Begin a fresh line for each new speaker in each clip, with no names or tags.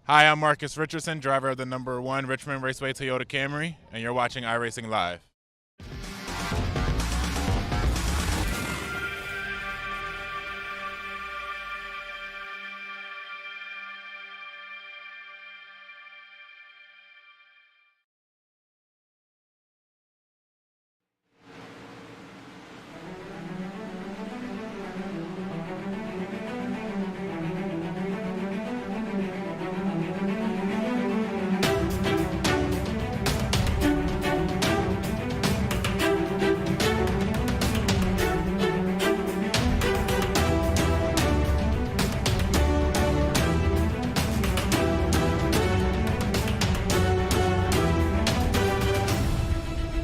Hi, I'm Marcus Richardson, driver of the #1 Richmond Raceway Toyota Camry, and you're watching iRacing Live.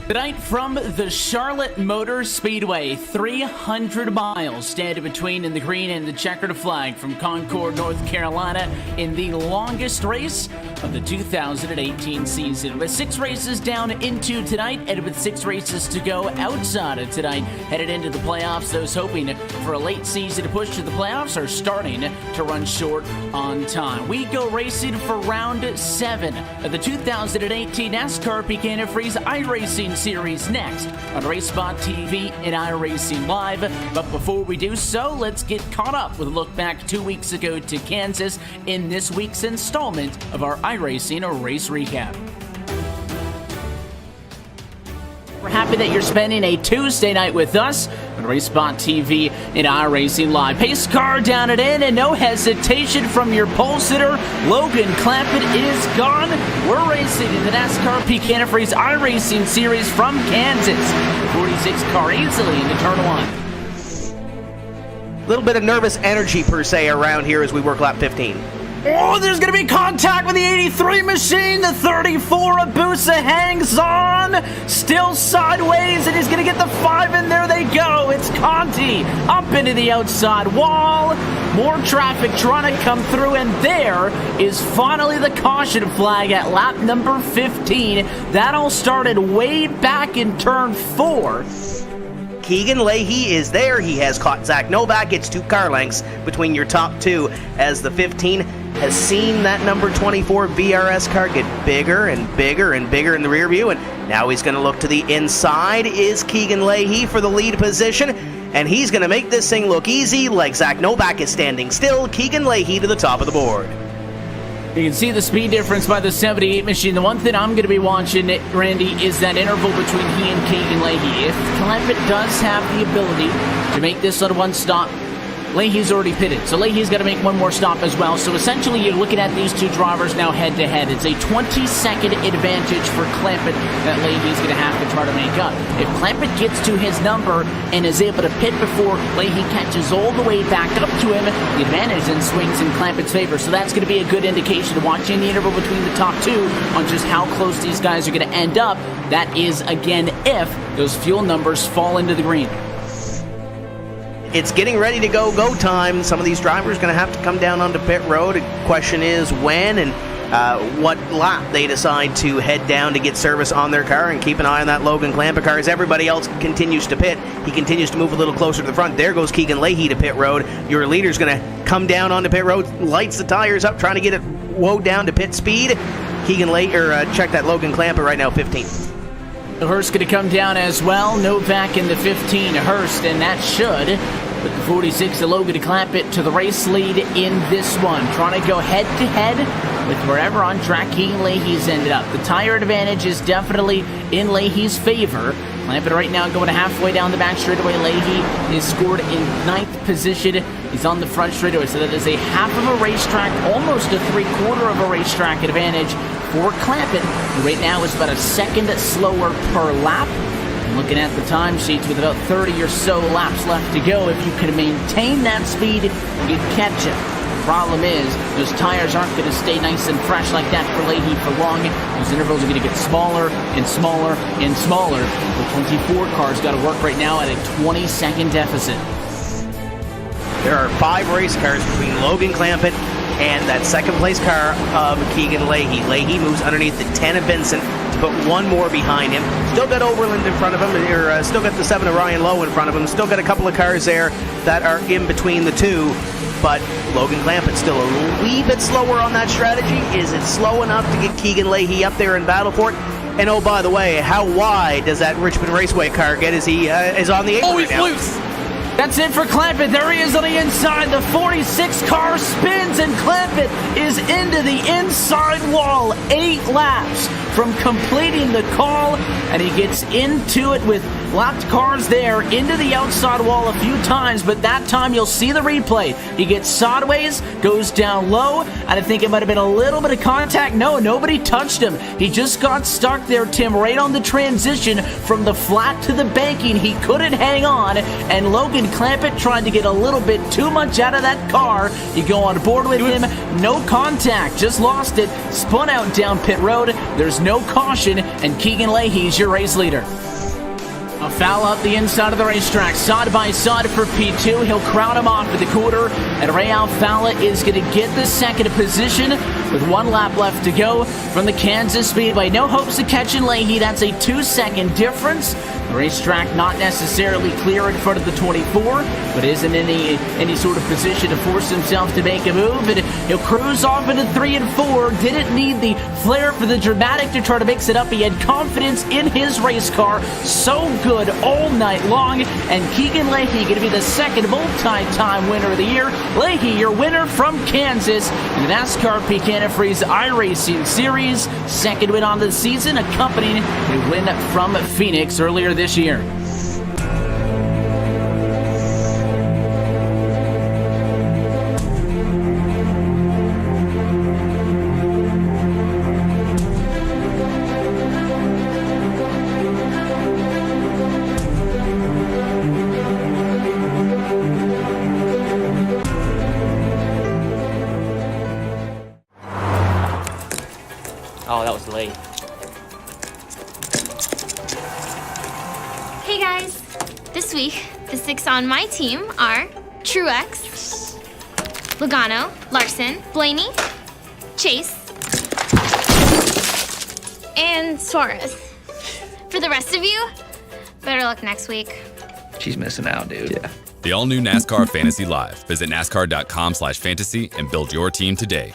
Tonight from the Charlotte Motor Speedway, 300 miles standing between in the green and the checkered flag from Concord, North Carolina, in the longest race of the 2018 season. With 6 races down into tonight, and with 6 races to go outside of tonight, headed into the playoffs, those hoping for a late season push to the playoffs are starting to run short on time. We go racing for round 7 of the 2018 NASCAR Antifreeze iRacing Series next on RaceSpot TV and iRacing Live. But before we do so, let's get caught up with a look back 2 weeks ago to Kansas in this week's installment of our iRacing Race Recap. We're happy that you're spending a Tuesday night with us on RaceSpot TV and iRacing Live. Pace car down and in, and no hesitation from your pole sitter. Logan Clampett is gone. We're racing in the NASCAR Antifreeze iRacing Series from Kansas. 46 car easily into turn 1.
A little bit of nervous energy per se around here as we work lap 15.
Oh, there's going to be contact with the 83 machine. The 34 Abusa hangs on. Still sideways, and he's going to get the 5, and there they go. It's Conti up into the outside wall. More traffic trying to come through, and there is finally the caution flag at lap number 15. That all started way back in turn 4.
Keegan Leahy is there. He has caught Zach Novak. It's 2 car lengths between your top 2 as the 15 has seen that number 24 VRS car get bigger and bigger and bigger in the rear view, and now he's going to look to the inside. Is Keegan Leahy for the lead position, and he's going to make this thing look easy like Zach Novak is standing still. Keegan Leahy to the top of the board.
You can see the speed difference by the 78 machine. The one thing I'm going to be watching, Randy, is that interval between he and Keegan Leahy. If Clampett does have the ability to make this on one stop, Leahy's already pitted, so Leahy's got to make one more stop as well. So essentially, you're looking at these 2 drivers now head-to-head. It's a 20-second advantage for Clampett that Leahy's going to have to try to make up. If Clampett gets to his number and is able to pit before Leahy catches all the way back up to him, the advantage then swings in Clampett's favor. So that's going to be a good indication of watching the interval between the top 2 on just how close these guys are going to end up. That is, again, if those fuel numbers fall into the green.
It's getting ready to go time. Some of these drivers are going to have to come down onto pit road. The question is when and what lap they decide to head down to get service on their car, and keep an eye on that Logan Clampett car as everybody else continues to pit. He continues to move a little closer to the front. There goes Keegan Leahy to pit road. Your leader's going to come down onto pit road, lights the tires up, trying to get it woed down to pit speed. Keegan Leahy, check that Logan Clampett right now, 15th.
Hurst going to come down as well. Novak in the 15, Hurst, and that should put the 46 of Logan Clampett to the race lead in this one. Trying to go head-to-head with wherever on track Keegan Leahy's ended up. The tire advantage is definitely in Leahy's favor. Clampett right now going halfway down the back straightaway. Leahy is scored in 9th position. He's on the front straightaway, so that is a half of a racetrack, almost a 3/4 of a racetrack advantage for Clampett, who right now is about a second slower per lap. And looking at the time sheets with about 30 or so laps left to go, if you can maintain that speed, you'd catch it. The problem is, those tires aren't going to stay nice and fresh like that for Leahy for long. Those intervals are going to get smaller and smaller and smaller. The 24 car's got to work right now at a 20-second deficit.
There are 5 race cars between Logan Clampett and that second place car of Keegan Leahy. Leahy moves underneath the 10 of Vincent to to put one more behind him. Still got Overland in front of him, or still got the 7 of Ryan Lowe in front of him. Still got a couple of cars there that are in between the two. But Logan Clampett's still a wee bit slower on that strategy. Is it slow enough to get Keegan Leahy up there in battle for it? And oh, by the way, how wide does that Richmond Raceway car get as he is on the apron right now?
Loose. That's it for Clampett. There he is on the inside. The 46 car spins, and Clampett is into the inside wall. 8 laps from completing the call, and he gets into it with lapped cars there, into the outside wall a few times, but that time you'll see the replay. He gets sideways, goes down low, and I think it might have been a little bit of contact. No, nobody touched him. He just got stuck there, Tim, right on the transition from the flat to the banking. He couldn't hang on, and Logan Clampett tried to get a little bit too much out of that car. You go on board with him, no contact, just lost it, spun out down pit road. There's no caution, and Keegan Leahy's your race leader. A foul up the inside of the racetrack, side by side for P2. He'll crowd him off at the quarter, and Ray Alfala is going to get the second position with 1 lap left to go from the Kansas Speedway. No hopes of catching Leahy. That's a 2-second difference. The racetrack not necessarily clear in front of the 24, but isn't in any sort of position to force himself to make a move. And he'll cruise off into 3 and 4. Didn't need the flair for the dramatic to try to mix it up. He had confidence in his race car. So good all night long. And Keegan Leahy going to be the second multi-time winner of the year. Leahy, your winner from Kansas in the NASCAR Peak Antifreeze iRacing Series. Second win on the season, accompanying a win from Phoenix earlier this year.
Oh, that was late.
Hey guys! This week, the 6 on my team are Truex, Logano, Larson, Blaney, Chase, and Suarez. For the rest of you, better luck next week.
She's missing out, dude. Yeah.
The all-new NASCAR Fantasy Live. Visit NASCAR.com/fantasy and build your team today.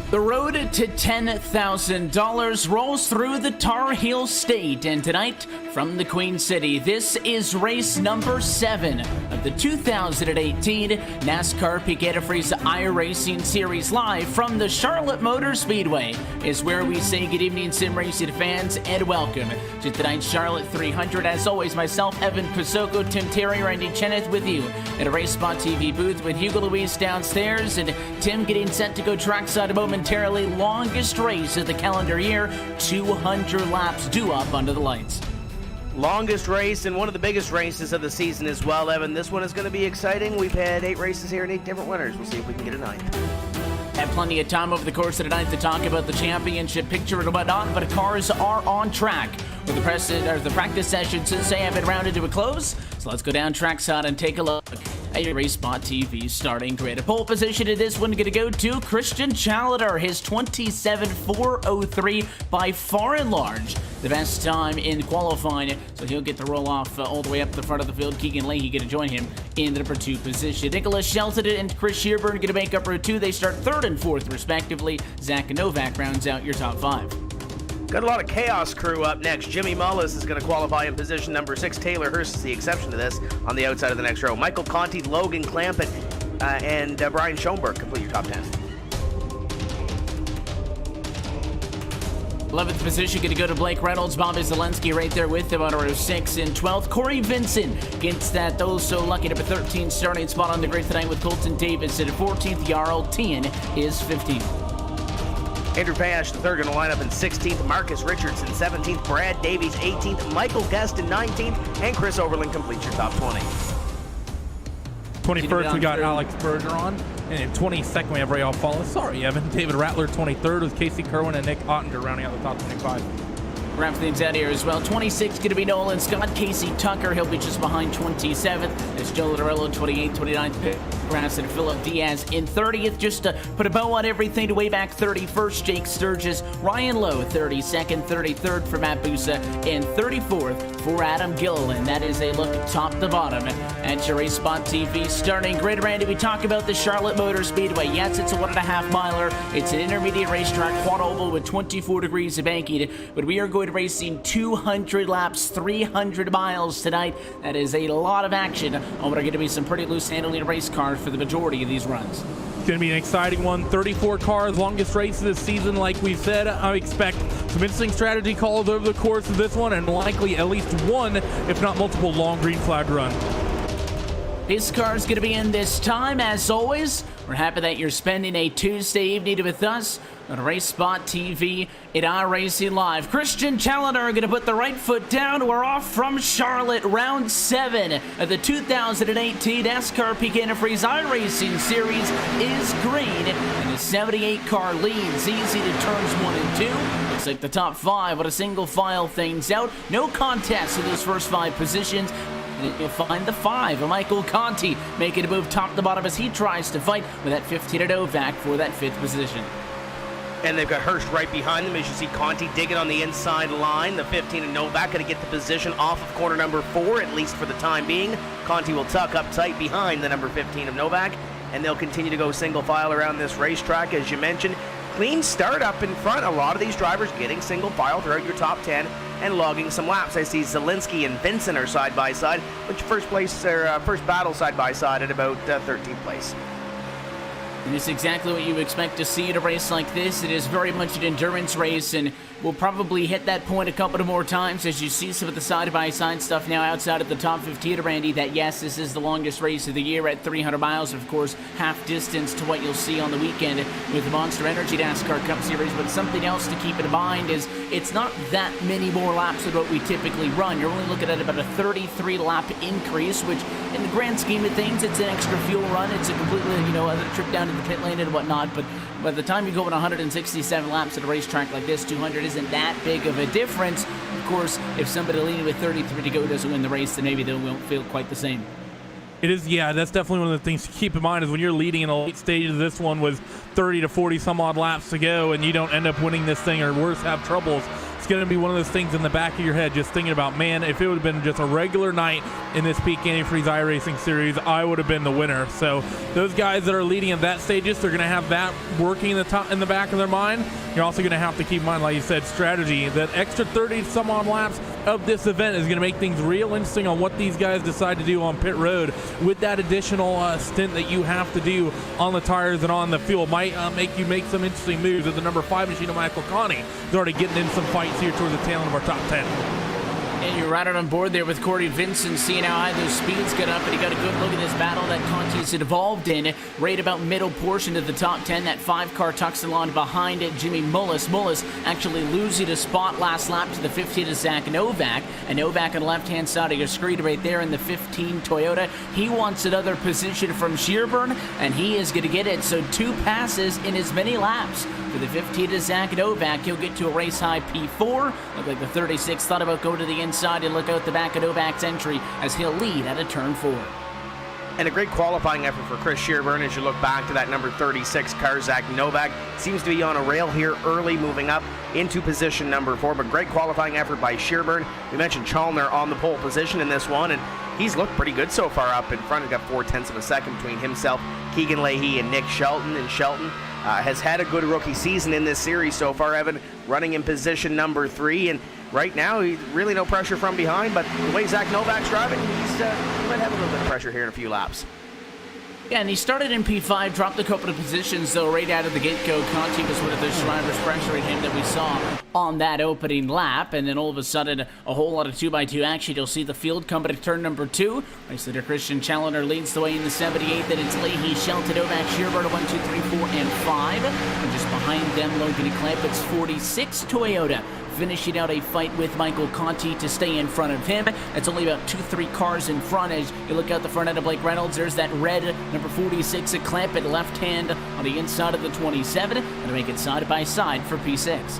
The road to $10,000 rolls through the Tar Heel State, and tonight from the Queen City, this is race number 7 of the 2018 NASCAR Peak Antifreeze iRacing Series live from the Charlotte Motor Speedway is where we say good evening, sim racing fans, and welcome to tonight's Charlotte 300. As always, myself, Evan Pasoko, Tim Terry, Randy Cheneth with you at a Race Spot TV booth with Hugo Luis downstairs, and Tim getting set to go trackside momentarily. Longest race of the calendar year, 200 laps due up under the lights.
Longest race and one of the biggest races of the season as well, Evan. This one is going to be exciting. We've had 8 races here and 8 different winners. We'll see if we can get a 9th.
Had plenty of time over the course of the night to talk about the championship picture and whatnot, but cars are on track. With the practice sessions since they have been rounded to a close, so let's go down trackside and take a look at your Race Spot TV starting grid. A pole position in this one going to go to Christian Chalater, his 27.403, by far and large the best time in qualifying, so he'll get to roll off all the way up the front of the field. Keegan Leahy going to join him in the number 2 position. Nicholas Shelton and Chris Shearburn going to make up row 2. They start 3rd and 4th respectively. Zach Novak rounds out your top 5.
Got a lot of chaos crew up next. Jimmy Mullis is going to qualify in position number 6. Taylor Hurst is the exception to this on the outside of the next row. Michael Conti, Logan Clampett, and Brian Schoenberg complete your top 10.
11th position going to go to Blake Reynolds. Bobby Zelensky right there with him on row 6. In 12th, Corey Vincent gets that so lucky number 13 starting spot on the grid tonight with Colton Davis. And at 14th, Jarl Tien is 15th.
Andrew Payash III going to line up in 16th, Marcus Richardson 17th, Brad Davies 18th, Michael Guest in 19th, and Chris Overland completes your top 20.
21st, we got Alex Bergeron. And in 22nd, we have Ray Alfala. Sorry, Evan. David Rattler, 23rd, with Casey Kerwin and Nick Ottinger rounding out the top 25.
Wrap things out here as well. 26 going to be Nolan Scott. Casey Tucker, he'll be just behind 27th. There's Joe Lorello, 28th, 29th. Grass and Philip Diaz in 30th. Just to put a bow on everything, to way back 31st, Jake Sturgis. Ryan Lowe, 32nd, 33rd for Matt Busa, and 34th for Adam Gilliland. That is a look top to bottom at your Race Spot TV starting grid. Randy, we talk about the Charlotte Motor Speedway. Yes, it's a 1.5 miler. It's an intermediate racetrack, quad oval with 24 degrees of banking, but we are going racing 200 laps, 300 miles tonight. That is a lot of action on what are going to be some pretty loose handling race cars for the majority of these runs.
It's going to be an exciting one. 34 cars, longest race of the season. Like we said, I expect some interesting strategy calls over the course of this one, and likely at least one, if not multiple, long green flag run.
This car is going to be in this time. As always, we're happy that you're spending a Tuesday evening with us on Race Spot TV at iRacing Live. Christian Challenger going to put the right foot down. We're off from Charlotte, round 7 of the 2018 NASCAR Antifreeze iRacing Series is green, and the 78 car leads easy to turns 1 and 2. Looks like the top 5 with a single file things out. No contest in those first 5 positions. And you'll find the 5, Michael Conti, making a move top to bottom as he tries to fight with that 15 at Novak for that 5th position.
And they've got Hurst right behind them. As you see, Conti digging on the inside line. The 15 and Novak going to get the position off of corner number 4, at least for the time being. Conti will tuck up tight behind the number 15 of Novak, and they'll continue to go single file around this racetrack. As you mentioned, clean start up in front. A lot of these drivers getting single file throughout your top 10 and logging some laps. I see Zielinski and Vincent are side by side, which first battle side by side at about 13th place.
And it's exactly what you expect to see in a race like this. It is very much an endurance race, and we'll probably hit that point a couple of more times as you see some of the side-by-side stuff now outside of the top 15, Randy, that yes, this is the longest race of the year at 300 miles. Of course, half distance to what you'll see on the weekend with the Monster Energy NASCAR Cup Series. But something else to keep in mind is it's not that many more laps than what we typically run. You're only looking at about a 33-lap increase, which in the grand scheme of things, it's an extra fuel run. It's a completely, a trip down to the pit lane and whatnot. But by the time you go in 167 laps at a racetrack like this, 200 isn't that big of a difference. Of course, if somebody leading with 33 to go doesn't win the race, then maybe they won't feel quite the same.
It is, yeah, that's definitely one of the things to keep in mind is when you're leading in the late stages of this one with 30 to 40 some odd laps to go and you don't end up winning this thing or worse, have troubles. It's going to be one of those things in the back of your head just thinking about, man, if it would have been just a regular night in this Peak Antifreeze iRacing Series, I would have been the winner. So those guys that are leading at that stages, they're going to have that working in the back of their mind. You're also going to have to keep in mind, like you said, strategy. That extra 30 some odd laps of this event is going to make things real interesting on what these guys decide to do on pit road with that additional stint that you have to do on the tires and on the fuel. Might make you make some interesting moves. As the number 5 machine of Michael Conti is already getting in some fights here towards the tail end of our top 10.
And you're right on board there with Corey Vincent, seeing how high those speeds get up, and he got a good look at this battle that Conti's involved in. Right about middle portion of the top 10, that 5-car tucks along behind it, Jimmy Mullis. Mullis actually losing a spot last lap to the 15 of Zach Novak, and Novak on the left-hand side of your screen right there in the 15 Toyota. He wants another position from Shearburn, and he is going to get it. So 2 passes in as many laps for the 15 of Zach Novak. He'll get to a race-high P4. Look like the 36 thought about going to the inside and look out the back of Novak's entry as he'll lead at a turn 4.
And a great qualifying effort for Chris Shearburn as you look back to that number 36 car. Zach Novak seems to be on a rail here early, moving up into position number 4, but great qualifying effort by Shearburn. We mentioned Chalner on the pole position in this one, and he's looked pretty good so far up in front. He's got 0.4 of a second between himself, Keegan Leahy, and Nick Shelton. And Shelton has had a good rookie season in this series so far, Evan, running in position number 3, and right now, he's really no pressure from behind, but the way Zach Novak's driving, he might have a little bit of pressure here in a few laps.
Yeah, and he started in P5, dropped a couple of positions, though, right out of the get-go. Conti was one of those drivers pressuring him that we saw on that opening lap, and then all of a sudden, a whole lot of 2x2 action. You'll see the field coming to turn number 2. Race leader Christian Challenger leads the way in the 78. Then it's Leahy, Shelton, Novak, Shearburn, 1, 2, 3, 4, and 5. And just behind them, Logan Clamp, it's 46 Toyota. Finishing out a fight with Michael Conti to stay in front of him. It's only about 2-3 cars in front as you look out the front end of Blake Reynolds. There's that red number 46 at Clamp at left hand on the inside of the 27. And to make it side by side for P6.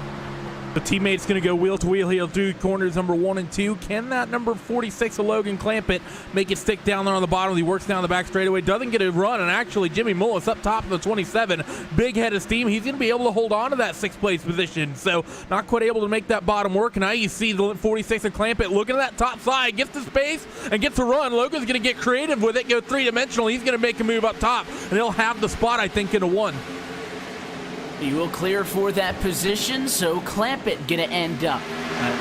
The teammate's going to go wheel to wheel. He'll do corners number 1 and 2. Can that number 46 of Logan Clampett make it stick down there on the bottom? He works down the back straightaway, doesn't get a run, and actually Jimmy Mullis up top of the 27. Big head of steam. He's going to be able to hold on to that 6th place position, so not quite able to make that bottom work. And now you see the 46 of Clampett looking at that top side, gets the space and gets a run. Logan's going to get creative with it, go 3-dimensional. He's going to make a move up top, and he'll have the spot, I think, in a 1.
He will clear for that position, so Clampett gonna end up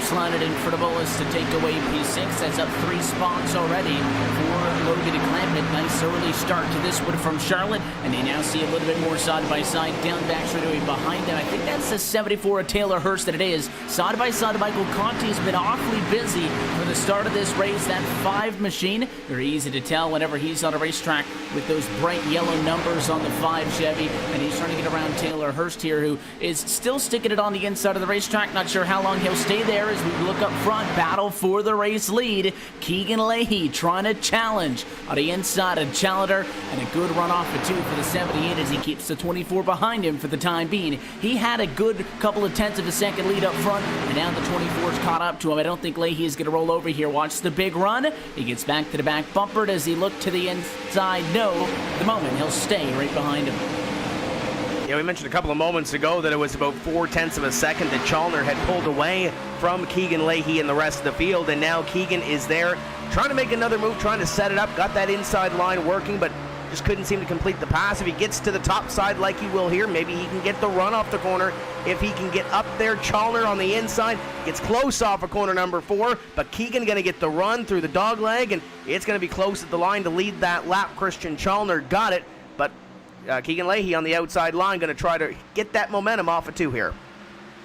slotted in for the Bullis to take away P6. That's up 3 spots already for Logan Clampett. Nice early start to this one from Charlotte, and they now see a little bit more side by side down back straightaway behind them. I think that's the 74 of Taylor Hurst that it is. Side by side, Michael Conti has been awfully busy for the start of this race. That 5 machine, very easy to tell whenever he's on a racetrack with those bright yellow numbers on the 5 Chevy, and he's trying to get around Taylor Hurst here, who is still sticking it on the inside of the racetrack. Not sure how long he'll stay there as we look up front. Battle for the race lead. Keegan Leahy trying to challenge on the inside of Challenger, and a good run off of 2 for the 78 as he keeps the 24 behind him for the time being. He had a good couple of tenths of a second lead up front, and now the 24's caught up to him. I don't think Leahy is going to roll over here. Watch the big run. He gets back to the back bumper. Does he look to the inside? No. At the moment, he'll stay right behind him.
Yeah, we mentioned a couple of moments ago that it was about 0.4 of a second that Challenger had pulled away from Keegan Leahy and the rest of the field, and now Keegan is there trying to make another move, trying to set it up, got that inside line working, but just couldn't seem to complete the pass. If he gets to the top side like he will here, maybe he can get the run off the corner. If he can get up there, Challenger on the inside, gets close off of corner number 4, but Keegan going to get the run through the dog leg, and it's going to be close at the line to lead that lap. Christian Challenger got it, but Keegan Leahy on the outside line going to try to get that momentum off of 2 here.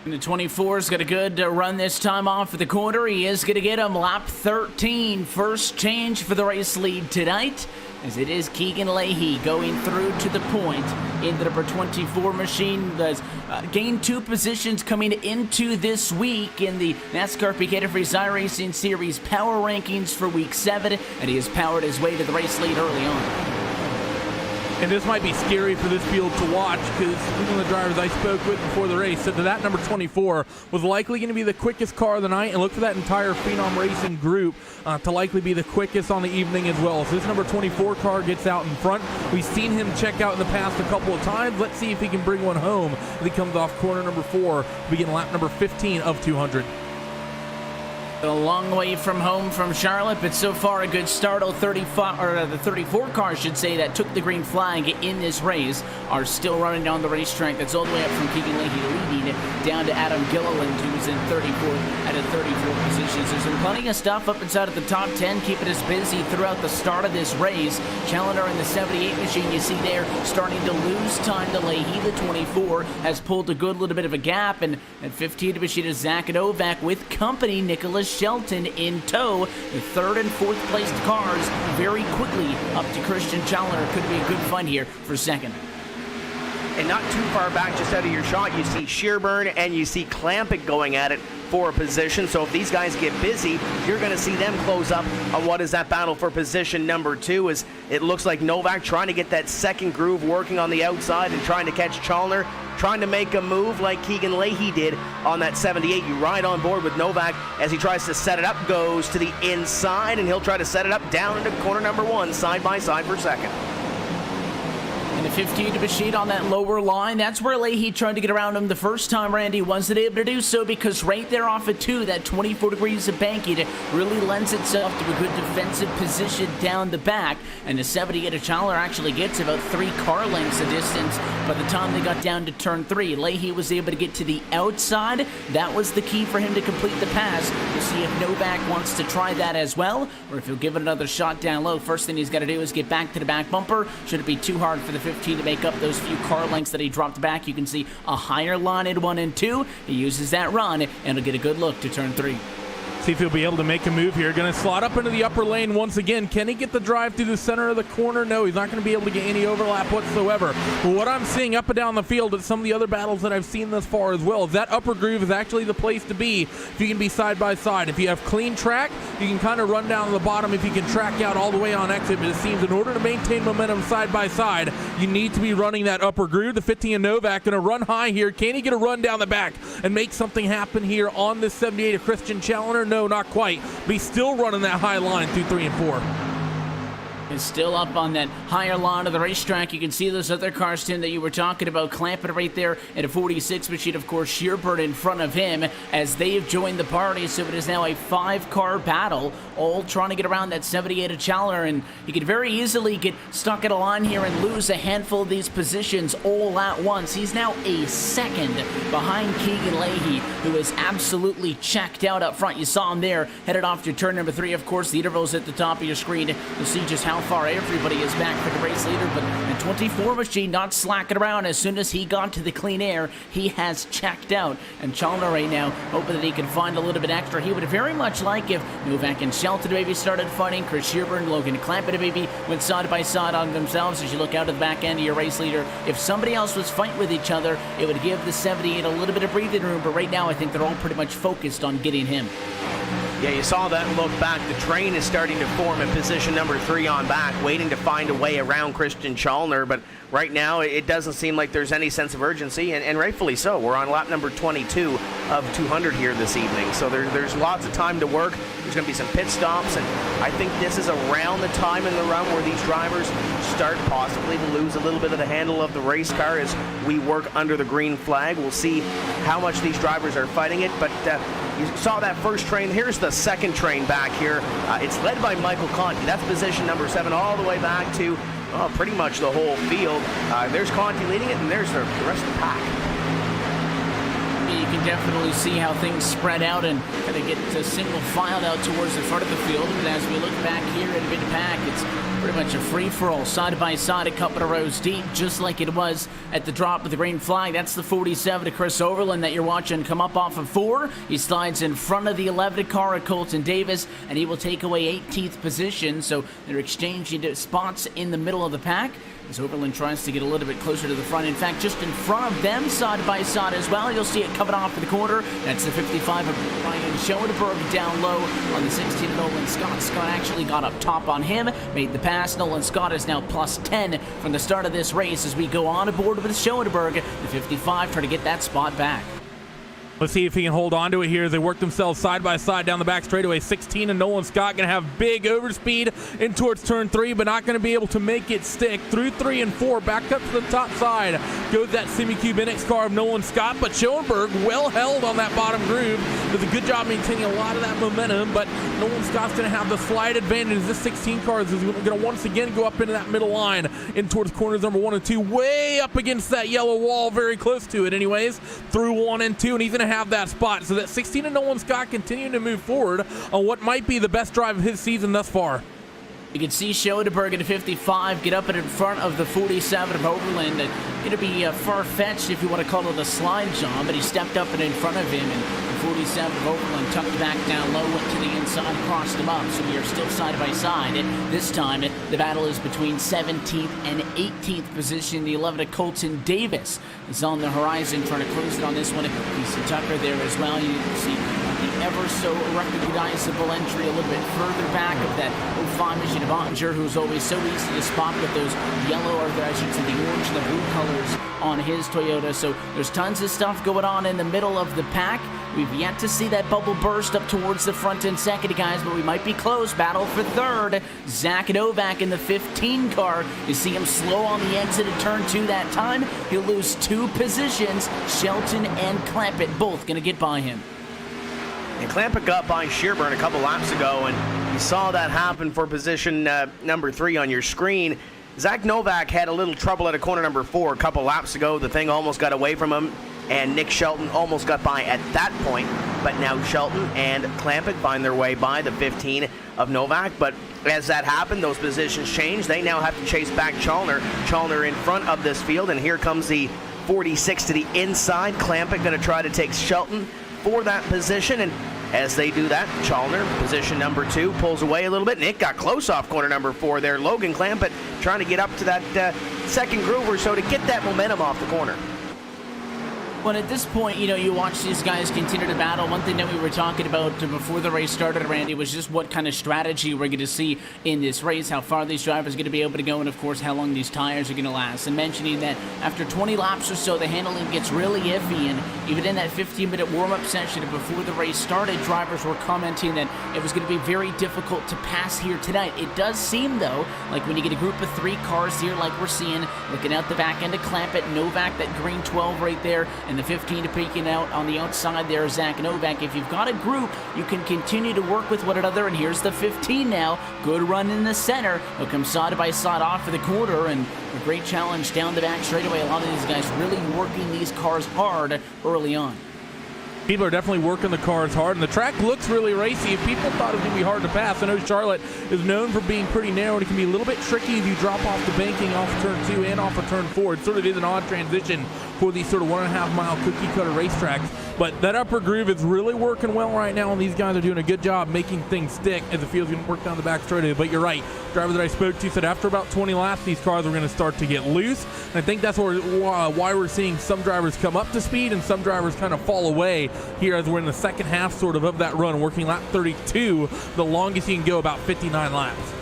And the 24's got a good run this time off of the corner. He is going to get him lap 13. First change for the race lead tonight, as it is Keegan Leahy going through to the point in the number 24 machine. Has gained 2 positions coming into this week in the NASCAR Antifreeze iRacing Series power rankings for week 7, and he has powered his way to the race lead early on.
And this might be scary for this field to watch, because one of the drivers I spoke with before the race said that number 24 was likely going to be the quickest car of the night, and look for that entire Phenom Racing group to likely be the quickest on the evening as well. So this number 24 car gets out in front. We've seen him check out in the past a couple of times. Let's see if he can bring one home as he comes off corner number 4, begin lap number 15 of 200.
A long way from home from Charlotte, but so far a good start. The 34 cars, should say, that took the green flag in this race are still running down the racetrack. That's all the way up from Keegan Leahy leading down to Adam Gilliland, who's in 34th out of 34 positions. There's been plenty of stuff up inside of the top 10, keeping us busy throughout the start of this race. Challenger in the 78 machine, you see there, starting to lose time to Leahy. The 24 has pulled a good little bit of a gap, and at 15 machine is Zach Novak with company. Nicholas Shelton in tow. The 3rd and 4th placed cars very quickly up to Christian Challenger. Could be a good fight here for 2nd.
And not too far back, just out of your shot, you see Shearburn and you see Clampett going at it for a position. So if these guys get busy, you're going to see them close up on what is that battle for position number 2. As it looks like Novak trying to get that second groove working on the outside and trying to catch Challenger, trying to make a move like Keegan Leahy did on that 78. You ride on board with Novak as he tries to set it up, goes to the inside, and he'll try to set it up down into corner number 1, side by side for 2nd.
And 15 to Bashid on that lower line. That's where Leahy tried to get around him the first time. Randy wasn't able to do so because right there off of 2, that 24 degrees of banking really lends itself to a good defensive position down the back. And the 78 Chandler actually gets about 3 car lengths of distance by the time they got down to turn 3. Leahy was able to get to the outside. That was the key for him to complete the pass. We'll see if Novak wants to try that as well, or if he'll give it another shot down low. First thing he's got to do is get back to the back bumper. Should it be too hard for the 15 to make up those few car lengths that he dropped back? You can see a higher line in 1 and 2. He uses that run, and he'll get a good look to turn 3.
See if he'll be able to make a move here. Going to slot up into the upper lane once again. Can he get the drive through the center of the corner? No, he's not going to be able to get any overlap whatsoever. But what I'm seeing up and down the field at some of the other battles that I've seen thus far as well is that upper groove is actually the place to be if you can be side by side. If you have clean track, you can kind of run down to the bottom if you can track out all the way on exit. But it seems in order to maintain momentum side by side, you need to be running that upper groove. The 15 and Novak going to run high here. Can he get a run down the back and make something happen here on this 78 of Christian Challenger? No, not quite. But he's still running that high line through 3 and 4.
Is still up on that higher line of the racetrack. You can see those other cars, Tim, that you were talking about, clamping right there at a 46 machine. Of course, Shearbird in front of him as they have joined the party. So it is now a 5-car battle, all trying to get around that 78 Challenger. And he could very easily get stuck at a line here and lose a handful of these positions all at once. He's now a second behind Keegan Leahy, who is absolutely checked out up front. You saw him there, headed off to turn number 3. Of course, the interval's at the top of your screen. You'll see just how far everybody is back for the race leader, but the 24 machine not slacking around. As soon as he got to the clean air, he has checked out. And Chalmers right now hoping that he can find a little bit extra. He would very much like if Novak and Shelton maybe started fighting, Chris Shearburn, Logan Clampett maybe went side by side on themselves. As you look out at the back end of your race leader, if somebody else was fighting with each other, it would give the 78 a little bit of breathing room, but right now I think they're all pretty much focused on getting him.
Yeah, you saw that look back. The train is starting to form in position number 3 on back, waiting to find a way around Christian Chalner. But right now, it doesn't seem like there's any sense of urgency, and rightfully so. We're on lap number 22 of 200 here this evening, so there's lots of time to work. There's going to be some pit stops, and I think this is around the time in the run where these drivers start possibly to lose a little bit of the handle of the race car as we work under the green flag. We'll see how much these drivers are fighting it, but you saw that first train. Here's the second train back here. It's led by Michael Conti. That's position number 7 all the way back to pretty much the whole field. There's Conti leading it, and there's the rest of the pack.
You can definitely see how things spread out and kind of get single filed out towards the front of the field. But as we look back here at mid-pack, it's pretty much a free-for-all, side by side, a couple of rows deep, just like it was at the drop of the green flag. That's the 47 to Chris Overland that you're watching come up off of 4. He slides in front of the 11 car of Colton Davis, and he will take away 18th position. So they're exchanging spots in the middle of the pack as Overland tries to get a little bit closer to the front. In fact, just in front of them, side by side as well. You'll see it coming off of the corner. That's the 55 of Brian Schoenberg down low on the 16 of Nolan Scott. Scott actually got up top on him, made the pass. Nolan Scott is now plus 10 from the start of this race as we go on aboard with Schoenberg. The 55 trying to get that spot back.
Let's see if he can hold on to it here as they work themselves side by side down the back straightaway. 16 and Nolan Scott going to have big overspeed in towards turn 3, but not going to be able to make it stick. Through 3 and 4, back up to the top side goes that semi-cube NX car of Nolan Scott, but Schoenberg well held on that bottom groove. Does a good job maintaining a lot of that momentum, but Nolan Scott's going to have the slight advantage. This 16 car is going to once again go up into that middle line in towards corners number 1 and 2, way up against that yellow wall, very close to it anyways, through 1 and 2, and he's going to have that spot. So that 16 and Nolan Scott continuing to move forward on what might be the best drive of his season thus far.
You can see Schoenberg at 55 get up and in front of the 47 of Overland. Going to be far-fetched if you want to call it a slide, John, but he stepped up and in front of him, and the 47 of Overland tucked back down low, went to the inside, crossed him up, so we are still side by side. This time, the battle is between 17th and 18th position. The 11 of Colton Davis is on the horizon, trying to close it on this one. You see Tucker there as well. You can see the ever so recognizable entry a little bit further back of that 05 machine of Ottinger, who's always so easy to spot with those yellow, or I should say the orange and the blue colors on his Toyota. So there's tons of stuff going on in the middle of the pack. We've yet to see that bubble burst up towards the front and second, guys, but we might be close. Battle for third. Zach Novak in the 15 car. You see him slow on the exit at turn 2 that time. He'll lose 2 positions. Shelton and Clampett both going to get by him.
And Clampett got by Shearburn a couple laps ago, and you saw that happen for position number 3 on your screen. Zach Novak had a little trouble at a corner number 4 a couple laps ago. The thing almost got away from him, and Nick Shelton almost got by at that point. But now Shelton and Clampett find their way by the 15 of Novak. But as that happened, those positions changed. They now have to chase back Chalner. Chalner in front of this field, and here comes the 46 to the inside. Clampett going to try to take Shelton for that position, and as they do that, Chalner, position number 2, pulls away a little bit. Nick got close off corner number 4 there. Logan Clampett trying to get up to that second groove or so to get that momentum off the corner.
Well, at this point, you watch these guys continue to battle. One thing that we were talking about before the race started, Randy, was just what kind of strategy we're going to see in this race, how far these drivers are going to be able to go, and, of course, how long these tires are going to last. And mentioning that after 20 laps or so, the handling gets really iffy, and even in that 15-minute warm-up session before the race started, drivers were commenting that it was going to be very difficult to pass here tonight. It does seem, though, like when you get a group of 3 cars here like we're seeing, looking out the back end of Clampett, Novak, that green 12 right there, and the 15 peeking out on the outside there, Zach Novak. If you've got a group, you can continue to work with one another, and here's the 15 now. Good run in the center. He'll come side by side off of the quarter, and a great challenge down the back straightaway. A lot of these guys really working these cars hard early on.
People are definitely working the cars hard, and the track looks really racy. If people thought it was going to be hard to pass, I know Charlotte is known for being pretty narrow, and it can be a little bit tricky if you drop off the banking off of turn 2 and off of turn 4. It sort of is an odd transition for these sort of 1.5 mile cookie cutter racetracks. But that upper groove is really working well right now, and these guys are doing a good job making things stick as the field's going to work down the back straightaway. But you're right. The driver that I spoke to said after about 20 laps, these cars are going to start to get loose. And I think that's why we're seeing some drivers come up to speed and some drivers kind of fall away here as we're in the second half sort of that run, working lap 32, the longest you can go, about 59 laps.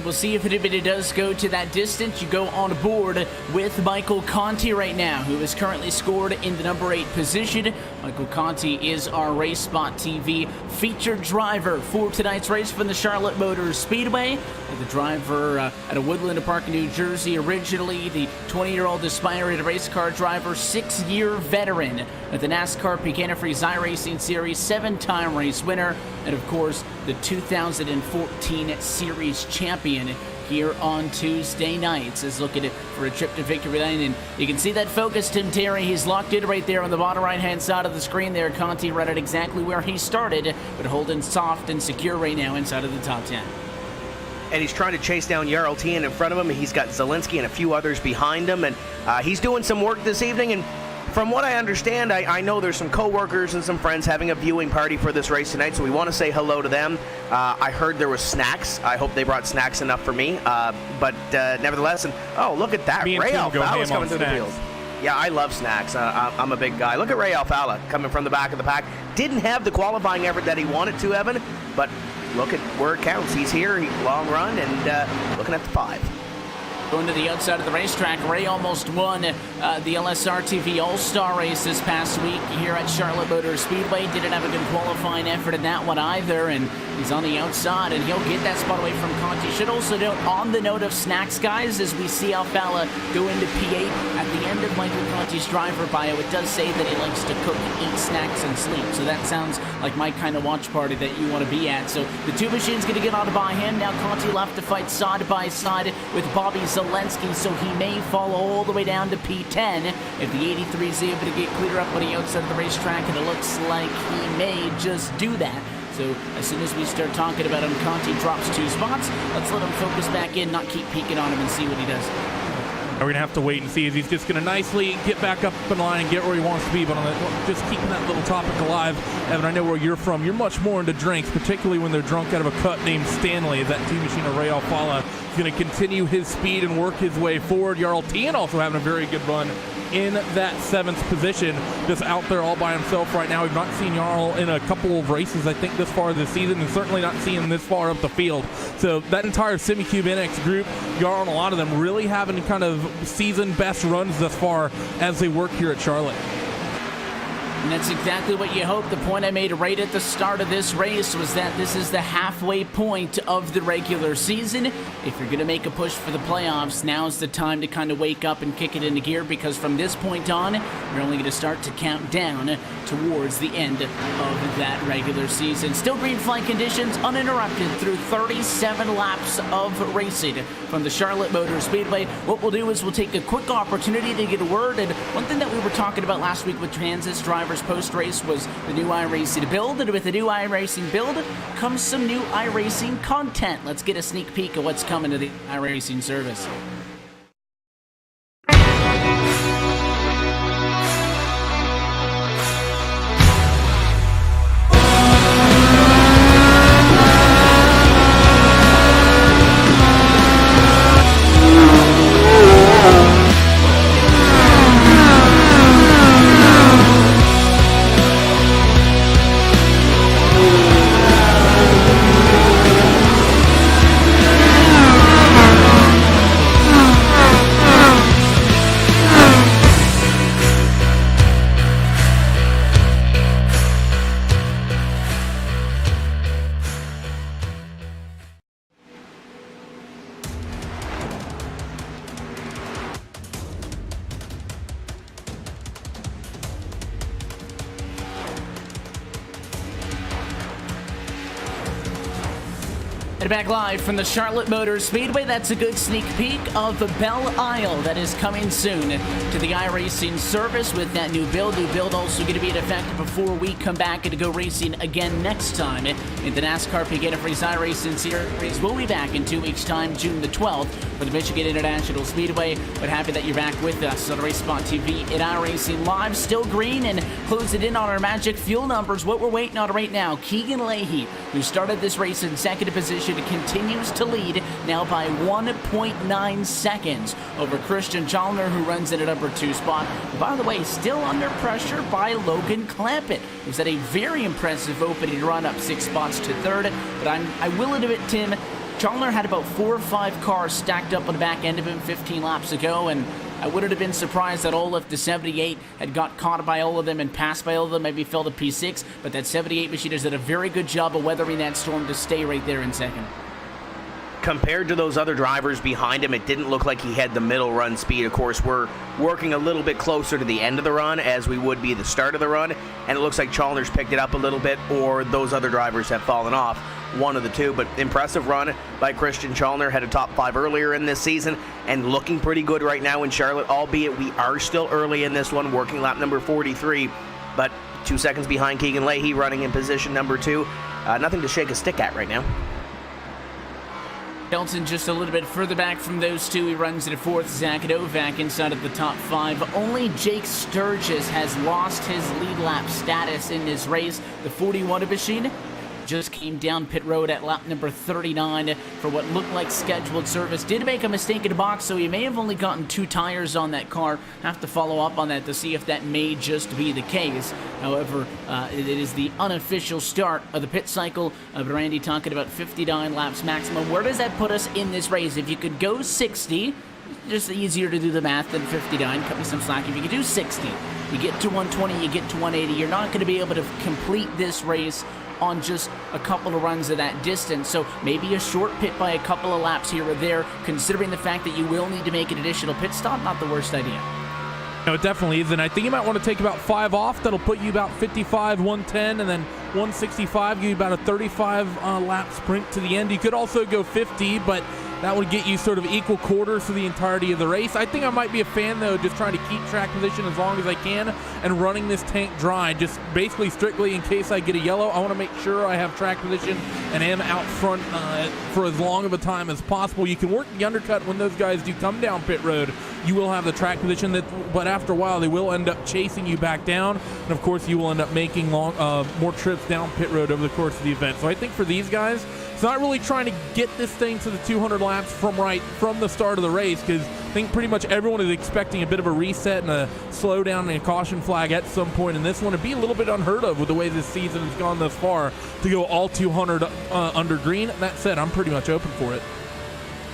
We'll see if anybody does go to that distance. You go on board with Michael Conti right now, who is currently scored in the number 8 position. Michael Conti is our Race Spot TV featured driver for tonight's race from the Charlotte Motor Speedway. The driver at a Woodland Park in New Jersey, originally the 20-year-old aspiring race car driver, 6-year veteran at the NASCAR Antifreeze iRacing Series, 7-time race winner, and of course the 2014 Series champion here on Tuesday nights. Is looking for a trip to victory lane, and you can see that focus, Tim Terry. He's locked in right there on the bottom right-hand side of the screen there. Conti right at exactly where he started, but holding soft and secure right now inside of the top 10.
And he's trying to chase down Jarl Tien in front of him. He's got Zielinski and a few others behind him, and he's doing some work this evening. And from what I understand, I know there's some co-workers and some friends having a viewing party for this race tonight, so we want to say hello to them. I heard there was snacks. I hope they brought snacks enough for me. But nevertheless, and oh, look at that. Ray Alfala's coming through the field. Yeah, I love snacks. I'm a big guy. Look at Ray Alfala coming from the back of the pack. Didn't have the qualifying effort that he wanted to, Evan, but look at where it counts. He's here, long run, and looking at the 5.
Going to the outside of the racetrack, Ray almost won the LSR TV All-Star race this past week here at Charlotte Motor Speedway. Didn't have a good qualifying effort in that one either, and he's on the outside, and he'll get that spot away from Conti. Should also note, on the note of snacks, guys, as we see Alfala go into P8 at the end of Michael Conti's driver bio, it does say that he likes to cook, eat snacks, and sleep. So that sounds like my kind of watch party that you want to be at. So the 2 machines going to get on by him. Now Conti left to fight side by side with Bobby Zielinski, so he may fall all the way down to P10 if the 83 is able to get clear up on the outside of the racetrack, and it looks like he may just do that. So as soon as we start talking about him, Conti drops 2 spots. Let's let him focus back in, not keep peeking on him, and see what he does.
We're going to have to wait and see if he's just going to nicely get back up in line and get where he wants to be. But just keeping that little topic alive, Evan, I know where you're from. You're much more into drinks, particularly when they're drunk out of a cut named Stanley. That 2 machine of Ray Alfala is going to continue his speed and work his way forward. Jarl Tien also having a very good run in that 7th position, just out there all by himself right now. We've not seen Jarl in a couple of races, I think, this far this season, and certainly not seeing him this far up the field. So that entire Semicube NX group, Jarl and a lot of them really having kind of season best runs thus far as they work here at Charlotte.
And that's exactly what you hope. The point I made right at the start of this race was that this is the halfway point of the regular season. If you're going to make a push for the playoffs, now's the time to kind of wake up and kick it into gear, because from this point on, you're only going to start to count down towards the end of that regular season. Still green flag conditions uninterrupted through 37 laps of racing from the Charlotte Motor Speedway. What we'll do is we'll take a quick opportunity to get a word. And one thing that we were talking about last week with Kansas drivers post-race was the new iRacing build, and with the new iRacing build comes some new iRacing content. Let's get a sneak peek of what's coming to the iRacing service. And back live from the Charlotte Motor Speedway, that's a good sneak peek of the Belle Isle that is coming soon to the iRacing service with that new build. New build also going to be in effect before we come back and go racing again next time in the NASCAR Antifreeze iRacing series. We'll be back in 2 weeks' time, June the 12th, for the Michigan International Speedway. But happy that you're back with us on Race Spot TV at iRacing Live. Still green and closing in on our magic fuel numbers. What we're waiting on right now, Keegan Leahy, who started this race in second position, continues to lead now by 1.9 seconds over Christian Chalner, who runs in at number 2 spot. By the way, still under pressure by Logan Clampett, who's had a very impressive opening run up 6 spots to third. But I will admit, Tim, Chalner had about 4 or 5 cars stacked up on the back end of him 15 laps ago, and I wouldn't have been surprised that all of the 78 had got caught by all of them and passed by all of them, maybe fell to P6, but that 78 machine has done a very good job of weathering that storm to stay right there in second.
Compared to those other drivers behind him, it didn't look like he had the middle run speed. Of course, we're working a little bit closer to the end of the run as we would be the start of the run, and it looks like Chalner's picked it up a little bit, or those other drivers have fallen off. One of the two, but impressive run by Christian Chalner. Had a top 5 earlier in this season and looking pretty good right now in Charlotte, albeit we are still early in this one, working lap number 43, but 2 seconds behind Keegan Leahy, running in position number 2. Nothing to shake a stick at right now.
Belton just a little bit further back from those two. He runs in 4th. Zach Novak inside of the top 5. Only Jake Sturgis has lost his lead lap status in this race. The 41 machine just came down pit road at lap number 39 for what looked like scheduled service. Did make a mistake in the box, so he may have only gotten 2 tires on that car. Have to follow up on that to see if that may just be the case. However, it is the unofficial start of the pit cycle. But Randy talking about 59 laps maximum. Where does that put us in this race? If you could go 60, just easier to do the math than 59. Cut me some slack. If you could do 60, you get to 120, you get to 180. You're not going to be able to complete this race on just a couple of runs of that distance. So maybe a short pit by a couple of laps here or there, considering the fact that you will need to make an additional pit stop, not the worst idea.
No, it definitely is, and I think you might want to take about 5 off. That'll put you about 55, 110, and then 165, give you about a 35 lap sprint to the end. You could also go 50, but that would get you sort of equal quarters for the entirety of the race. I think I might be a fan, though, just trying to keep track position as long as I can and running this tank dry, just basically strictly in case I get a yellow. I want to make sure I have track position and am out front for as long of a time as possible. You can work the undercut when those guys do come down pit road. You will have the track position, but after a while, they will end up chasing you back down. And, of course, you will end up making more trips down pit road over the course of the event. So I think for these guys, it's not really trying to get this thing to the 200 laps from the start of the race, because I think pretty much everyone is expecting a bit of a reset and a slowdown and a caution flag at some point in this one. It'd be a little bit unheard of with the way this season has gone thus far to go all 200 under green. That said, I'm pretty much open for it.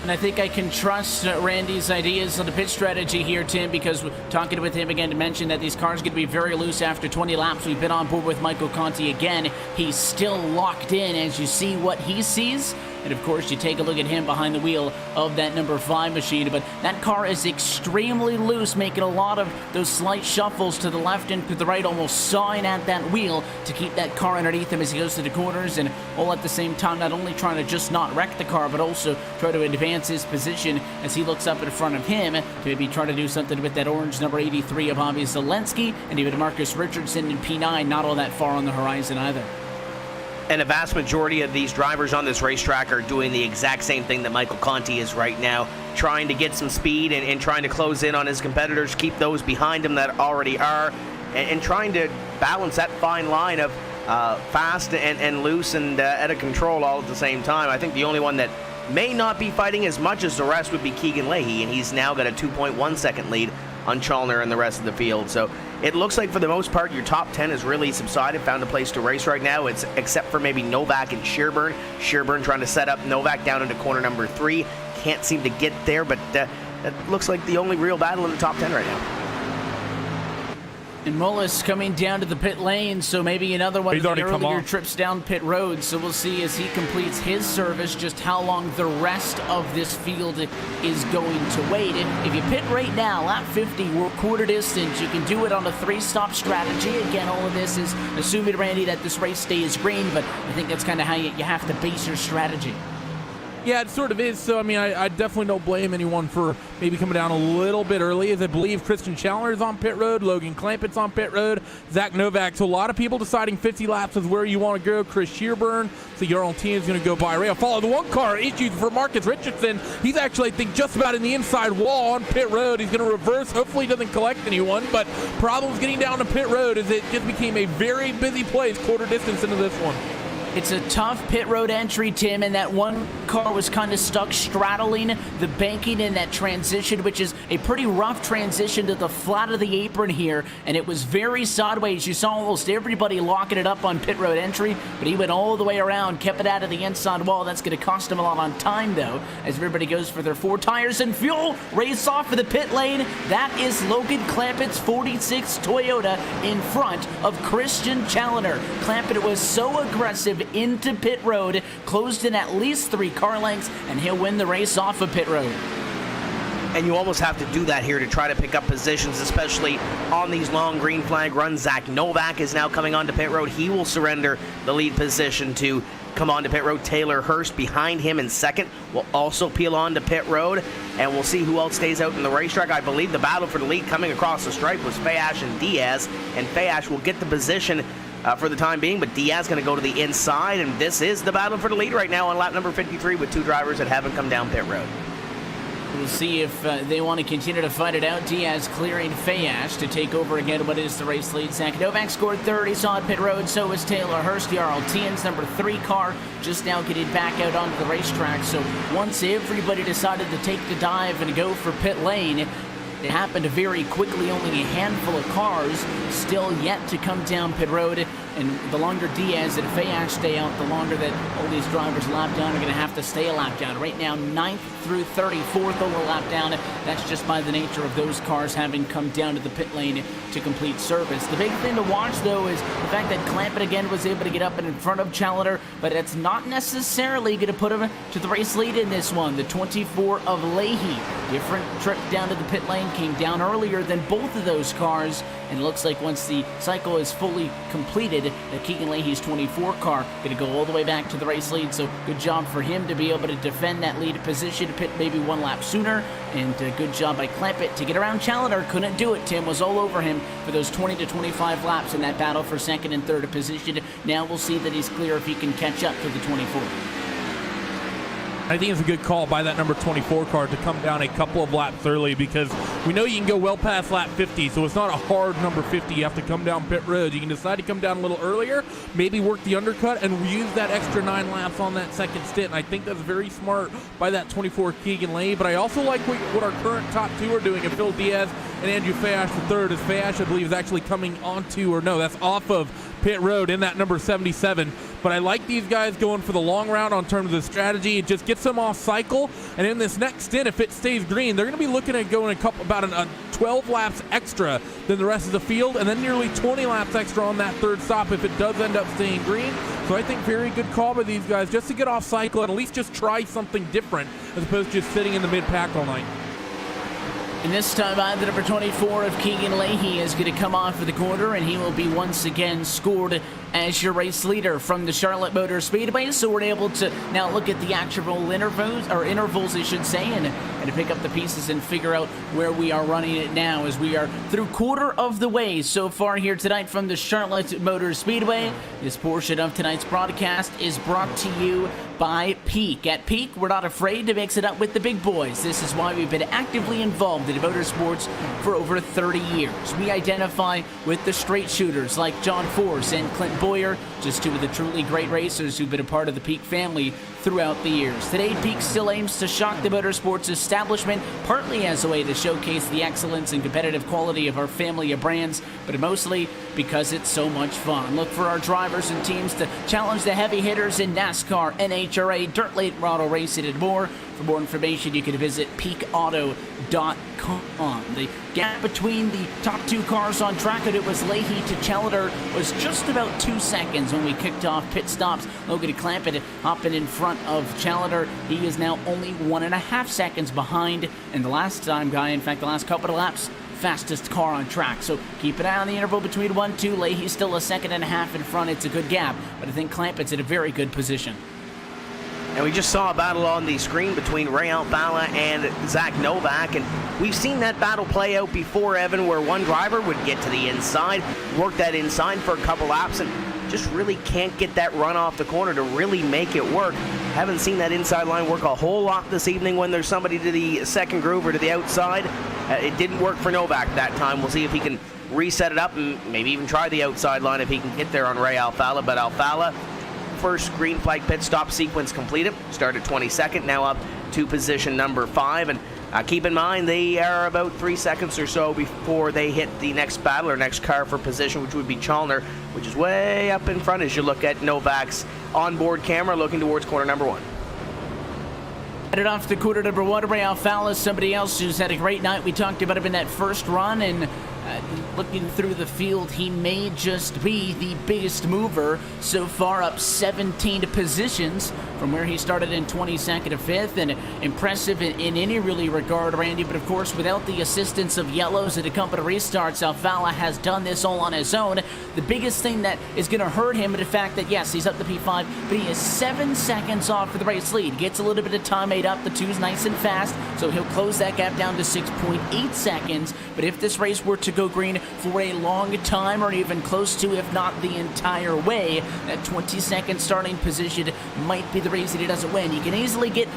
And I think I can trust Randy's ideas on the pit strategy here, Tim, because talking with him again to mention that these cars are going to be very loose after 20 laps. We've been on board with Michael Conti again. He's still locked in as you see what he sees. And of course, you take a look at him behind the wheel of that number 5 machine. But that car is extremely loose, making a lot of those slight shuffles to the left and to the right, almost sawing at that wheel to keep that car underneath him as he goes to the corners. And all at the same time, not only trying to just not wreck the car, but also try to advance his position as he looks up in front of him to maybe try to do something with that orange number 83 of Bobby Zelensky. And even Marcus Richardson in P9, not all that far on the horizon either.
And a vast majority of these drivers on this racetrack are doing the exact same thing that Michael Conti is right now, trying to get some speed and trying to close in on his competitors, keep those behind him that already are, and trying to balance that fine line of fast and loose and out of control all at the same time. I think the only one that may not be fighting as much as the rest would be Keegan Leahy, and he's now got a 2.1 second lead on Chalner and the rest of the field. So it looks like for the most part your top 10 has really subsided, found a place to race right now. It's except for maybe Novak and Shearburn. Shearburn trying to set up Novak down into corner number 3. Can't seem to get there, but that looks like the only real battle in the top 10 right now.
And Mullis coming down to the pit lane, so maybe another one of the earlier trips down pit road. So we'll see as he completes his service just how long the rest of this field is going to wait. If you pit right now, lap 50, we're quarter distance. You can do it on a 3-stop strategy. Again, all of this is assuming, Randy, that this race stays green, but I think that's kind of how you have to base your strategy.
Yeah, it sort of is. So, I mean, I definitely don't blame anyone for maybe coming down a little bit early. As I believe Christian Chalner is on pit road, Logan Clampett's on pit road, Zach Novak. So a lot of people deciding 50 laps is where you want to go. Chris Shearburn, so your own team is going to go by rail. Follow the one car issues for Marcus Richardson. He's actually, I think, just about in the inside wall on pit road. He's going to reverse. Hopefully he doesn't collect anyone, but problems getting down to pit road as it just became a very busy place quarter distance into this one.
It's a tough pit road entry, Tim, and that one car was kind of stuck straddling the banking in that transition, which is a pretty rough transition to the flat of the apron here, and it was very sideways. You saw almost everybody locking it up on pit road entry, but he went all the way around, kept it out of the inside wall. That's going to cost him a lot on time, though, as everybody goes for their 4 tires and fuel. Race off for the pit lane. That is Logan Clampett's 46 Toyota in front of Christian Chalner. Clampett was so aggressive into pit road, closed in at least 3 car lengths, and he'll win the race off of pit road.
And you almost have to do that here to try to pick up positions, especially on these long green flag runs. Zach Novak is now coming onto pit road. He will surrender the lead position to come onto pit road. Taylor Hurst behind him in second will also peel onto pit road, and we'll see who else stays out in the racetrack. I believe the battle for the lead coming across the stripe was Fayash and Diaz, and Fayash will get the position for the time being, but Diaz going to go to the inside, and this is the battle for the lead right now on lap number 53 with 2 drivers that haven't come down pit road.
We'll see if they want to continue to fight it out. Diaz clearing Fayash to take over again what is the race lead. Zach Novak scored 30, saw pit road, so is Taylor Hurst. The RLTN's number 3 car just now getting back out onto the racetrack. So once everybody decided to take the dive and go for pit lane, it happened very quickly. Only a handful of cars still yet to come down pit road, and the longer Diaz and Fayash stay out, the longer that all these drivers lap down are going to have to stay a lap down. Right now, 9th through 34th over lap down. That's just by the nature of those cars having come down to the pit lane to complete service. The big thing to watch, though, is the fact that Clampett again was able to get up and in front of Challenger, but it's not necessarily going to put him to the race lead in this one. The 24 of Leahy, different trip down to the pit lane, came down earlier than both of those cars, and it looks like once the cycle is fully completed, that Keegan Leahy's 24 car going to go all the way back to the race lead. So good job for him to be able to defend that lead position, pit maybe 1 lap sooner, and good job by Clampett to get around Challenger. Couldn't do it. Tim was all over him for those 20 to 25 laps in that battle for 2nd and 3rd position. Now we'll see that he's clear if he can catch up to the 24.
I think it's a good call by that number 24 car to come down a couple of laps early, because we know you can go well past lap 50, so it's not a hard number 50. You have to come down pit road. You can decide to come down a little earlier, maybe work the undercut, and use that extra 9 laps on that second stint. And I think that's very smart by that 24 Keegan Leahy. But I also like what our current top 2 are doing, and Phil Diaz and Andrew Fayash the third, as Fayash, I believe, is actually coming onto, or no, that's off of pit road in that number 77. but I like these guys going for the long route on terms of the strategy. It just gets them off cycle, and in this next stint, if it stays green, they're going to be looking at going about 12 laps extra than the rest of the field, and then nearly 20 laps extra on that third stop if it does end up staying green. So I think very good call by these guys just to get off cycle and at least just try something different as opposed to just sitting in the mid-pack all night.
And this time, the number 24 of Keegan Leahy is going to come off for the quarter, and he will be once again scored as your race leader from the Charlotte Motor Speedway. So we're able to now look at the actual intervals, I should say, and to pick up the pieces and figure out where we are running it now as we are through quarter of the way so far here tonight from the Charlotte Motor Speedway. This portion of tonight's broadcast is brought to you by Peak. At Peak, we're not afraid to mix it up with the big boys. This is why we've been actively involved in motorsports for over 30 years. We identify with the straight shooters like John Force and Clint Boyer, just two of the truly great racers who've been a part of the Peak family throughout the years. Today, Peak still aims to shock the motorsports establishment, partly as a way to showcase the excellence and competitive quality of our family of brands, but mostly because it's so much fun. Look for our drivers and teams to challenge the heavy hitters in NASCAR, NHRA, dirt late model racing, and more. For more information, you can visit peakauto.com. The gap between the top two cars on track, and it was Leahy to Challenger, was just about 2 seconds when we kicked off pit stops. Logan Clampett hopping in front of Challenger. He is now only 1.5 seconds behind, and the last couple of laps, fastest car on track. So keep an eye on the interval between 1-2. Leahy's still 1.5 seconds in front. It's a good gap, but I think Clampett's in a very good position.
And we just saw a battle on the screen between Ray Alfala and Zach Novak, and we've seen that battle play out before, Evan, where one driver would get to the inside, work that inside for a couple laps, and just really can't get that run off the corner to really make it work. Haven't seen that inside line work a whole lot this evening when there's somebody to the second groove or to the outside. It didn't work for Novak that time. We'll see if he can reset it up and maybe even try the outside line if he can get there on Ray Alfala. But Alfala, first green flag pit stop sequence completed, started 22nd, now up to position number 5. And keep in mind, they are about 3 seconds or so before they hit the next battle or next car for position, which would be Challenger, which is way up in front as you look at Novak's onboard camera looking towards corner number 1.
Headed off to quarter number 1, Ray Alfala, somebody else who's had a great night. We talked about him in that first run, and looking through the field, he may just be the biggest mover so far, up 17 positions from where he started in 22nd to 5th, and impressive in any really regard, Randy. But of course, without the assistance of yellows and a couple of restarts, Alfala has done this all on his own. The biggest thing that is going to hurt him is the fact that, yes, he's up to P5, but he is 7 seconds off for the race lead. Gets a little bit of time made up. The two's nice and fast, so he'll close that gap down to 6.8 seconds. But if this race were to go green for a long time, or even close to, if not the entire way, that 22nd starting position might be the reason he doesn't win. He can easily get,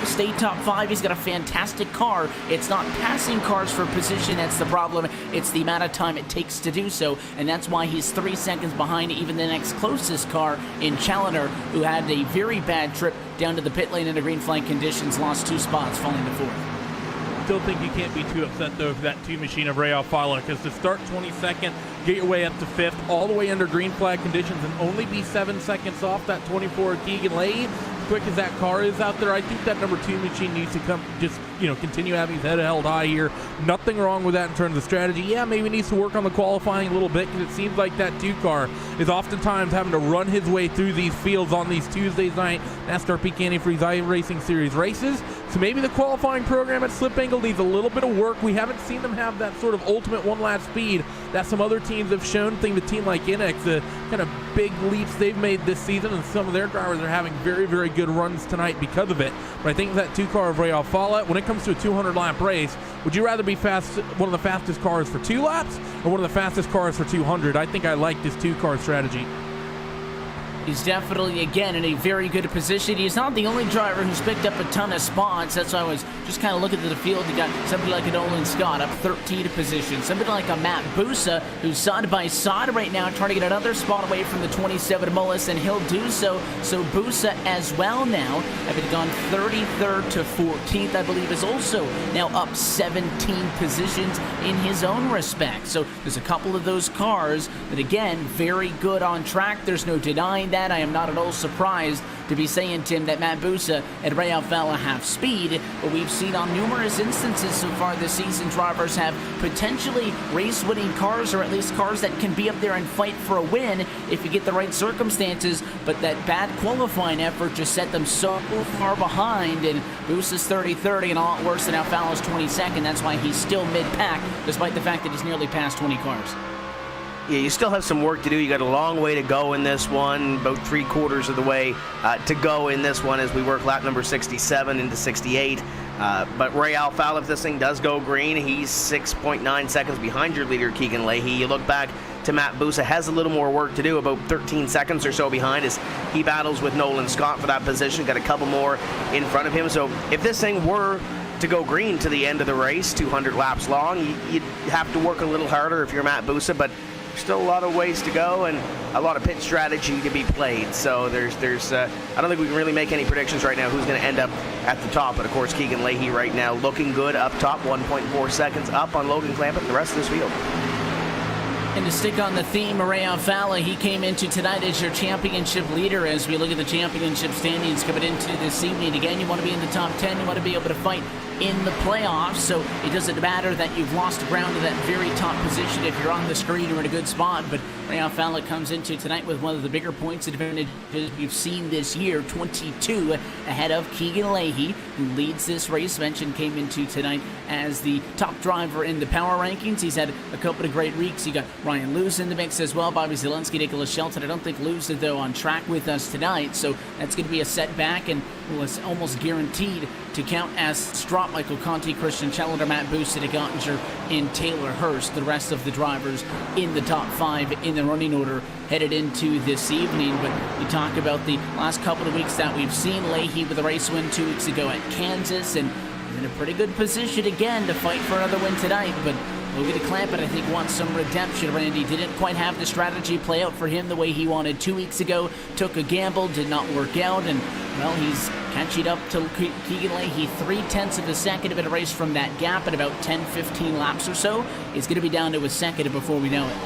stay top 5. He's got a fantastic car. It's not passing cars for position that's the problem. It's the amount of time it takes to do so, and that's why he's 3 seconds behind even the next closest car in Challenger, who had a very bad trip down to the pit lane in the green flag conditions, lost 2 spots, falling to 4th.
Still think you can't be too upset, though, for that 2 machine of Ray Alfala, because to start 22nd, get your way up to 5th, all the way under green flag conditions, and only be 7 seconds off that 24 Keegan Leahy, quick as that car is out there, I think that number 2 machine needs to continue having his head held high here. Nothing wrong with that in terms of strategy. Yeah, maybe needs to work on the qualifying a little bit, because it seems like that 2 car is oftentimes having to run his way through these fields on these Tuesdays night NASCAR Peak Antifreeze iRacing Series races. So maybe the qualifying program at Slip Angle needs a little bit of work. We haven't seen them have that sort of ultimate one-lap speed that some other teams have shown. Think of a team like NX, the kind of big leaps they've made this season, and some of their drivers are having very, very good runs tonight because of it. But I think that 2 car of Ray Alfala, when it comes to a 200-lap race, would you rather be one of the fastest cars for 2 laps or one of the fastest cars for 200? I think I like this 2-car strategy.
He's definitely, again, in a very good position. He's not the only driver who's picked up a ton of spots. That's why I was just kind of looking at the field. You got somebody like a Nolan Scott up 13 positions. Somebody like a Matt Busa, who's side by side right now, trying to get another spot away from the 27 Mullis, and he'll do so. So Busa as well now, having gone 33rd to 14th, I believe, is also now up 17 positions in his own respect. So there's a couple of those cars that, again, very good on track. There's no denying that, I am not at all surprised to be saying, Tim, that Matt Busa and Ray Alfalla have speed, but we've seen on numerous instances so far this season drivers have potentially race-winning cars, or at least cars that can be up there and fight for a win if you get the right circumstances, but that bad qualifying effort just set them so far behind, and Busa's 30-30 and a lot worse than Alfalla's 22nd. That's why he's still mid-pack, despite the fact that he's nearly past 20 cars.
Yeah, you still have some work to do. You got a long way to go in this one, about 3/4 of the way to go in this one as we work lap number 67 into 68. But Ray Alfalla, if this thing does go green, he's 6.9 seconds behind your leader, Keegan Leahy. You look back to Matt Busa, has a little more work to do, about 13 seconds or so behind as he battles with Nolan Scott for that position. Got a couple more in front of him. So if this thing were to go green to the end of the race, 200 laps long, you'd have to work a little harder if you're Matt Busa, but still a lot of ways to go and a lot of pit strategy to be played. So there's I don't think we can really make any predictions right now who's going to end up at the top. But of course, Keegan Leahy right now looking good up top, 1.4 seconds up on Logan Clampett and the rest of this field.
And to stick on the theme, Ray Alfalla, he came into tonight as your championship leader as we look at the championship standings coming into this evening. Again, you want to be in the top 10, you want to be able to fight in the playoffs, so it doesn't matter that you've lost ground to that very top position. If you're on the screen, you're in a good spot, but Ray Alfalla comes into tonight with one of the bigger points advantages we've seen this year, 22 ahead of Keegan Leahy, who leads this race. Mention came into tonight as the top driver in the power rankings. He's had a couple of great weeks. You got Ryan Lewis in the mix as well, Bobby Zielinski, Nicholas Shelton. I don't think Lewis is, though, on track with us tonight, so that's going to be a setback and was almost guaranteed to count as Strott, Michael Conti, Christian Challenger, Matt Busa, Gottinger, and Taylor Hurst. The rest of the drivers in the top 5 in the running order headed into this evening. But you talk about the last couple of weeks that we've seen. Leahy with a race win 2 weeks ago at Kansas, and he's in a pretty good position again to fight for another win tonight. But Logan Clampett, I think, wants some redemption. Randy didn't quite have the strategy play out for him the way he wanted 2 weeks ago. Took a gamble, did not work out, and, well, he's catching up to Keegan Leahy 0.3 of a second of a race from that gap at about 10-15 laps or so. He's going to be down to a second before we know it.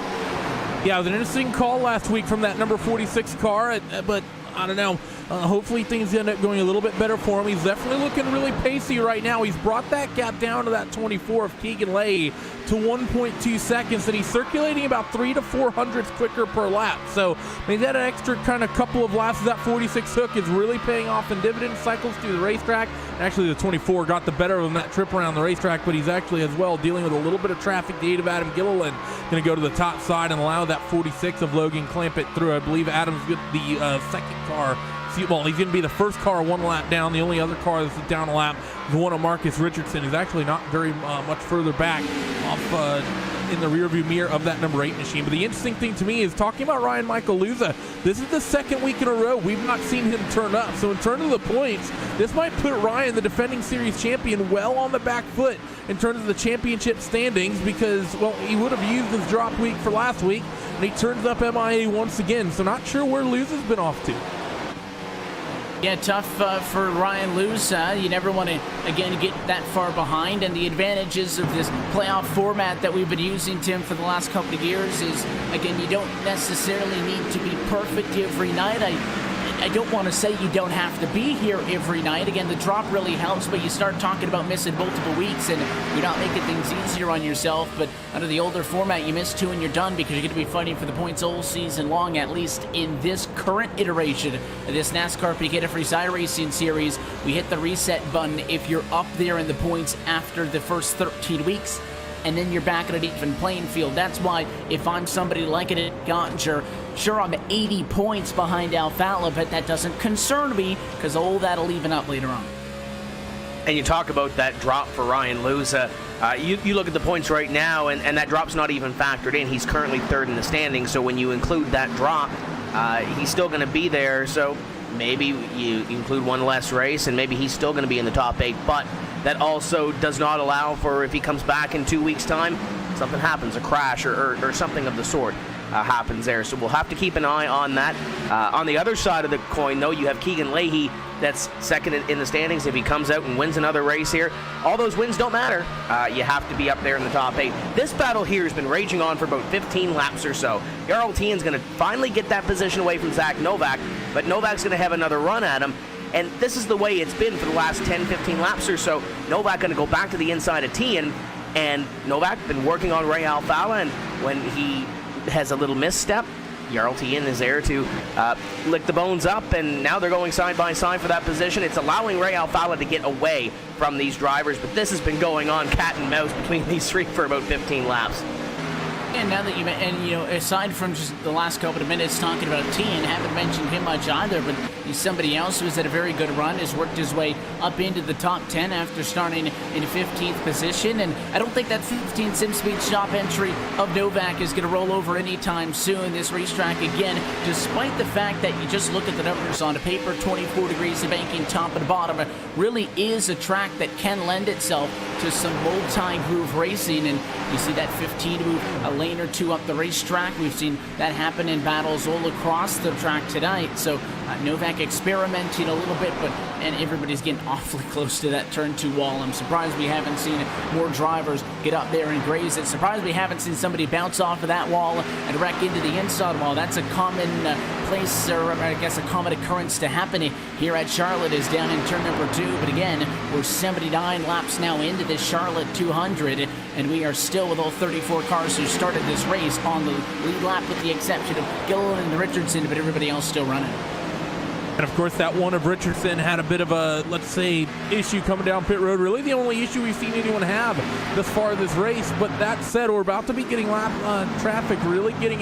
Yeah, it was an interesting call last week from that number 46 car, but I don't know. Hopefully things end up going a little bit better for him. He's definitely looking really pacey right now. He's brought that gap down to that 24 of Keegan Leahy to 1.2 seconds, and he's circulating about 3 to 4 hundredths quicker per lap. So maybe that extra kind of couple of laps of that 46 hook is really paying off in dividend cycles through the racetrack. Actually, the 24 got the better of him that trip around the racetrack, but he's actually as well dealing with a little bit of traffic. The aid of Adam Gilliland going to go to the top side and allow that 46 of Logan Clampett through. I believe Adam's the second car. Well, he's going to be the first car 1 lap down. The only other car that's down a lap is the one of Marcus Richardson, who's actually not very much further back off in the rearview mirror of that number 8 machine. But the interesting thing to me is talking about Ryan Michael Luza. This is the second week in a row we've not seen him turn up. So in terms of the points, this might put Ryan, the defending series champion, well on the back foot in terms of the championship standings because, well, he would have used his drop week for last week, and he turns up MIA once again. So not sure where Luza's been off to.
Yeah, tough for Ryan Lewis. You never want to, again, get that far behind. And the advantages of this playoff format that we've been using, Tim, for the last couple of years is, again, you don't necessarily need to be perfect every night. I don't want to say you don't have to be here every night. Again, the drop really helps, but you start talking about missing multiple weeks and you're not making things easier on yourself. But under the older format, you miss 2 and you're done because you're going to be fighting for the points all season long, at least in this current iteration of this NASCAR PK Antifreeze iRacing series. We hit the reset button if you're up there in the points after the first 13 weeks. And then you're back at an even playing field. That's why if I'm somebody like it at Gottinger, sure, I'm 80 points behind Alfalla, but that doesn't concern me because all that'll even up later on.
And you talk about that drop for Ryan Luza. You look at the points right now, and that drop's not even factored in. He's currently 3rd in the standings, so when you include that drop, he's still going to be there. So maybe you include 1 less race, and maybe he's still going to be in the top 8, but that also does not allow for if he comes back in 2 weeks' time, something happens, a crash or something of the sort. happens there. So we'll have to keep an eye on that. On the other side of the coin, though, you have Keegan Leahy that's second in the standings. If he comes out and wins another race here, all those wins don't matter. You have to be up there in the top 8. This battle here has been raging on for about 15 laps or so. Jarl Tien's going to finally get that position away from Zach Novak, but Novak's going to have another run at him. And this is the way it's been for the last 10, 15 laps or so. Novak going to go back to the inside of Tien, and Novak been working on Ray Alfala, and when he has a little misstep, Jarl Tien is there to lick the bones up, and now they're going side by side for that position. It's allowing Ray Alfala to get away from these drivers, but this has been going on cat and mouse between these three for about 15 laps.
And now that aside from just the last couple of minutes talking about Tien, haven't mentioned him much either, but he's somebody else who's had a very good run, has worked his way up into the top 10 after starting in 15th position, and I don't think that 15 SimSpeed shop entry of Novak is going to roll over anytime soon. This racetrack, again, despite the fact that you just look at the numbers on a paper, 24 degrees of banking top and bottom, it really is a track that can lend itself to some multi-groove racing, and you see that 15 move a lane or two up the racetrack. We've seen that happen in battles all across the track tonight. So Novak experimenting a little bit, and everybody's getting awfully close to that turn 2 wall. I'm surprised we haven't seen more drivers get up there and graze it. Surprised we haven't seen somebody bounce off of that wall and wreck into the inside wall. That's a common place, or I guess a common occurrence to happen here at Charlotte, is down in turn number 2. But again, we're 79 laps now into this Charlotte 200, and we are still with all 34 cars who started this race on the lead lap, with the exception of Gilliland and Richardson, but everybody else still running.
And of course, that one of Richardson had a bit of a, let's say, issue coming down pit road. Really the only issue we've seen anyone have thus far in this race. But that said, we're about to be getting traffic really getting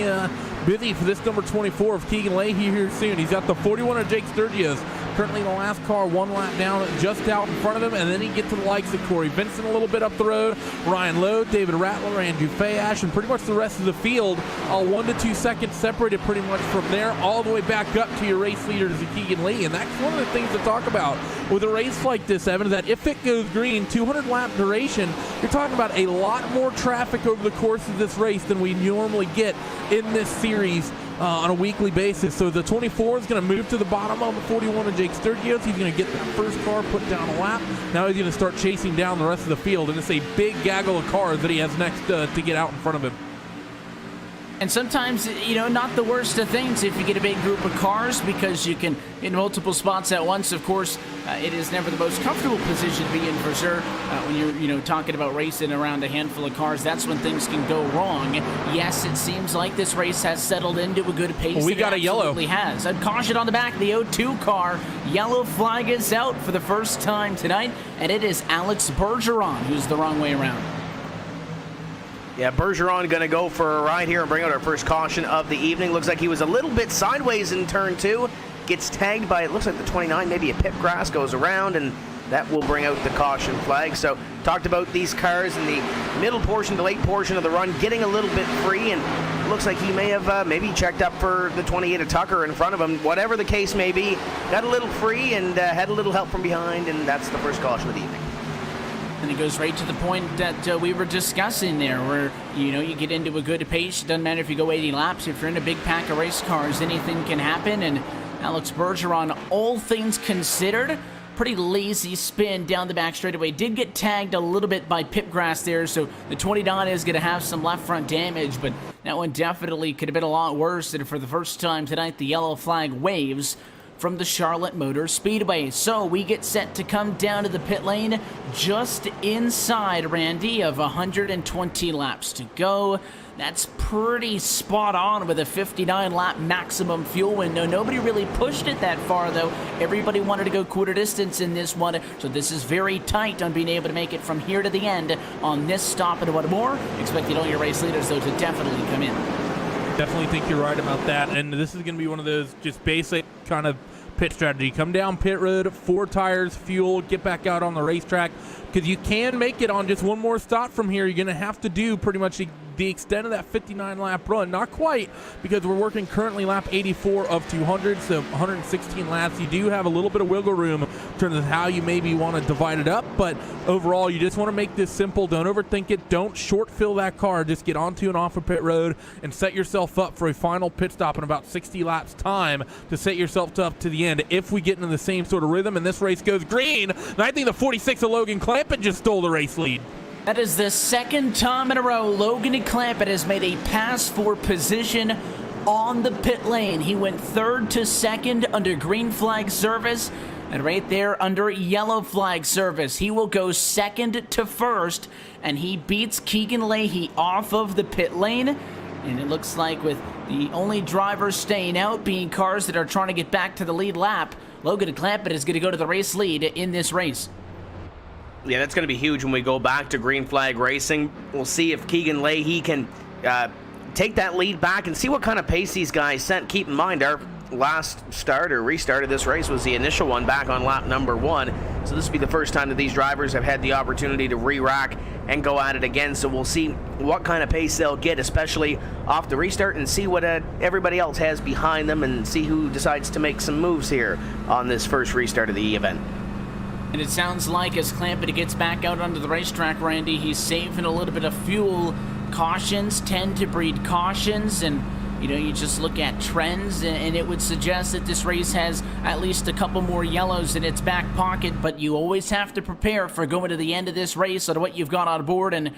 busy for this number 24 of Keegan Leahy here soon. He's got the 41 of Jake Sturgis, currently the last car, one lap down, just out in front of him, and then he gets to the likes of Corey Vincent a little bit up the road, Ryan Lowe, David Rattler, Andrew Fayash, and pretty much the rest of the field, all 1 to 2 seconds separated pretty much from there, all the way back up to your race leader, Keegan Lee. And that's one of the things to talk about with a race like this, Evan, is that if it goes green, 200 lap duration, you're talking about a lot more traffic over the course of this race than we normally get in this series on a weekly basis. So the 24 is going to move to the bottom on the 41 of Jake Sturgis. He's going to get that first car put down a lap. Now he's going to start chasing down the rest of the field, and it's a big gaggle of cars that he has next to get out in front of him.
And sometimes, not the worst of things if you get a big group of cars, because you can in multiple spots at once. Of course, it is never the most comfortable position to be in, for sure. When you're, talking about racing around a handful of cars, that's when things can go wrong. Yes, it seems like this race has settled into a good pace.
Well, we got a yellow.
Absolutely has. A caution on the back of the 02 car. Yellow flag is out for the first time tonight, and it is Alex Bergeron who's the wrong way around.
Yeah, Bergeron going to go for a ride here and bring out our first caution of the evening. Looks like he was a little bit sideways in turn 2. Gets tagged by, it looks like the 29, maybe a pit grass, goes around, and that will bring out the caution flag. So, talked about these cars in the middle portion, the late portion of the run, getting a little bit free, and looks like he may have maybe checked up for the 28 of Tucker in front of him. Whatever the case may be, got a little free and had a little help from behind, and that's the first caution of the evening.
And it goes right to the point that we were discussing there, where, you get into a good pace. It doesn't matter if you go 80 laps. If you're in a big pack of race cars, anything can happen. And Alex Bergeron, all things considered, pretty lazy spin down the back straightaway. Did get tagged a little bit by pit grass there, so the 29 is going to have some left front damage, but that one definitely could have been a lot worse. And for the first time tonight, the yellow flag waves from the Charlotte Motor Speedway. So we get set to come down to the pit lane just inside, Randy, of 120 laps to go. That's pretty spot on with a 59 lap maximum fuel window. Nobody really pushed it that far, though. Everybody wanted to go quarter distance in this one, so this is very tight on being able to make it from here to the end on this stop. And what more, expecting all your race leaders, though, to definitely come in.
Definitely think you're right about that, and this is going to be one of those just basic kind of pit strategy. Come down pit road, 4 tires, fuel, get back out on the racetrack, because you can make it on just one more stop from here. You're going to have to do pretty much the extent of that 59 lap run. Not quite, because we're working currently lap 84 of 200, so 116 laps. You do have a little bit of wiggle room in terms of how you maybe want to divide it up, but overall you just want to make this simple. Don't overthink it. Don't short fill that car. Just get onto and off of pit road and set yourself up for a final pit stop in about 60 laps time to set yourself up to the end if we get into the same sort of rhythm and this race goes green. And I think the 46 of Logan Clampett just stole the race lead.
That is the second time in a row Logan Clampett has made a pass for position on the pit lane. He went third to second under green flag service, and right there under yellow flag service, he will go second to first, and he beats Keegan Leahy off of the pit lane. And it looks like with the only drivers staying out being cars that are trying to get back to the lead lap, Logan Clampett is going to go to the race lead in this race.
Yeah, that's going to be huge when we go back to green flag racing. We'll see if Keegan Leahy can take that lead back and see what kind of pace these guys sent. Keep in mind, our last start or restart of this race was the initial one back on lap number 1. So this will be the first time that these drivers have had the opportunity to re-rack and go at it again. So we'll see what kind of pace they'll get, especially off the restart, and see what everybody else has behind them, and see who decides to make some moves here on this first restart of the event.
And it sounds like as Clampett gets back out onto the racetrack, Randy, he's saving a little bit of fuel. Cautions tend to breed cautions, and you just look at trends, and it would suggest that this race has at least a couple more yellows in its back pocket, but you always have to prepare for going to the end of this race on what you've got on board. And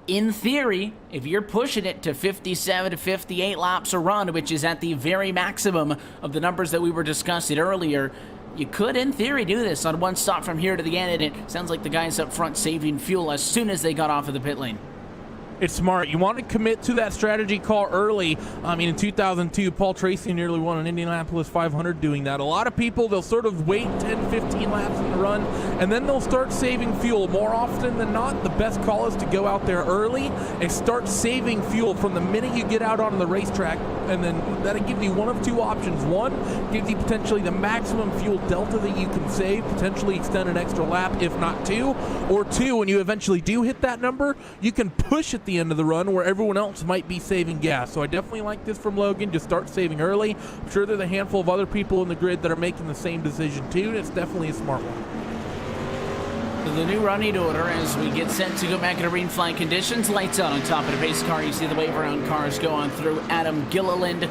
in theory, if you're pushing it to 57 to 58 laps a run, which is at the very maximum of the numbers that we were discussing earlier, you could, in theory, do this on one stop from here to the end, and it sounds like the guys up front saving fuel as soon as they got off of the pit lane.
It's smart. You want to commit to that strategy call early. I mean, in 2002, Paul Tracy nearly won an Indianapolis 500 doing that. A lot of people, they'll sort of wait 10, 15 laps in the run, and then they'll start saving fuel. More often than not, the best call is to go out there early and start saving fuel from the minute you get out on the racetrack, and then that'll give you one of two options. One, gives you potentially the maximum fuel delta that you can save, potentially extend an extra lap, if not two. Or two, when you eventually do hit that number, you can push at the end of the run where everyone else might be saving gas. So I definitely like this from Logan. Just start saving early. I'm sure there's a handful of other people in the grid that are making the same decision too, and it's definitely a smart one.
So the new running order as we get set to go back into green flag conditions. Lights out on top of the pace car. You see the wave around cars go on through. Adam Gilliland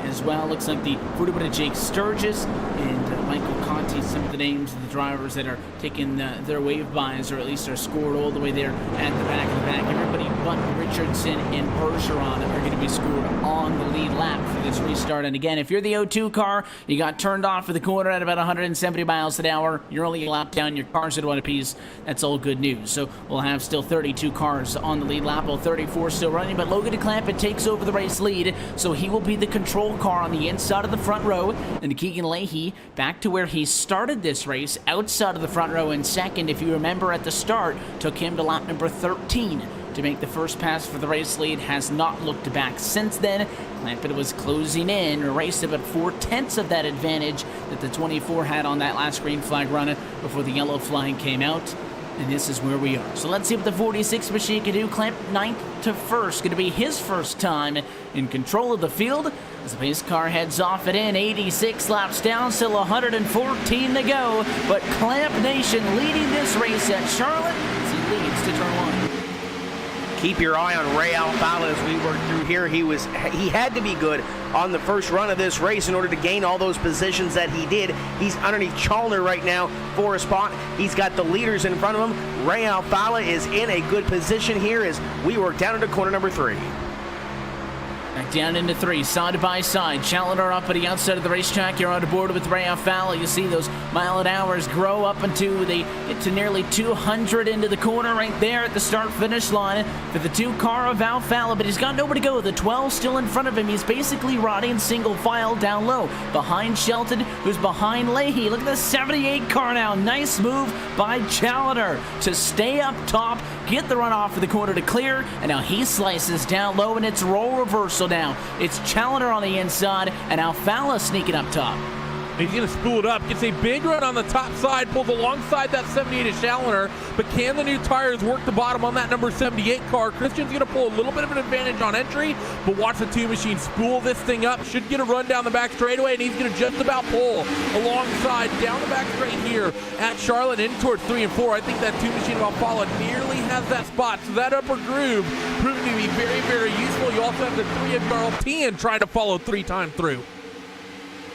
as well. Looks like the 41 of Jake Sturgis and Michael Conti, some of the names of the drivers that are taking their wave bys, or at least are scored all the way there at the back of the pack. Everybody but Richardson and Bergeron are going to be scored on the lead lap for this restart. And again, if you're the O2 car, you got turned off for the corner at about 170 miles an hour, you're only a lap down, your car's at one apiece, that's all good news. So we'll have still 32 cars on the lead lap, while 34 still running, but Logan Clampett takes over the race lead, so he will be the control car on the inside of the front row, and Keegan Leahy back to where he started this race, outside of the front row in second. If you remember at the start, took him to lap number 13 to make the first pass for the race lead. Has not looked back since then. Clampett was closing in, raced about 4/10 of that advantage that the 24 had on that last green flag run before the yellow flag came out. And this is where we are. So let's see what the 46 machine can do. Clamp 9th to 1st. Going to be his first time in control of the field as the pace car heads off it in. 86 laps down, still 114 to go. But Clamp Nation leading this race at Charlotte as he leads to turn 1.
Keep your eye on Ray Alfala as we work through here. He had to be good on the first run of this race in order to gain all those positions that he did. He's underneath Chalner right now for a spot. He's got the leaders in front of him. Ray Alfala is in a good position here as we work down into corner number 3.
Back down into 3, side by side. Challenger up at the outside of the racetrack. You're on board with Ray Alfala. You see those mile an hours grow up until they get to nearly 200 into the corner right there at the start-finish line for the 2 car of Alfala, but he's got nowhere to go. The 12 still in front of him. He's basically riding single file down low behind Shelton, who's behind Leahy. Look at the 78 car now. Nice move by Challenger to stay up top, get the run off of the corner to clear, and now he slices down low, and it's role reversal now. It's Challenger on the inside and Alfala sneaking up top.
He's going to spool it up. Gets a big run on the top side. Pulls alongside that 78 of Challoner. But can the new tires work the bottom on that number 78 car? Christian's going to pull a little bit of an advantage on entry. But watch the two machines spool this thing up. Should get a run down the back straightaway. And he's going to just about pull alongside down the back straight here at Charlotte in towards 3 and 4. I think that two machine of Alfala nearly has that spot. So that upper groove proving to be very, very useful. You also have the 3 of Garltian trying to follow 3 times through.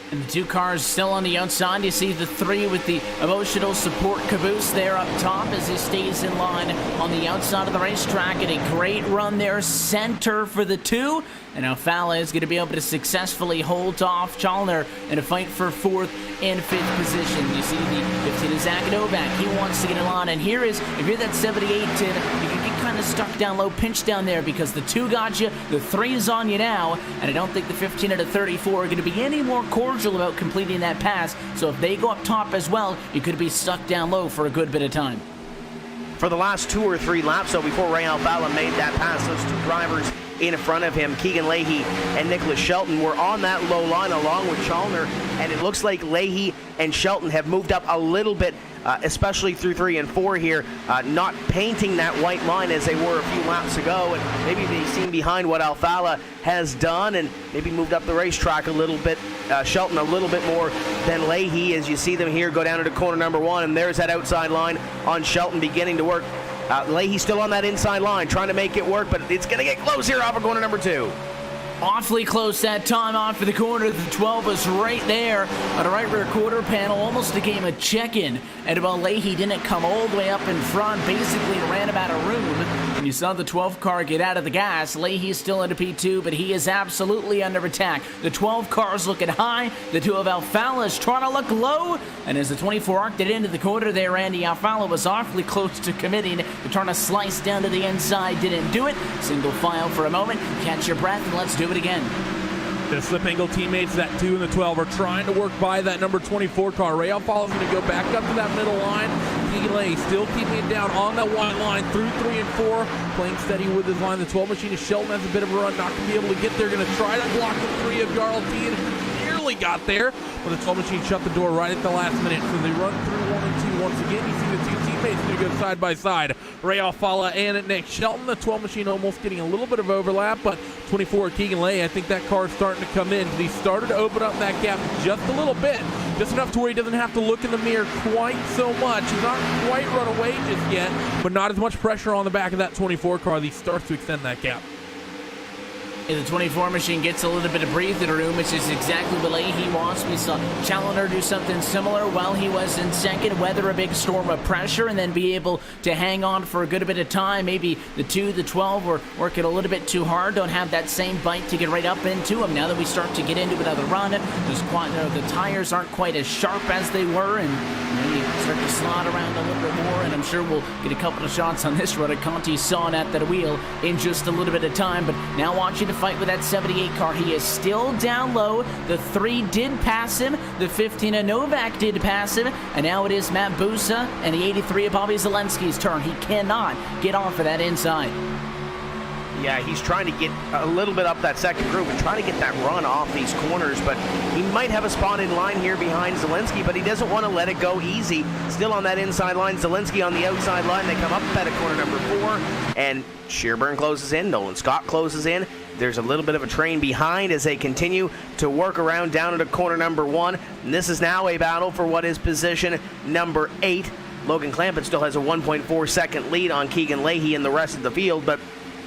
And the two cars still on the outside. You see the 3 with the emotional support caboose there up top as he stays in line on the outside of the racetrack. And a great run there, center for the 2. And Alfala is going to be able to successfully hold off Challoner in a fight for 4th and 5th position. You see the 15 is Zach Novak. He wants to get in line. And here is, if you're that 78, you can get kind of stuck down low, pinched down there because the 2 got you, the 3 is on you now. And I don't think the 15 out of 34 are going to be any more cordial about completing that pass. So if they go up top as well, you could be stuck down low for a good bit of time.
For the last 2 or 3 laps, so before Ray Alfala made that pass, those 2 drivers in front of him, Keegan Leahy and Nicholas Shelton, were on that low line along with Challoner, and it looks like Leahy and Shelton have moved up a little bit, especially through 3 and 4 here, not painting that white line as they were a few laps ago, and maybe they've seen behind what Alfala has done and maybe moved up the racetrack a little bit, Shelton a little bit more than Leahy, as you see them here go down into corner number 1, and there's that outside line on Shelton beginning to work. Leahy's still on that inside line, trying to make it work, but it's going to get close here off of corner number 2.
Awfully close that time off for the corner. The 12 was right there on the right rear quarter panel. Almost a game of check-in. And while Leahy didn't come all the way up in front, basically ran him out of room. And you saw the 12 car get out of the gas. Leahy's still into P2, but he is absolutely under attack. The 12 car's looking high. The 2 of Alfala is trying to look low. And as the 24 arced it into the corner there, Randy Alfala was awfully close to committing. They're trying to slice down to the inside. Didn't do it. Single file for a moment. Catch your breath and let's do it again.
The slip angle teammates, that 2 and the 12, are trying to work by that number 24 car. Ray Alfala is going to go back up to that middle line. Keegan Leahy still keeping it down on that white line through 3 and 4, playing steady with his line. The 12 machine of Shelton has a bit of a run, not going to be able to get there. Going to try to block the 3 of Garltian. Nearly got there, but the 12 machine shut the door right at the last minute. So they run through 1 and 2 once again. You see the 2 teammates going to go side by side. Ray Alfala and Nick Shelton. The 12 machine almost getting a little bit of overlap, but 24 Keegan Leahy, I think that car is starting to come in. He started to open up that gap just a little bit, just enough to where he doesn't have to look in the mirror quite so much. He's not quite run away just yet, but not as much pressure on the back of that 24 car. He starts to extend that gap.
The 24 machine gets a little bit of breathing room, which is exactly what Leahy wants. We saw Challoner do something similar while he was in second, weather a big storm of pressure, and then be able to hang on for a good bit of time. Maybe the 2, the 12 were working a little bit too hard, don't have that same bite to get right up into him. Now that we start to get into another run, the tires aren't quite as sharp as they were, and you start to slide around a little bit more, and I'm sure we'll get a couple of shots on this run of Conti sawing at that wheel in just a little bit of time. But now watching the fight with that 78 car. He is still down low. The 3 did pass him. The 15 of Novak did pass him. And now it is Matt Busa and the 83 of Bobby Zelensky's turn. He cannot get off of that inside.
Yeah, he's trying to get a little bit up that second group and trying to get that run off these corners, but he might have a spot in line here behind Zelensky, but he doesn't want to let it go easy. Still on that inside line, Zelensky on the outside line. They come up at corner number 4, and Shearburn closes in. Nolan Scott closes in. There's a little bit of a train behind as they continue to work around down into corner number 1. And this is now a battle for what is position number 8. Logan Clampett still has a 1.4 second lead on Keegan Leahy and the rest of the field, but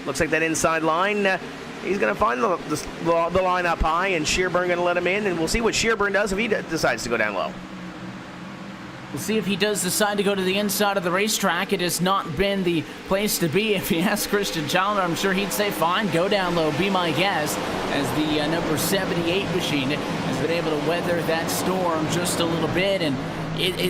looks like that inside line, he's going to find the line up high, and Shearburn going to let him in, and we'll see what Shearburn does if he decides to go down low.
We'll see if he does decide to go to the inside of the racetrack. It has not been the place to be. If he asked Christian Challoner, I'm sure he'd say, fine, go down low, be my guest, as the number 78 machine has been able to weather that storm just a little bit. And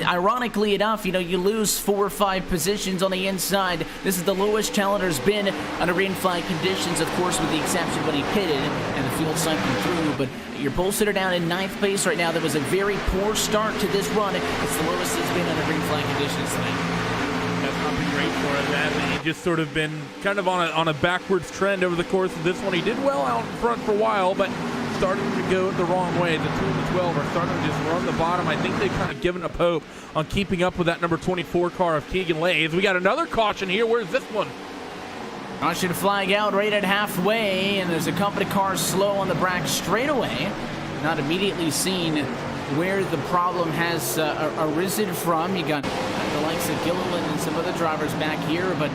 ironically enough, you lose 4 or 5 positions on the inside. This is the lowest Challoner's been under green flag conditions, of course, with the exception when he pitted and the field cycling through. But your pole sitter down in 9th place right now. That was a very poor start to this run. It's the lowest it's been under green flag conditions tonight.
That's not been great for him, man. He just sort of been kind of on a backwards trend over the course of this one. He did well out in front for a while, but starting to go the wrong way. The 2 and the 12 are starting to just run the bottom. I think they've kind of given up hope on keeping up with that number 24 car of Keegan Lay. As we got another caution here. Where's this one?
Caution flag out right at halfway, and there's a company car slow on the back straightaway. Not immediately seen where the problem has arisen from. You got the likes of Gilliland and some other drivers back here, but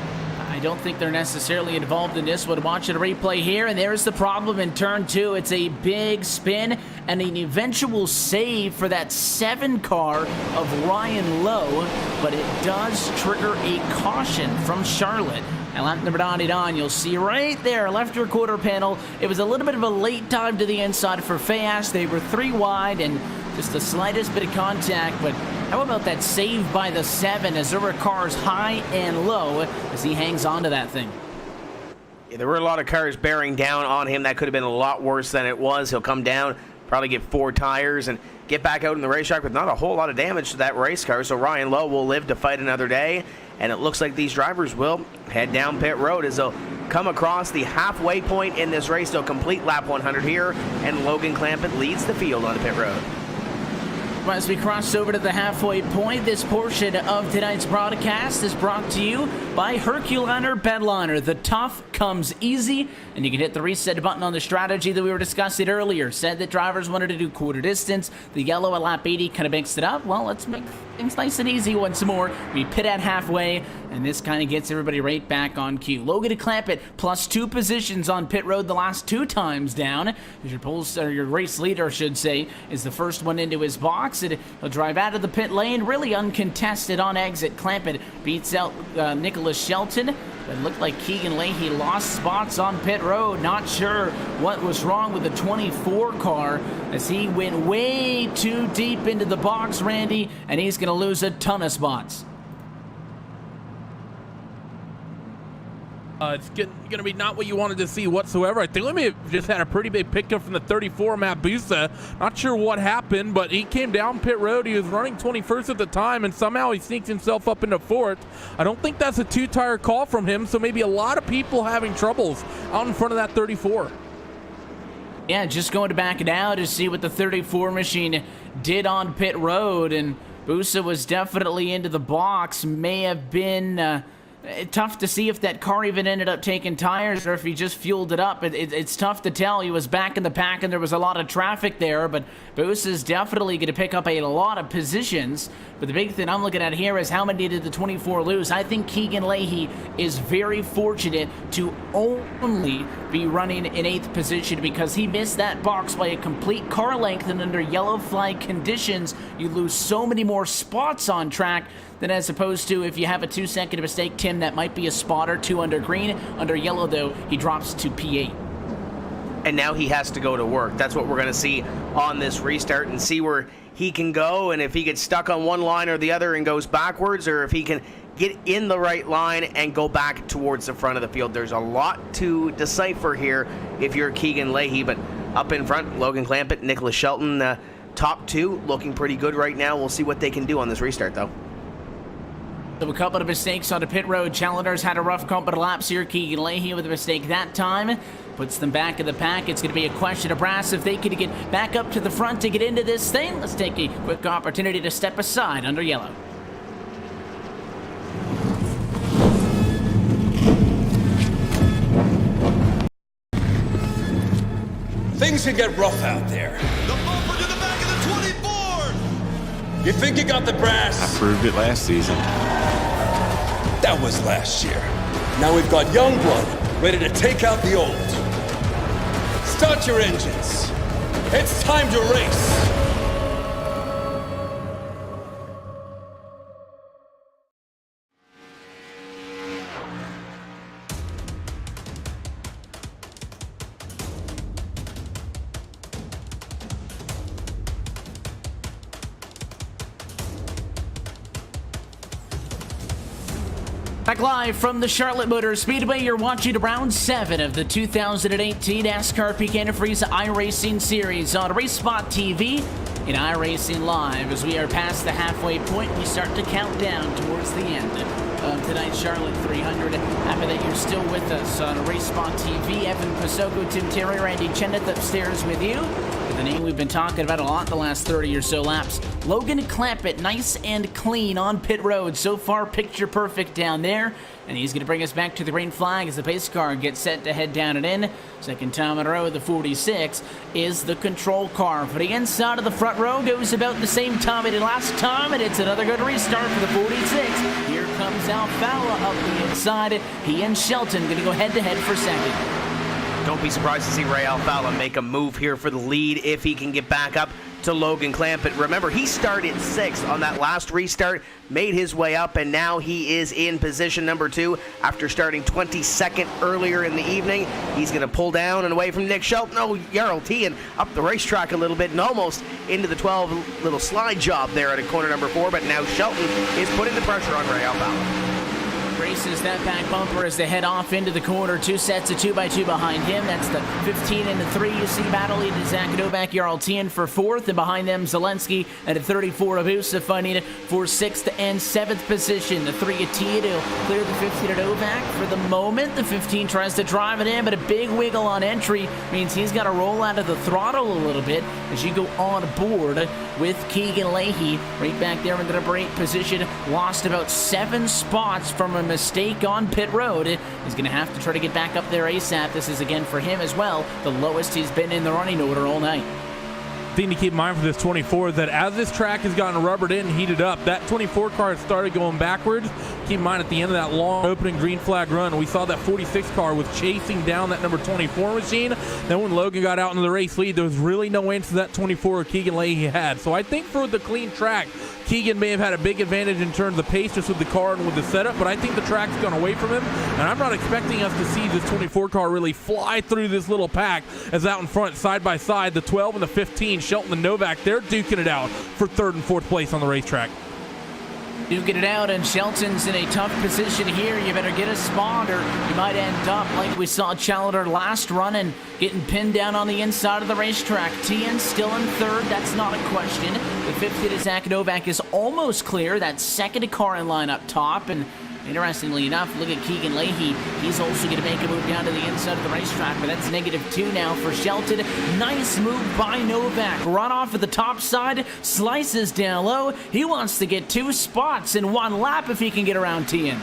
I don't think they're necessarily involved in this one. Watch the replay here, and there's the problem in turn 2. It's a big spin and an eventual save for that 7 car of Ryan Lowe, but it does trigger a caution from Charlotte. And lap number 99, you'll see right there, left rear quarter panel. It was a little bit of a late time to the inside for Fayas. They were 3 wide and just the slightest bit of contact, but how about that save by the 7 as there were cars high and low as he hangs on to that thing?
Yeah, there were a lot of cars bearing down on him. That could have been a lot worse than it was. He'll come down, probably get 4 tires and get back out in the racetrack with not a whole lot of damage to that race car. So Ryan Lowe will live to fight another day, and it looks like these drivers will head down pit road as they'll come across the halfway point in this race. They'll complete lap 100 here, and Logan Clampett leads the field on the pit road.
As we cross over to the halfway point, this portion of tonight's broadcast is brought to you by Herculiner Bedliner. The tough comes easy, and you can hit the reset button on the strategy that we were discussing earlier. Said that drivers wanted to do quarter distance. The yellow at lap 80 kind of mixed it up. Well, let's make things nice and easy once more. We pit at halfway, and this kind of gets everybody right back on cue. Logan Clampett plus 2 positions on pit road the last 2 times down. Your race leader, I should say, is the first one into his box. He'll drive out of the pit lane, really uncontested on exit. Clampett beats out Nicholas Shelton. It looked like Keegan Leahy lost spots on pit road. Not sure what was wrong with the 24 car as he went way too deep into the box, Randy, and he's going to lose a ton of spots.
It's going to be not what you wanted to see whatsoever. I think we may have just had a pretty big pickup from the 34, Matt Busa. Not sure what happened, but he came down pit road. He was running 21st at the time, and somehow he sneaked himself up into 4th. I don't think that's a 2-tire call from him, so maybe a lot of people having troubles out in front of that 34.
Yeah, just going to back it out to see what the 34 machine did on pit road, and Busa was definitely into the box. May have been tough to see if that car even ended up taking tires or if he just fueled it up. It's tough to tell. He was back in the pack and there was a lot of traffic there, but Busa is definitely going to pick up a lot of positions. But the big thing I'm looking at here is how many did the 24 lose? I think Keegan Leahy is very fortunate to only be running in 8th position because he missed that box by a complete car length, and under yellow flag conditions, you lose so many more spots on track than as opposed to if you have a 2-second mistake, Tim, that might be a spot or 2 under green. Under yellow, though, he drops to P8.
And now he has to go to work. That's what we're going to see on this restart and see where he can go, and if he gets stuck on one line or the other and goes backwards, or if he can get in the right line and go back towards the front of the field. There's a lot to decipher here if you're Keegan Leahy, but up in front, Logan Clampett, Nicholas Shelton, top 2, looking pretty good right now. We'll see what they can do on this restart, though.
So a couple of mistakes on the pit road. Challengers had a rough couple of laps here. Keegan Leahy with a mistake that time puts them back in the pack. It's going to be a question of brass if they could get back up to the front to get into this thing. Let's take a quick opportunity to step aside under yellow.
Things can get rough out there.
The bumper to the back of the 24!
You think you got the brass?
I proved it last season.
That was last year. Now we've got young blood ready to take out the old. Start your engines. It's time to race.
Back live from the Charlotte Motor Speedway, you're watching round 7 of the 2018 NASCAR Peak Antifreeze iRacing Series on RaceSpot TV and iRacing Live. As we are past the halfway point, we start to count down towards the end of tonight's Charlotte 300. Happy that you're still with us on Race Spot TV. Evan Pasoko, Tim Terry, Randy Chendeth upstairs with you. The name we've been talking about a lot the last 30 or so laps. Logan Clampett, nice and clean on pit road. So far, picture perfect down there. And he's going to bring us back to the green flag as the pace car gets set to head down and in. Second time in a row, the 46 is the control car. For the inside of the front row, goes about the same time it did last time, and it's another good restart for the 46. Here comes Alfala up the inside. He and Shelton going to go head-to-head for second.
Don't be surprised to see Ray Alfala make a move here for the lead if he can get back up to Logan Clampett. Remember, he started 6th on that last restart, made his way up, and now he is in position number 2 after starting 22nd earlier in the evening. He's going to pull down and away from Nick Shelton. Oh, Jarl Tien up the racetrack a little bit and almost into the 12 little slide job there at a corner number 4, but now Shelton is putting the pressure on Ray Alfala.
Races that back bumper as they head off into the corner. 2 sets of 2x2 behind him. That's the 15 and the 3. You see battling to Zach Novak, Jarl Tien for 4th, and behind them Zelensky at a 34 of Usa fighting for 6th and 7th position. The 3 of Tien will clear the 15 of Novak for the moment. The 15 tries to drive it in, but a big wiggle on entry means he's got to roll out of the throttle a little bit as you go on board with Keegan Leahy right back there in the number 8 position. Lost about 7 spots from a mistake on pit road. He's going to have to try to get back up there ASAP. This is again for him as well the lowest he's been in the running order all night.
Thing to keep in mind for this 24 is that as this track has gotten rubbered in and heated up, that 24 car has started going backwards. Keep in mind at the end of that long opening green flag run, we saw that 46 car was chasing down that number 24 machine. Then when Logan got out into the race lead, there was really no answer that 24 Keegan Leahy had. So I think for the clean track, Keegan may have had a big advantage in terms of the pace just with the car and with the setup, but I think the track's gone away from him, and I'm not expecting us to see this 24 car really fly through this little pack as out in front, side by side, the 12 and the 15, Shelton and Novak, they're duking it out for 3rd and 4th place on the racetrack.
Duking it out, and Shelton's in a tough position here. You better get a spot or you might end up like we saw Challenger last run and getting pinned down on the inside of the racetrack. Tien still in 3rd, that's not a question. The 50 to Zach Novak is almost clear. That 2nd car in line up top, and interestingly enough, look at Keegan Leahy. He's also going to make a move down to the inside of the racetrack, but that's -2 now for Shelton. Nice move by Novak. Run off at the top side, slices down low. He wants to get 2 spots in 1 lap if he can get around Tien.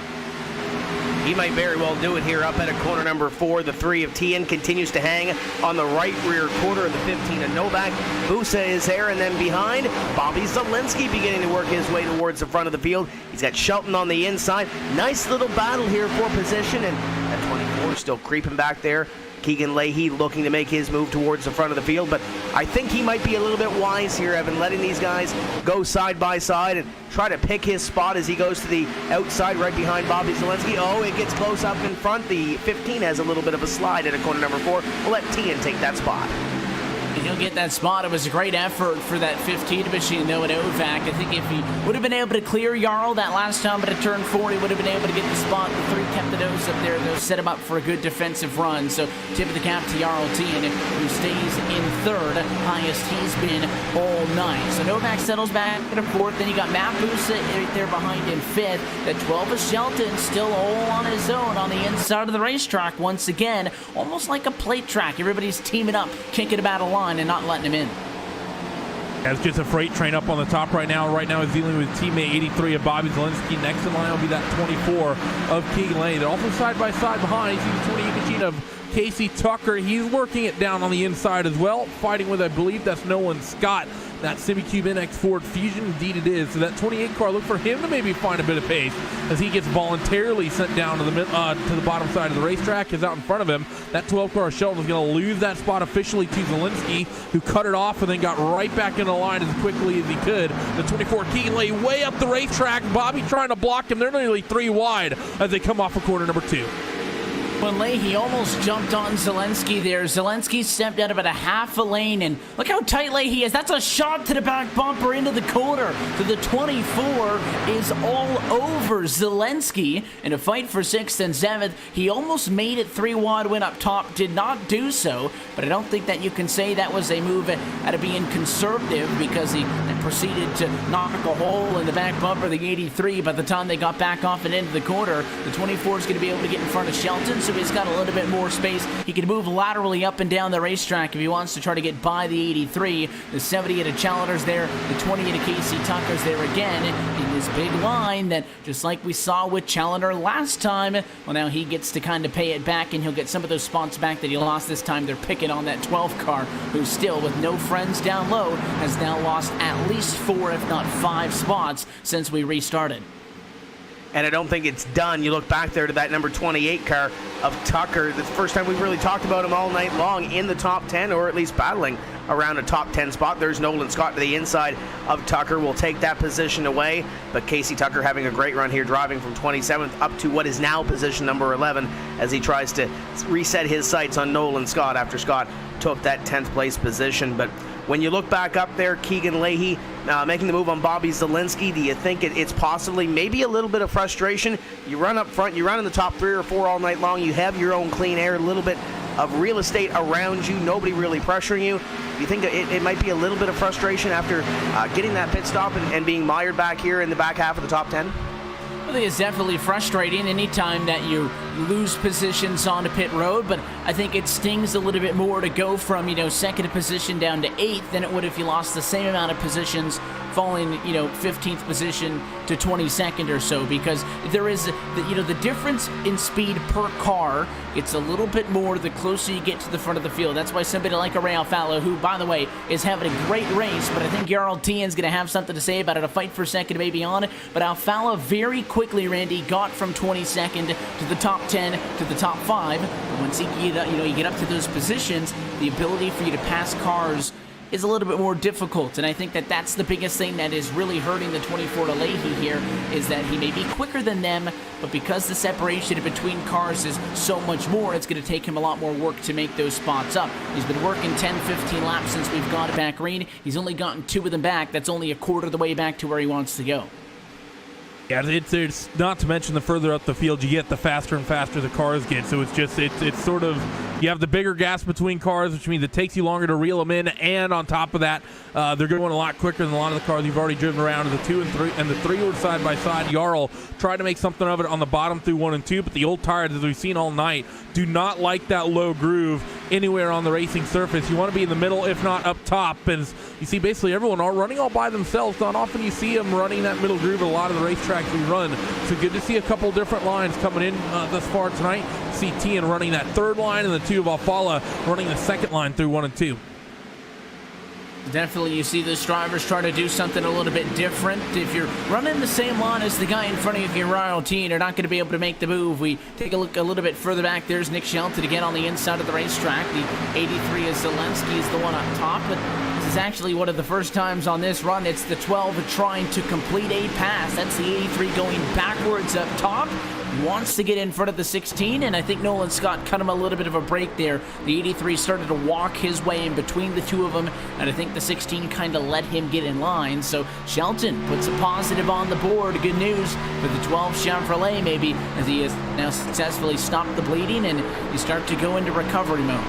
He might very well do it here up at a corner number 4. The 3 of Tien continues to hang on the right rear quarter of the 15 of Novak. Busa is there, and then behind, Bobby Zelensky beginning to work his way towards the front of the field. He's got Shelton on the inside. Nice little battle here for position, and that 24 still creeping back there. Keegan Leahy looking to make his move towards the front of the field, but I think he might be a little bit wise here, Evan, letting these guys go side by side and try to pick his spot as he goes to the outside right behind Bobby Zelensky. Oh, it gets close up in front. The 15 has a little bit of a slide at a corner number 4. We'll let Tien take that spot.
He'll get that spot. It was a great effort for that 15 machine, though, at Novak. I think if he would have been able to clear Jarl that last time at a turn 4, he would have been able to get the spot. The 3 kept the nose up there, though, set him up for a good defensive run. So tip of the cap to Jarl Tien, who stays in 3rd, highest he's been all night. So Novak settles back at a 4th. Then you got Matt Busa right there behind in 5th. The 12 of Shelton still all on his own on the inside of the racetrack once again. Almost like a plate track. Everybody's teaming up, kicking about a line and not letting him in.
It's just a freight train up on the top right now. Right now is dealing with teammate 83 of Bobby Zelensky. Next in line will be that 24 of Keegan Leahy. They're also side by side behind. You see the 28 machine of Casey Tucker. He's working it down on the inside as well, fighting with, I believe, that's Nolan Scott. That Semi-Cube NX Ford Fusion, indeed it is. So that 28 car, look for him to maybe find a bit of pace as he gets voluntarily sent down to the bottom side of the racetrack. Is out in front of him. That 12 car Shelton is going to lose that spot officially to Zelensky, who cut it off and then got right back in the line as quickly as he could. The 24 Keegan Leahy way up the racetrack. Bobby trying to block him. They're nearly 3 wide as they come off of corner number 2.
When Leahy almost jumped on Zelensky there. Zelensky stepped out about a half a lane, and look how tight Leahy is. That's a shot to the back bumper into the corner. To the 24 is all over Zelensky in a fight for 6th and 7th. He almost made it 3 wide, went up top, did not do so, but I don't think that you can say that was a move out of being conservative, because he proceeded to knock a hole in the back bumper of the 83. By the time they got back off and into the corner, the 24 is going to be able to get in front of Shelton, so he's got a little bit more space. He can move laterally up and down the racetrack if he wants to try to get by the 83. The 70 into Challender's there, the 20 into Casey Tucker's there again in this big line that, just like we saw with Challenger last time, well, now he gets to kind of pay it back, and he'll get some of those spots back that he lost this time. They're picking on that 12 car, who still, with no friends down low, has now lost at least 4, if not 5 spots since we restarted.
And I don't think it's done. You look back there to that number 28 car of Tucker. That's the first time we've really talked about him all night long in the top 10, or at least battling around a top 10 spot. There's Nolan Scott to the inside of Tucker. Will take that position away. But Casey Tucker having a great run here, driving from 27th up to what is now position number 11, as he tries to reset his sights on Nolan Scott after Scott took that 10th place position. But when you look back up there, Keegan Leahy making the move on Bobby Zelensky, do you think it's possibly maybe a little bit of frustration? You run up front, you run in the top 3 or 4 all night long, you have your own clean air, a little bit of real estate around you, nobody really pressuring you. Do you think it might be a little bit of frustration after getting that pit stop and being mired back here in the back half of the top 10?
I think it's definitely frustrating anytime that you lose positions onto pit road, but I think it stings a little bit more to go from, 2nd position down to 8th than it would if you lost the same amount of positions, falling, 15th position to 22nd or so, because there is, the difference in speed per car. It's a little bit more the closer you get to the front of the field. That's why somebody like a Ray Alfalo, who, by the way, is having a great race, but I think Jarl Tien's going to have something to say about it, a fight for 2nd maybe on it, but Alfalo very quickly, Randy, got from 22nd to the top 10 to the top 5. But once you get up to those positions, the ability for you to pass cars is a little bit more difficult, and I think that that's the biggest thing that is really hurting the 24 to Leahy here, is that he may be quicker than them, but because the separation between cars is so much more, it's going to take him a lot more work to make those spots up. He's been working 10-15 laps since we've got it back green. He's only gotten 2 of them back. That's only a quarter of the way back to where he wants to go.
Yeah, it's not to mention the further up the field you get, the faster and faster the cars get. So it's sort of, you have the bigger gaps between cars, which means it takes you longer to reel them in, and on top of that, they're going a lot quicker than a lot of the cars you've already driven around. The 2 and 3 and the 3 were side by side. Jarl tried to make something of it on the bottom through 1 and 2, but the old tires, as we've seen all night, do not like that low groove anywhere on the racing surface. You want to be in the middle, if not up top. And you see basically everyone running all by themselves. Not often you see them running that middle groove at a lot of the racetracks we run. So good to see a couple different lines coming in thus far tonight. See Tien running that 3rd line, and the 2 of Alfala running the 2nd line through 1 and 2.
Definitely, you see those drivers try to do something a little bit different. If you're running the same line as the guy in front of you, Jarl Tien, you're not going to be able to make the move. We take a look a little bit further back. There's Nick Shelton again on the inside of the racetrack. The 83 is Zelensky is the one up top, but this is actually one of the first times on this run. It's the 12 trying to complete a pass. That's the 83 going backwards up top. Wants to get in front of the 16, and I think Nolan Scott cut him a little bit of a break there. The 83 started to walk his way in between the 2 of them, and I think the 16 kind of let him get in line. So Shelton puts a positive on the board. Good news for the 12 Chevrolet, maybe, as he has now successfully stopped the bleeding, and you start to go into recovery mode.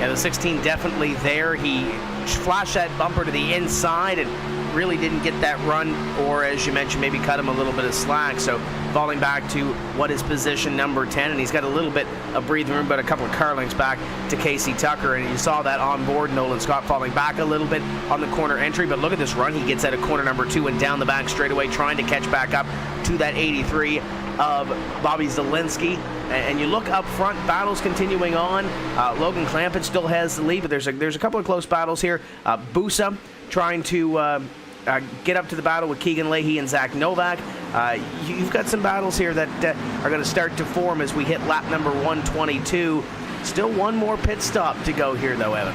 Yeah, the 16 definitely there. He flashed that bumper to the inside and really didn't get that run, or as you mentioned, maybe cut him a little bit of slack. So falling back to what is position number 10, and he's got a little bit of breathing room, but a couple of car lengths back to Casey Tucker, and you saw that on board. Nolan Scott falling back a little bit on the corner entry, but look at this run. He gets out of corner number 2 and down the back straightaway, trying to catch back up to that 83 of Bobby Zelensky. And you look up front, battles continuing on. Logan Clampett still has the lead, but there's a couple of close battles here. Busa trying to get up to the battle with Keegan Leahy and Zach Novak. You've got some battles here that are going to start to form as we hit lap number 122. Still one more pit stop to go here, though, Evan.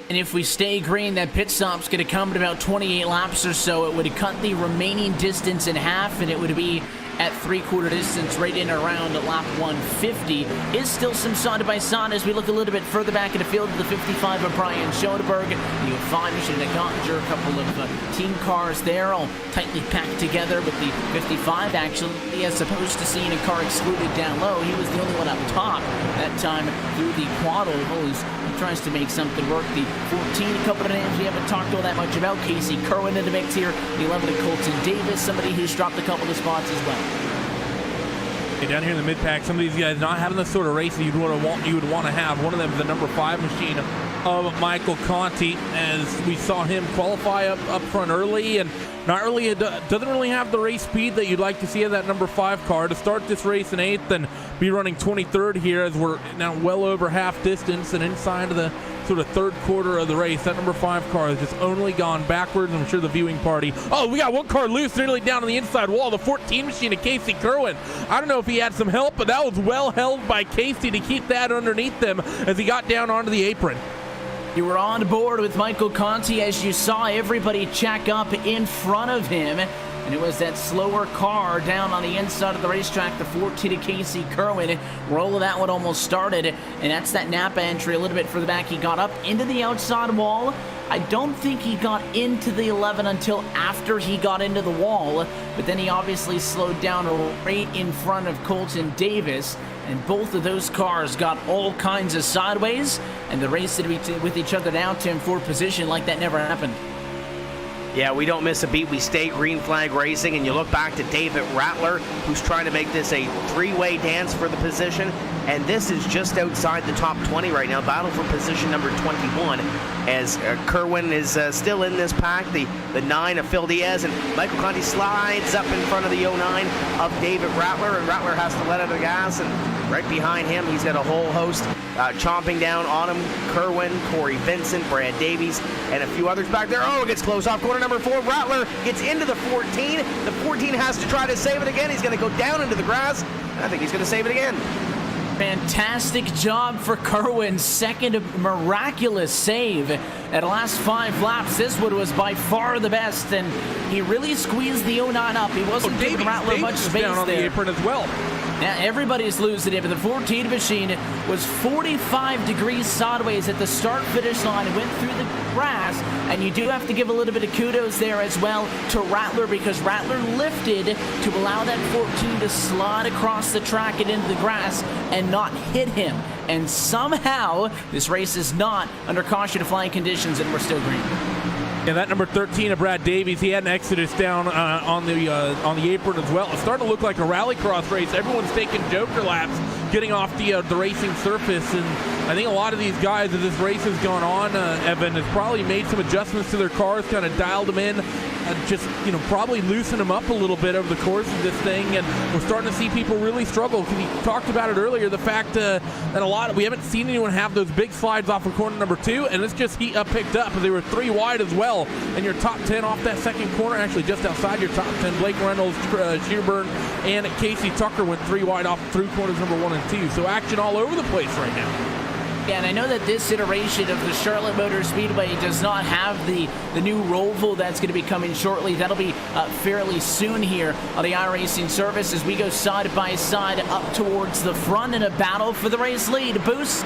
And if we stay green, that pit stop's going to come at about 28 laps or so. It would cut the remaining distance in half, and it would be at three-quarter distance, right in around lap 150. Is still some side-by-side as we look a little bit further back in the field to the 55 of Brian Schoenberg. The 05 machine at Gottinger, a couple of team cars there, all tightly packed together with the 55. Actually, as opposed to seeing a car excluded down low, he was the only one up top that time through the quad oval. He tries to make something work. The 14, a couple of names we haven't talked all that much about. Casey Kerwin in the mix here. The 11 of Colton Davis, somebody who's dropped a couple of spots as well.
Down here in the mid-pack, some of these guys not having the sort of race that you would want to have. One of them is the number 5 machine of Michael Conti, as we saw him qualify up front early, and not really doesn't really have the race speed that you'd like to see of that number 5 car to start this race in 8th and be running 23rd here, as we're now well over half distance and inside of the sort of third quarter of the race. That number 5 car has just only gone backwards. I'm sure the viewing party, oh, we got one car loose nearly down on the inside wall, the 14 machine of Casey Kerwin. I don't know if he had some help, but that was well held by Casey to keep that underneath them as he got down onto the apron.
You were on board with Michael Conti as you saw everybody check up in front of him. And it was that slower car down on the inside of the racetrack, the 14 of Casey Kerwin. Roll of that one almost started, and that's that Napa entry a little bit further back. He got up into the outside wall. I don't think he got into the 11 until after he got into the wall, but then he obviously slowed down right in front of Colton Davis, and both of those cars got all kinds of sideways, and the race with each other down to him for position like that never happened.
Yeah, we don't miss a beat. We stay green flag racing, and you look back to David Rattler, who's trying to make this a three-way dance for the position, and this is just outside the top 20 right now. Battle for position number 21, as Kerwin is still in this pack. The 9 of Phil Diaz, and Michael Conti slides up in front of the 09 of David Rattler, and Rattler has to let out the gas, and right behind him, he's got a whole host chomping down on him. Kerwin, Corey Vincent, Brad Davies, and a few others back there. Oh, it gets close off corner number 4. Rattler gets into the 14. The 14 has to try to save it again. He's going to go down into the grass. I think he's going to save it again.
Fantastic job for Kerwin. Second miraculous save at the last 5 laps. This one was by far the best, and he really squeezed the 09 up. He wasn't giving Rattler much space
down on
there.
The apron as well.
Now everybody's losing it, but the 14 machine was 45 degrees sideways at the start-finish line. It went through the grass, and you do have to give a little bit of kudos there as well to Rattler, because Rattler lifted to allow that 14 to slide across the track and into the grass and not hit him. And somehow this race is not under caution of flying conditions, and we're still green.
Yeah, that number 13 of Brad Davies, he had an exodus down on the apron as well. It's starting to look like a rallycross race. Everyone's taking joker laps, getting off the racing surface, and I think a lot of these guys, as this race has gone on, Evan, has probably made some adjustments to their cars, kind of dialed them in, just probably loosened them up a little bit over the course of this thing, and we're starting to see people really struggle. Because he talked about it earlier, the fact that we haven't seen anyone have those big slides off of corner number 2, and it's just picked up, as they were 3 wide as well. And your top 10 off that second corner, actually just outside your top 10, Blake Reynolds, Shearburn, and Casey Tucker went 3 wide off through corners number 1 and 2. So action all over the place right now.
Yeah, and I know that this iteration of the Charlotte Motor Speedway does not have the new Roval that's going to be coming shortly. That'll be fairly soon here on the iRacing service as we go side by side up towards the front in a battle for the race lead. Boost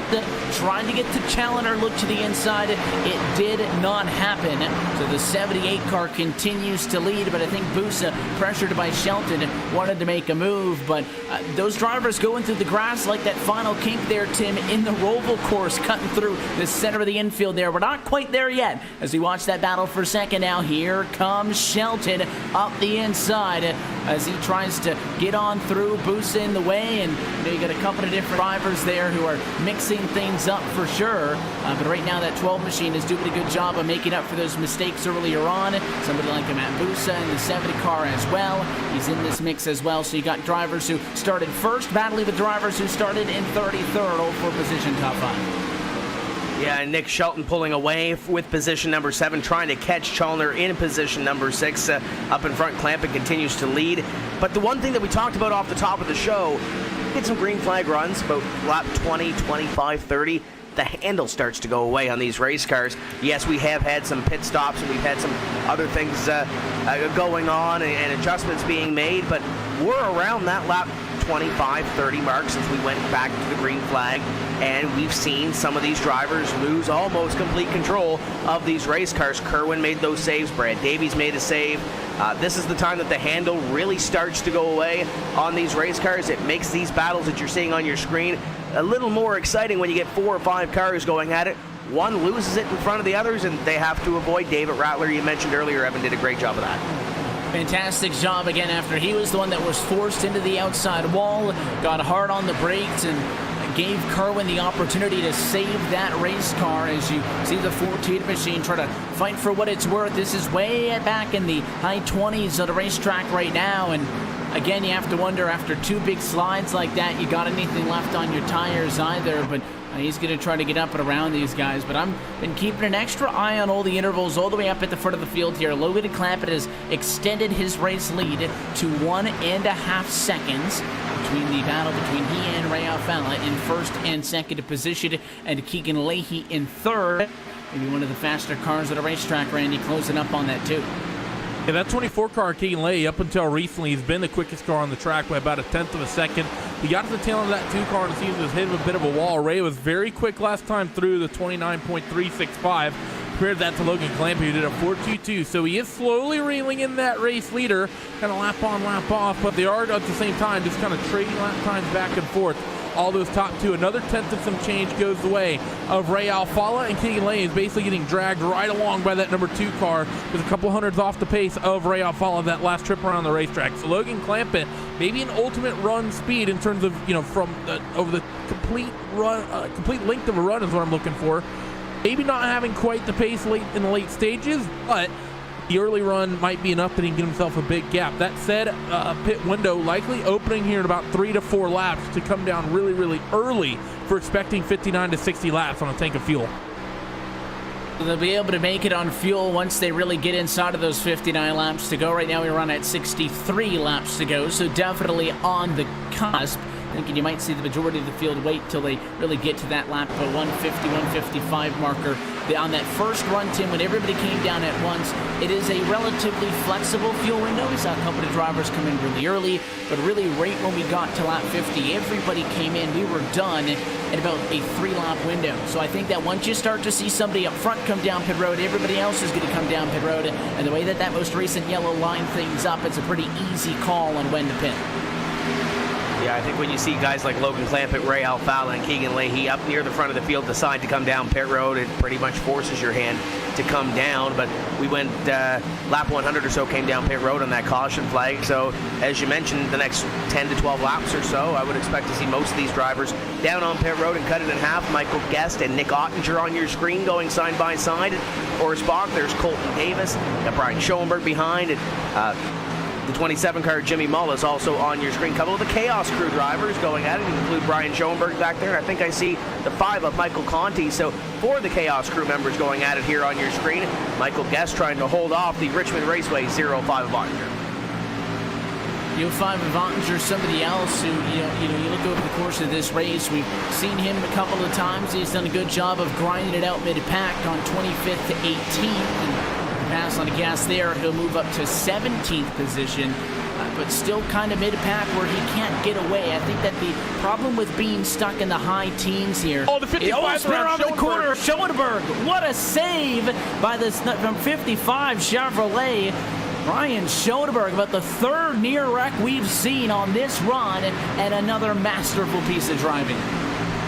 trying to get to Challenger, look to the inside. It did not happen. So the 78 car continues to lead, but I think Busa, pressured by Shelton, wanted to make a move. But those drivers going through the grass like that final kink there, Tim, in the Roval course, cutting through the center of the infield there. We're not quite there yet as we watch that battle for second now. Here comes Shelton up the inside as he tries to get on through. Busa in the way, and you got a couple of different drivers there who are mixing things up for sure. But right now that 12 machine is doing a good job of making up for those mistakes earlier on. Somebody like Matt Busa in the 70 car as well. He's in this mix as well. So you got drivers who started first battling with drivers who started in 33rd, all for position top 5.
Yeah, Nick Shelton pulling away with position number 7, trying to catch Challenger in position number 6. Up in front, Clampett continues to lead. But the one thing that we talked about off the top of the show, did some green flag runs, about lap 20, 25, 30. the handle starts to go away on these race cars. Yes, we have had some pit stops and we've had some other things going on and adjustments being made, but we're around that lap 25-30 mark since we went back to the green flag, and we've seen some of these drivers lose almost complete control of these race cars. Kerwin made those saves, Brad Davies made a save. This is the time that the handle really starts to go away on these race cars. It makes these battles that you're seeing on your screen a little more exciting when you get 4 or 5 cars going at it. One loses it in front of the others, and they have to avoid David Rattler. You mentioned earlier, Evan did a great job of that.
Fantastic job again after he was the one that was forced into the outside wall, got hard on the brakes, and gave Kerwin the opportunity to save that race car. As you see the 14 machine try to fight for what it's worth. This is way back in the high 20s of the racetrack right now, and again, you have to wonder, after 2 big slides like that, you got anything left on your tires either, but he's going to try to get up and around these guys. But I'm been keeping an extra eye on all the intervals all the way up at the front of the field here. Logan Clampett has extended his race lead to 1.5 seconds between the battle between he and Ray Alfala in first and second position, and Keegan Leahy in third. Maybe one of the faster cars at a racetrack, Randy, closing up on that too.
Yeah, that 24 car, Keegan Leahy, up until recently, he's been the quickest car on the track by about 1/10 of a second. He got to the tail end of that 2 car and the season was hit a bit of a wall. Ray was very quick last time through, the 29.365. Compared that to Logan Clampett, who did a 4.22. So he is slowly reeling in that race leader, kind of lap on, lap off, but they are at the same time just kind of trading lap times back and forth. All those top 2, another 1/10 of some change goes the way of Ray Alfala, and Keegan Leahy is basically getting dragged right along by that number 2 car with a couple hundreds off the pace of Ray Alfala that last trip around the racetrack. So Logan Clampett, maybe an ultimate run speed in terms of, from over the complete run, complete length of a run is what I'm looking for. Maybe not having quite the pace late in the late stages, but the early run might be enough that he can get himself a big gap. That said, pit window likely opening here in about 3 to 4 laps to come down really, really early for expecting 59 to 60 laps on a tank of fuel.
They'll be able to make it on fuel once they really get inside of those 59 laps to go. Right now we run at 63 laps to go, so definitely on the cusp. Thinking you might see the majority of the field wait till they really get to that lap of a 150, 155 marker. On that first run, Tim, when everybody came down at once, it is a relatively flexible fuel window. We saw a couple of drivers come in really early, but really right when we got to lap 50, everybody came in. We were done at about a 3-lap window. So I think that once you start to see somebody up front come down pit road, everybody else is going to come down pit road. And the way that most recent yellow line things up, it's a pretty easy call on when to pit.
Yeah, I think when you see guys like Logan Clampett, Ray Alfala, and Keegan Leahy up near the front of the field decide to come down pit road, it pretty much forces your hand to come down. But we went lap 100 or so, came down pit road on that caution flag. So as you mentioned, the next 10 to 12 laps or so, I would expect to see most of these drivers down on pit road and cut it in half. Michael Guest and Nick Ottinger on your screen going side by side. Or Spock, there's Colton Davis, got Brian Schoenberg behind, and the 27 car Jimmy Mull is also on your screen. A couple of the Chaos Crew drivers going at it, include Brian Schoenberg back there. And I think I see the 5 of Michael Conti. So 4 of the Chaos Crew members going at it here on your screen. Michael Guest trying to hold off the Richmond Raceway 05 of Ottinger.
05 of Ottinger, somebody else who, you look over the course of this race, we've seen him a couple of times. He's done a good job of grinding it out mid-pack on 25th to 18th. Pass on the gas there, he'll move up to 17th position, but still kind of mid-pack where he can't get away. I think that the problem with being stuck in the high teens here.
Oh, the 55
around the corner, Schoenberg. What a save by this from 55 Chevrolet. Brian Schoenberg, about the 3rd near wreck we've seen on this run, and another masterful piece of driving.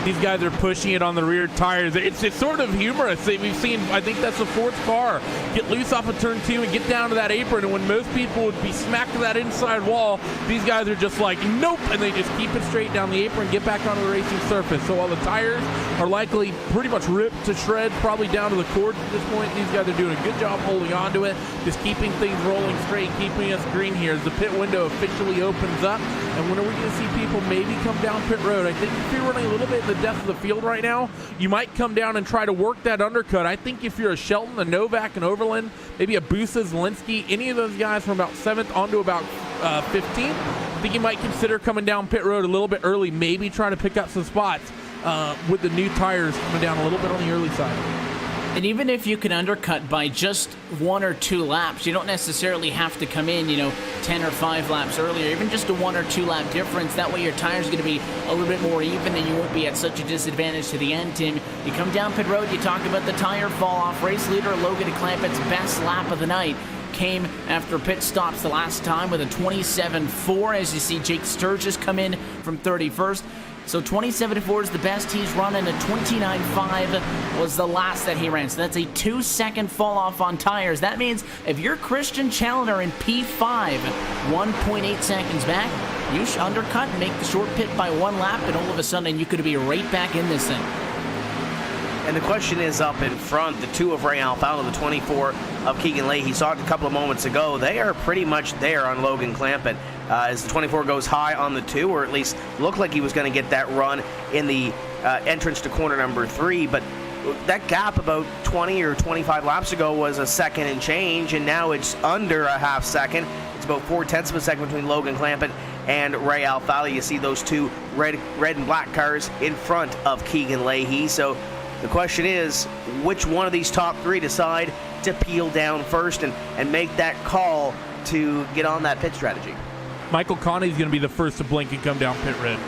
These guys are pushing it on the rear tires. It's sort of humorous. We've seen, I think that's the 4th car, get loose off of turn 2 and get down to that apron. And when most people would be smacked to that inside wall, these guys are just like, nope. And they just keep it straight down the apron, get back onto the racing surface. So while the tires are likely pretty much ripped to shreds, probably down to the cords at this point, these guys are doing a good job holding on to it, just keeping things rolling straight, keeping us green here as the pit window officially opens up. And when are we going to see people maybe come down pit road? I think if you're running a little bit in the depth of the field right now, you might come down and try to work that undercut. I think if you're a Shelton, a Novak, and Overland, maybe a Busa, Zielinski, any of those guys from about 7th on to about 15th, I think you might consider coming down pit road a little bit early, maybe try to pick up some spots. with the new tires coming down a little bit on the early side.
And even if you can undercut by just 1 or 2 laps, you don't necessarily have to come in, 10 or 5 laps earlier, even just a 1 or 2 lap difference. That way your tires are going to be a little bit more even and you won't be at such a disadvantage to the end, Tim. You come down pit road, you talk about the tire fall off. Race leader Logan Clampett's best lap of the night came after pit stops the last time with a 27.4, as you see Jake Sturgis come in from 31st. So 27.4 is the best he's run, and a 29.5 was the last that he ran. So that's a 2-second fall off on tires. That means if you're Christian Challenger in P5, 1.8 seconds back, you should undercut and make the short pit by 1 lap, and all of a sudden you could be right back in this thing.
And the question is up in front, the 2 of Ray Alfalo, the 24 of Keegan Leahy. Saw it a couple of moments ago. They are pretty much there on Logan Clampett as the 24 goes high on the 2, or at least looked like he was going to get that run in the entrance to corner number 3. But that gap about 20 or 25 laps ago was a second and change, and now it's under a half second. It's about 0.4 of a second between Logan Clampett and Ray Alfalo. You see those 2 red and black cars in front of Keegan Leahy. So the question is, which one of these top 3 decide to peel down first and make that call to get on that pit strategy?
Michael Conti is going to be the first to blink and come down pit road.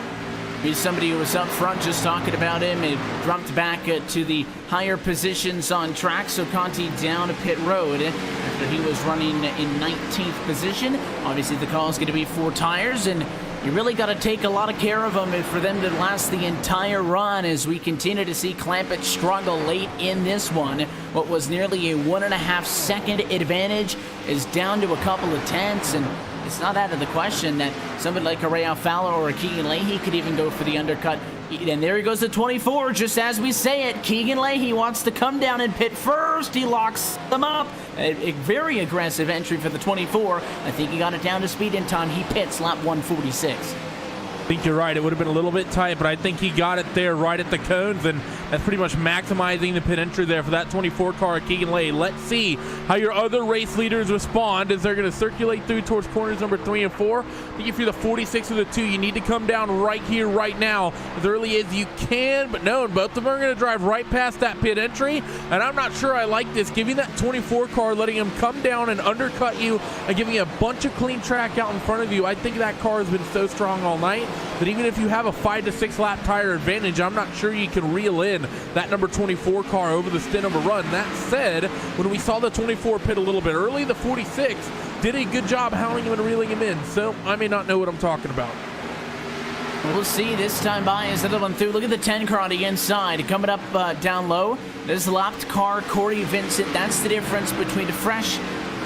He's somebody who was up front just talking about him. It dropped back to the higher positions on track, so Conti down to pit road after he was running in 19th position. Obviously the call is going to be 4 tires, and you really got to take a lot of care of them for them to last the entire run, as we continue to see Clampett struggle late in this one. What was nearly a 1.5 second advantage is down to a couple of tenths, and it's not out of the question that somebody like a Ray Alfalo or a Keegan Leahy could even go for the undercut. And there he goes to 24, just as we say it. Keegan Leahy wants to come down and pit first. He locks them up. A very aggressive entry for the 24. I think he got it down to speed in time. He pits lap 146.
I think you're right. It would have been a little bit tight, but I think he got it there right at the cones, and that's pretty much maximizing the pit entry there for that 24 car at Keegan Leahy. Let's see how your other race leaders respond as they're going to circulate through towards corners number 3 and 4. I think if you're the 46 or the 2, you need to come down right here, right now, as early as you can. But no, both of them are going to drive right past that pit entry, and I'm not sure I like this. Giving that 24 car, letting him come down and undercut you, and giving you a bunch of clean track out in front of you. I think that car has been so strong all night that even if you have a 5 to 6 lap tire advantage, I'm not sure you can reel in that number 24 car over the stint of a run. That said, when we saw the 24 pit a little bit early, the 46 did a good job hounding him and reeling him in. So I may not know what I'm talking about.
We'll see this time by as the one through. Look at the 10 car on the inside coming up down low. This lapped car, Corey Vincent. That's the difference between the fresh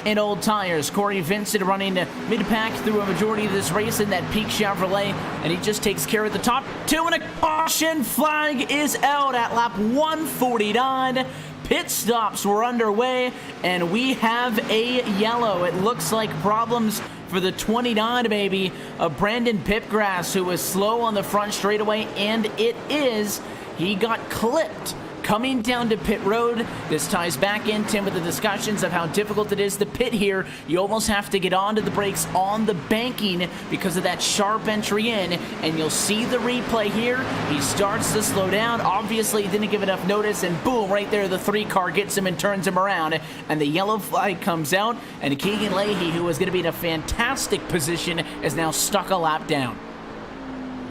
and old tires. Corey Vincent running mid-pack through a majority of this race in that Peak Chevrolet, and he just takes care of the top 2, and a caution flag is out at lap 149. Pit stops were underway, and we have a yellow. It looks like problems for the 29, baby, of Brandon Pipgrass, who was slow on the front straightaway, and it is. He got clipped coming down to pit road. This ties back in, Tim, with the discussions of how difficult it is to pit here. You almost have to get onto the brakes on the banking because of that sharp entry in, and you'll see the replay here. He starts to slow down. Obviously, he didn't give enough notice, and boom, right there, the 3 car gets him and turns him around, and the yellow flag comes out, and Keegan Leahy, who was going to be in a fantastic position, is now stuck a lap down.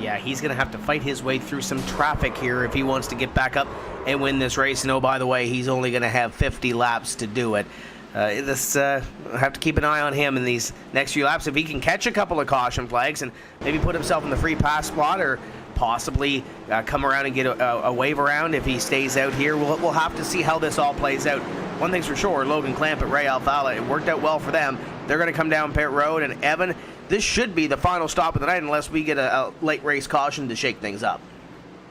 Yeah, he's going to have to fight his way through some traffic here if he wants to get back up and win this race. And oh, by the way, he's only going to have 50 laps to do it. Have to keep an eye on him in these next few laps. If he can catch a couple of caution flags and maybe put himself in the free pass spot, or possibly come around and get a wave around if he stays out here, we'll have to see how this all plays out. One thing's for sure, Logan Clampett, Ray Alfalo, it worked out well for them. They're going to come down pit road, and Evan, this should be the final stop of the night unless we get a late race caution to shake things up.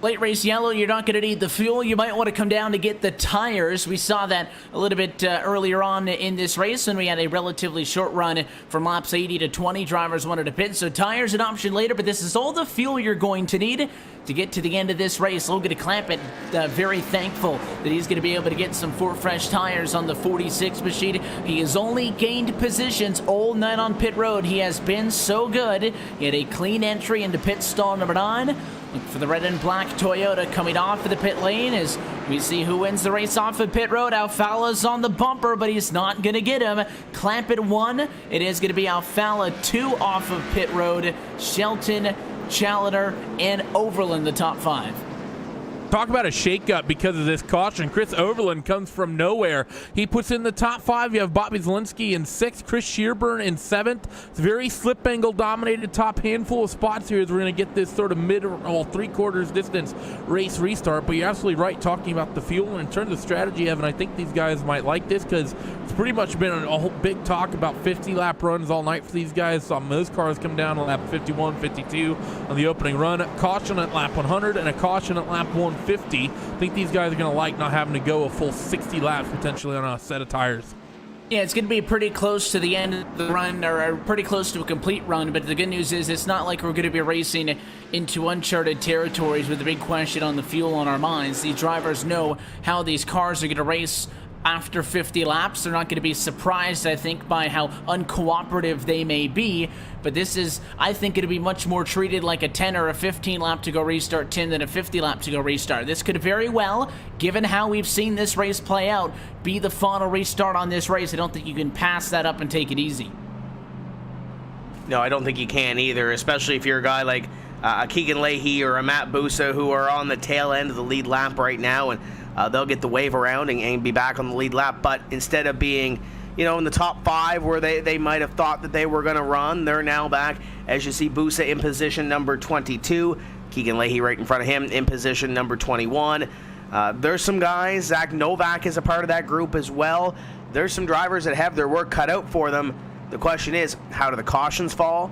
Late race yellow, you're not going to need the fuel. You might want to come down to get the tires. We saw that a little bit earlier on in this race, and we had a relatively short run from laps 80 to 20. Drivers wanted to pit, so tires an option later, but this is all the fuel you're going to need to get to the end of this race. Logan Clampett, very thankful that he's going to be able to get some 4 fresh tires on the 46 machine. He has only gained positions all night on pit road. He has been so good. He had a clean entry into pit stall number 9. Look for the red and black Toyota coming off of the pit lane as we see who wins the race off of pit road. Alfala's on the bumper, but he's not going to get him. Clampett 1. It is going to be Alfala 2 off of pit road. Shelton, Challenger, and Overland the top 5.
Talk about a shakeup because of this caution. Chris Overland comes from nowhere. He puts in the top 5. You have Bobby Zielinski in 6th, Chris Shearburn in 7th. It's a very slip angle dominated top handful of spots here as we're going to get this sort of three-quarters distance race restart. But you're absolutely right talking about the fuel. And in terms of strategy, Evan, I think these guys might like this because it's pretty much been a whole big talk about 50-lap runs all night for these guys. Saw most cars come down on lap 51, 52 on the opening run. Caution at lap 100 and a caution at lap 150. I think these guys are going to like not having to go a full 60 laps potentially on a set of tires.
Yeah, it's going to be pretty close to the end of the run, or pretty close to a complete run, but the good news is it's not like we're going to be racing into uncharted territories with a big question on the fuel on our minds. These drivers know how these cars are going to race after 50 laps. They're not going to be surprised, I think, by how uncooperative they may be, but this is, I think, going to be much more treated like a 10 or a 15 lap to go restart 10 than a 50 lap to go restart. This could very well, given how we've seen this race play out, be the final restart on this race. I don't think you can pass that up and take it easy.
No, I don't think you can either, especially if you're a guy like a Keegan Leahy or a Matt Busa who are on the tail end of the lead lap right now, and they'll get the wave around and be back on the lead lap. But instead of being, in the top 5 where they might have thought that they were going to run, they're now back. As you see, Busa in position number 22, Keegan Leahy right in front of him in position number 21. There's some guys, Zach Novak is a part of that group as well. There's some drivers that have their work cut out for them. The question is, how do the cautions fall?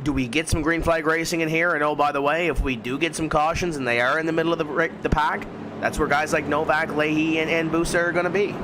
Do we get some green flag racing in here? And oh, by the way, if we do get some cautions and they are in the middle of the pack, that's where guys like Novak, Leahy, and Busa are going to be.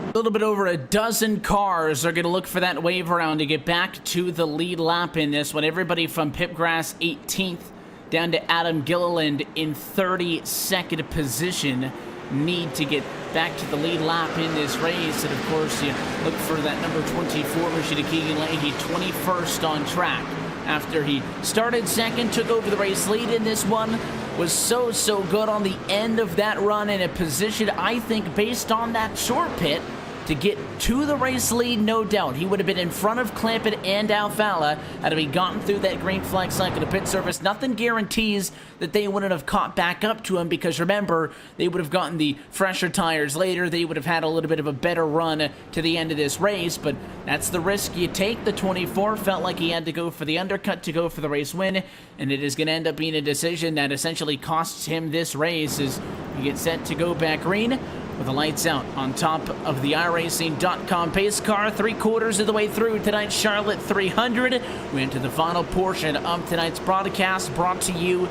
A little bit over a dozen cars are going to look for that wave around to get back to the lead lap in this one. Everybody from Pipgrass 18th down to Adam Gilliland in 32nd position need to get back to the lead lap in this race. And of course, you look for that number 24, Rashida Keegan Leahy, 21st on track. After he started second, took over the race lead in this one, was so good on the end of that run in a position, I think, based on that short pit, to get to the race lead, no doubt. He would have been in front of Clampett and Alfala had he gotten through that green flag cycle to pit service. Nothing guarantees that they wouldn't have caught back up to him because, remember, they would have gotten the fresher tires later. They would have had a little bit of a better run to the end of this race, but that's the risk you take. The 24 felt like he had to go for the undercut to go for the race win, and it is going to end up being a decision that essentially costs him this race as he gets set to go back green with the lights out on top of the iRacing.com pace car, 3/4 of the way through tonight's Charlotte 300. We enter the final portion of tonight's broadcast, brought to you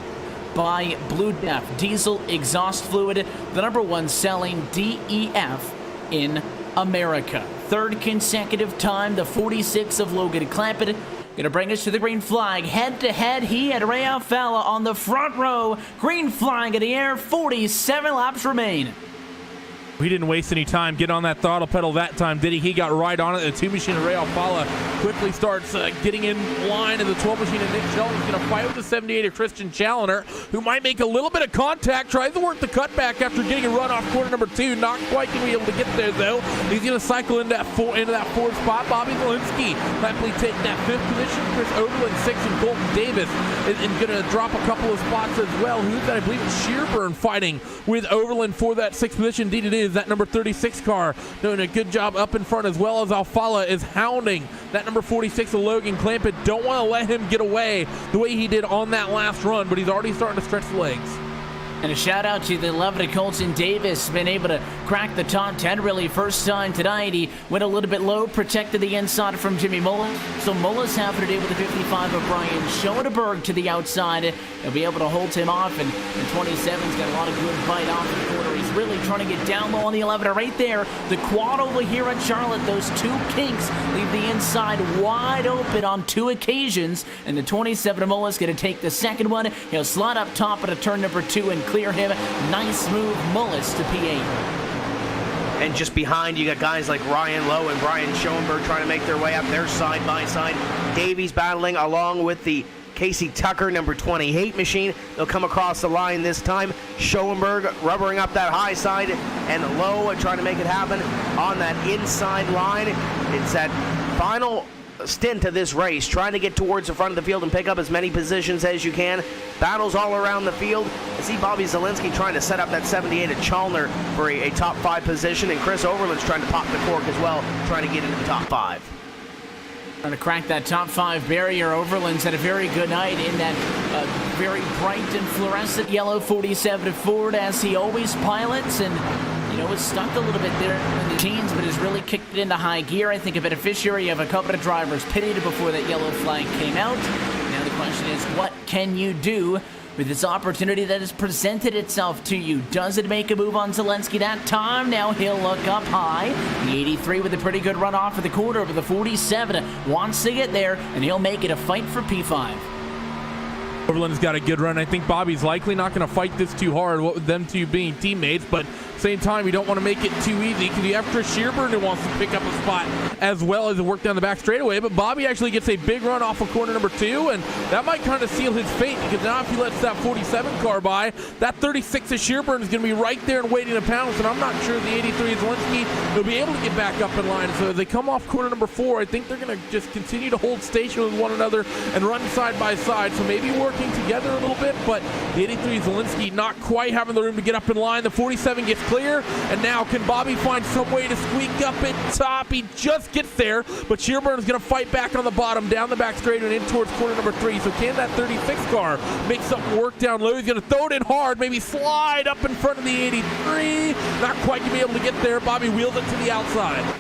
by Blue Def Diesel Exhaust Fluid, the #1 selling DEF in America. Third consecutive time, the 46 of Logan Clampett going to bring us to the green flag. Head-to-head, he had Ray Alfala on the front row. Green flag in the air, 47 laps remain.
He didn't waste any time. Get on that throttle pedal that time, did he? He got right on it. The 2 machine of Ray Alfala quickly starts getting in line, and the 12 machine of Nick Shelton's going to fight with the 78 of Christian Challenger, who might make a little bit of contact. Tries to work the cutback after getting a run off corner number 2. Not quite going to be able to get there, though. He's going to cycle into that fourth spot. Bobby Zielinski likely take that 5th position. Chris Overland 6th, and Colton Davis is going to drop a couple of spots as well. Who's that? I believe it's Shearburn fighting with Overland for that 6th position. Indeed it is. That number 36 car doing a good job up in front, as well as Alfala is hounding that number 46 of Logan Clampett. Don't want to let him get away the way he did on that last run, but he's already starting to stretch the legs.
And a shout out to the 11 of Colton Davis, been able to crack the top 10 really first time tonight. He went a little bit low, protected the inside from Jimmy Mullis. So Mullis having to deal with the 55 of Brian Schoenberg to the outside. He'll be able to hold him off, and 27's got a lot of good bite off the corner. He's really trying to get down low on the 11 right there. The quad over here at Charlotte, those 2 kinks leave the inside wide open on 2 occasions, and the 27 of Mullis going to take the second one. He'll slide up top at a turn number 2 and clear him. Nice move, Mullis to P8.
And just behind, you got guys like Ryan Lowe and Brian Schoenberg trying to make their way up there side by side. Davies battling along with the Casey Tucker, number 20 hate machine. They'll come across the line this time. Schoenberg rubbering up that high side, and Lowe trying to make it happen on that inside line. It's that final stint of this race, trying to get towards the front of the field and pick up as many positions as you can. Battles all around the field. I see Bobby Zielinski trying to set up that 78 at Chalner for a top 5 position, and Chris Overland's trying to pop the cork as well, trying to get into the top 5.
Trying to crack that top 5 barrier. Overland's had a very good night in that very bright and fluorescent yellow 47 Ford, as he always pilots, and was stuck a little bit there in the teens, but has really kicked it into high gear. I think a beneficiary of a couple of drivers pitted before that yellow flag came out. Now the question is, what can you do with this opportunity that has presented itself to you? Does it make a move on Zielinski that time? Now he'll look up high. The 83 with a pretty good run off of the quarter, but the 47 wants to get there, and he'll make it a fight for P5.
Overland's got a good run. I think Bobby's likely not going to fight this too hard, what with them two being teammates, but same time, you don't want to make it too easy because you have Chris Shearburn who wants to pick up a spot as well as work down the back straightaway. But Bobby actually gets a big run off of corner number 2, and that might kind of seal his fate, because now if he lets that 47 car by, that 36 of Shearburn is going to be right there and waiting to pounce, and I'm not sure the 83 of Zielinski will be able to get back up in line. So as they come off corner number 4, I think they're going to just continue to hold station with one another and run side by side, so maybe working together a little bit, but the 83 Zielinski not quite having the room to get up in line. The 47 gets clear, and now can Bobby find some way to squeak up at top? He just gets there, but Shearburn is going to fight back on the bottom, down the back straight and in towards corner number 3. So can that 36 car make something work down low? He's going to throw it in hard, maybe slide up in front of the 83. Not quite going to be able to get there. Bobby wheels it to the outside.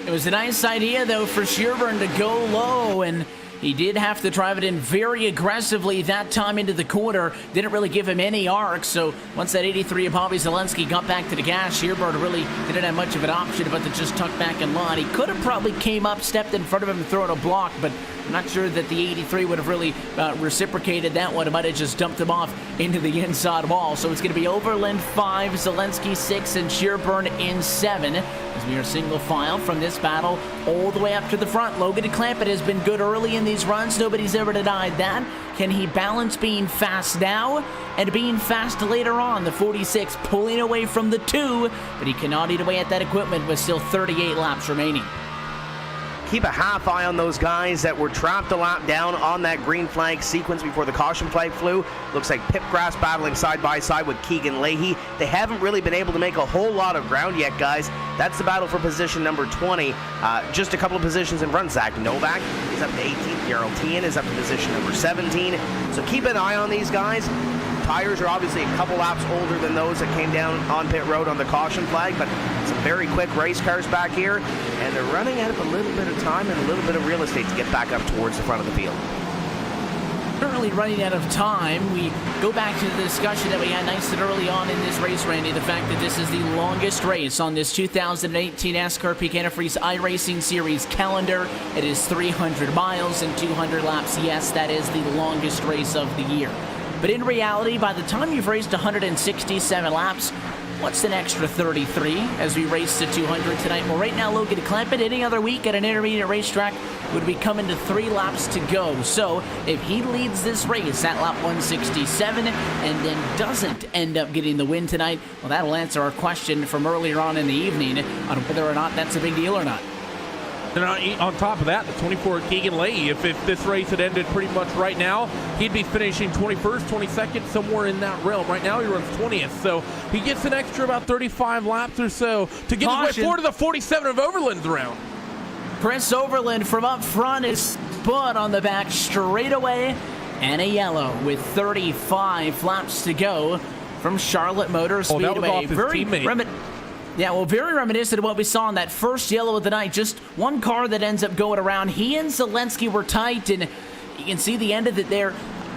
It was a nice idea, though, for Shearburn to go low, and he did have to drive it in very aggressively that time into the corner. Didn't really give him any arc, so once that 83 of Bobby Zielinski got back to the gas, Shearburn really didn't have much of an option but to just tuck back in line. He could have probably came up, stepped in front of him and thrown a block, but I'm not sure that the 83 would have really reciprocated that one. It might have just dumped him off into the inside wall. So it's going to be Overland 5, Zielinski 6, and Shearburn in 7. As we are single file from this battle all the way up to the front. Logan DeClampett has been good early in these runs. Nobody's ever denied that. Can he balance being fast now and being fast later on? The 46 pulling away from the 2, but he cannot eat away at that equipment with still 38 laps remaining.
Keep a half eye on those guys that were trapped a lap down on that green flag sequence before the caution flag flew. Looks like Pipgrass battling side by side with Keegan Leahy. They haven't really been able to make a whole lot of ground yet, guys. That's the battle for position number 20. Just a couple of positions in front. Zach Novak is up to 18th. Gerald Tien is up to position number 17. So keep an eye on these guys. Tires are obviously a couple laps older than those that came down on pit road on the caution flag, but some very quick race cars back here, and they're running out of a little bit of time and a little bit of real estate to get back up towards the front of the field.
Currently running out of time. We go back to the discussion that we had nice and early on in this race, Randy. The fact that this is the longest race on this 2018 NASCAR Peak Antifreeze iRacing Series calendar. It is 300 miles and 200 laps. Yes, that is the longest race of the year. But in reality, by the time you've raced 167 laps, what's an extra 33 as we race to 200 tonight? Well, right now, Logan DeClampett, any other week at an intermediate racetrack, would be coming to 3 laps to go. So if he leads this race at lap 167 and then doesn't end up getting the win tonight, well, that'll answer our question from earlier on in the evening on whether or not that's a big deal or not.
And on top of that, the 24 Keegan Leahy, if this race had ended pretty much right now, he'd be finishing 21st, 22nd, somewhere in that realm. Right now, he runs 20th, so he gets an extra about 35 laps or so to get his way forward to the 47 of Overland's round.
Chris Overland from up front is put on the back straightaway, and a yellow with 35 laps to go from Charlotte Motor Speedway.
That was off his teammate.
Yeah, well, very reminiscent of what we saw in that first yellow of the night. Just one car that ends up going around. He and Zielinski were tight, and you can see the end of it there.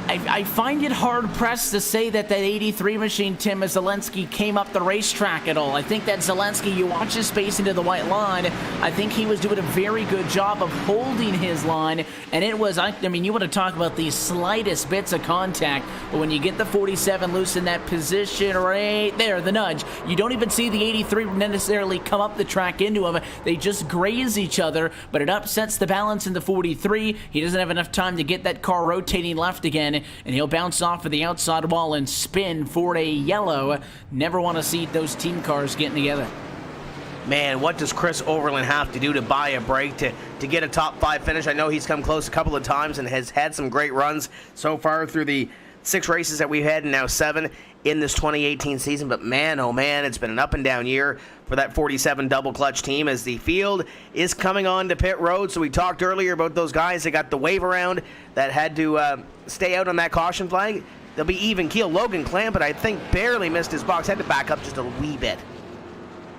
I find it hard-pressed to say that 83 machine, Tim Zelensky, came up the racetrack at all. I think that Zelensky, you watch his space into the white line, I think he was doing a very good job of holding his line, and it was, I mean, you want to talk about the slightest bits of contact, but when you get the 47 loose in that position right there, the nudge, you don't even see the 83 necessarily come up the track into him. They just graze each other, but it upsets the balance in the 43. He doesn't have enough time to get that car rotating left again, and he'll bounce off of the outside wall and spin for a yellow. Never want to see those team cars getting together.
Man, what does Chris Overland have to do to buy a break to get a top 5 finish? I know he's come close a couple of times and has had some great runs so far through the 6 races that we've had, and now 7 in this 2018 season. But man, oh man, it's been an up and down year for that 47 double clutch team as the field is coming on to pit road. So we talked earlier about those guys that got the wave around that had to stay out on that caution flag. They'll be even keel. Logan Clampett, I think, barely missed his box, had to back up just a wee bit.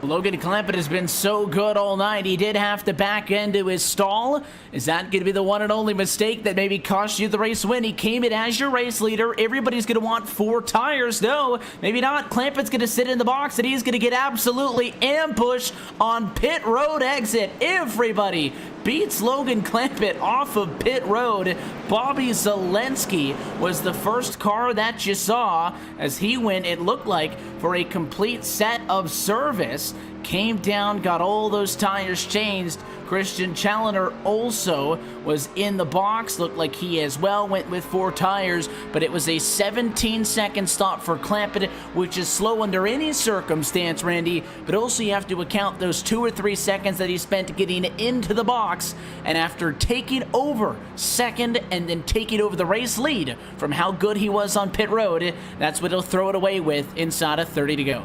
Logan Clampett has been so good all night. He did have to back into his stall. Is that going to be the one and only mistake that maybe cost you the race win? He came in as your race leader. Everybody's going to want 4 tires. No, maybe not. Clampett's going to sit in the box, and he's going to get absolutely ambushed on pit road exit. Everybody beats Logan Clampett off of pit road. Bobby Zelensky was the first car that you saw as he went, it looked like, for a complete set of service. Came down, got all those tires changed. Christian Challoner also was in the box. Looked like he as well went with 4 tires, but it was a 17-second stop for Clampett, which is slow under any circumstance, Randy, but also you have to account those 2 or 3 seconds that he spent getting into the box, and after taking over second and then taking over the race lead from how good he was on pit road, that's what he'll throw it away with inside of 30 to go.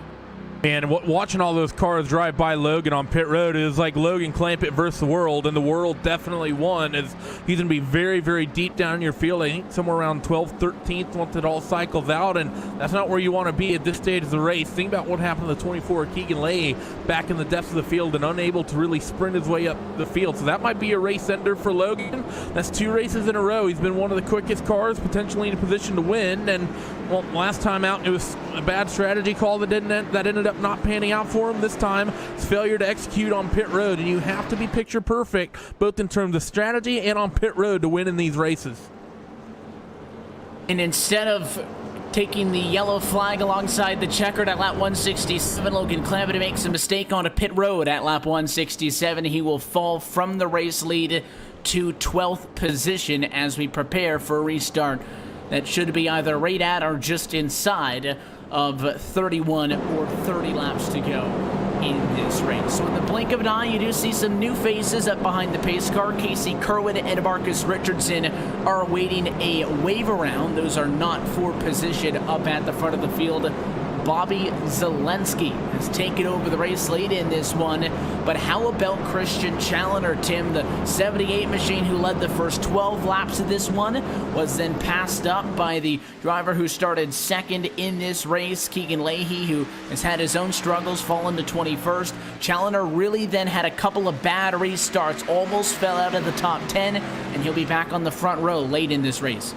And watching all those cars drive by Logan on pit road is like Logan Clampett versus the world, and the world definitely won. As he's going to be very, very deep down in your field. I think somewhere around 12th, 13th once it all cycles out, and that's not where you want to be at this stage of the race. Think about what happened to the 24 Keegan Leahy back in the depths of the field and unable to really sprint his way up the field. So that might be a race ender for Logan. That's 2 races in a row. He's been one of the quickest cars, potentially in a position to win. And well, last time out, it was a bad strategy call that ended up not panning out for him. This time, it's failure to execute on pit road, and you have to be picture perfect, both in terms of strategy and on pit road, to win in these races.
And instead of taking the yellow flag alongside the checkered at lap 167, Logan Clampett makes a mistake on a pit road at lap 167. He will fall from the race lead to 12th position as we prepare for a restart that should be either right at or just inside of 31 or 30 laps to go in this race. So in the blink of an eye, you do see some new faces up behind the pace car. Casey Kerwin and Marcus Richardson are awaiting a wave around. Those are not for position up at the front of the field. Bobby Zelensky has taken over the race lead in this one. But how about Christian Challoner, Tim? The 78 machine who led the first 12 laps of this one was then passed up by the driver who started second in this race, Keegan Leahy, who has had his own struggles, fallen to 21st. Challoner really then had a couple of bad restarts, almost fell out of the top 10, and he'll be back on the front row late in this race.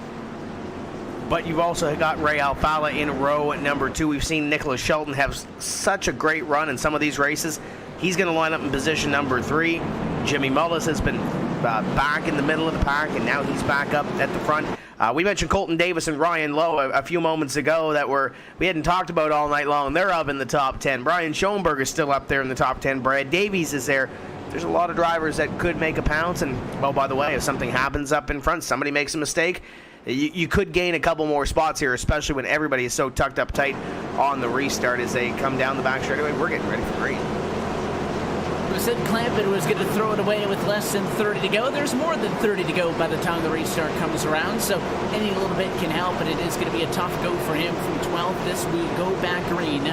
But you've also got Ray Alfala in row at number 2. We've seen Nicholas Shelton have such a great run in some of these races. He's going to line up in position number 3. Jimmy Mullis has been back in the middle of the pack, and now he's back up at the front. We mentioned Colton Davis and Ryan Lowe a few moments ago that we hadn't talked about all night long. They're up in the top 10. Brian Schoenberg is still up there in the top 10. Brad Davies is there. There's a lot of drivers that could make a pounce, and, well, by the way, if something happens up in front, somebody makes a mistake, you could gain a couple more spots here, especially when everybody is so tucked up tight on the restart as they come down the back straightaway. We're getting ready for green.
We said Clampett was going to throw it away with less than 30 to go. There's more than 30 to go by the time the restart comes around, so any little bit can help, but it is going to be a tough go for him from 12th. This will go back green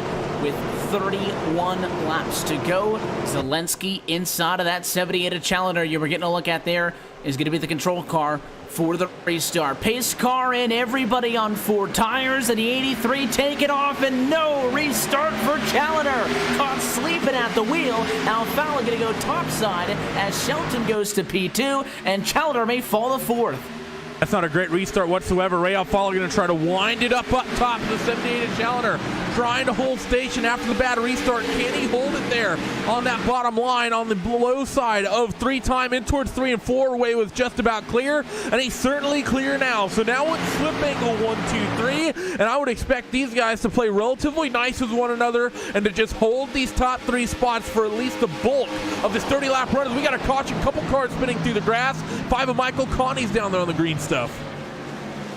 with 31 laps to go. Zelensky inside of that 78 of Challoner you were getting a look at there is going to be the control car for the restart. Pace car and everybody on 4 tires, and the 83 take it off, and no restart for Challoner. Caught sleeping at the wheel. Alfala going to go topside as Shelton goes to P2, and Challoner may fall to 4th.
That's not a great restart whatsoever. Ray Alfalo going to try to wind it up top of the 78 Challenger, trying to hold station after the bad restart. Can he hold it there on that bottom line on the low side of 3-time in towards 3 and 4? Way was just about clear, and he's certainly clear now. So now it's slip angle 1, 2, 3, and I would expect these guys to play relatively nice with one another and to just hold these top 3 spots for at least the bulk of this 30-lap run. As we got a caution, couple cars spinning through the grass. 5 of Michael Conti's down there on the green stuff.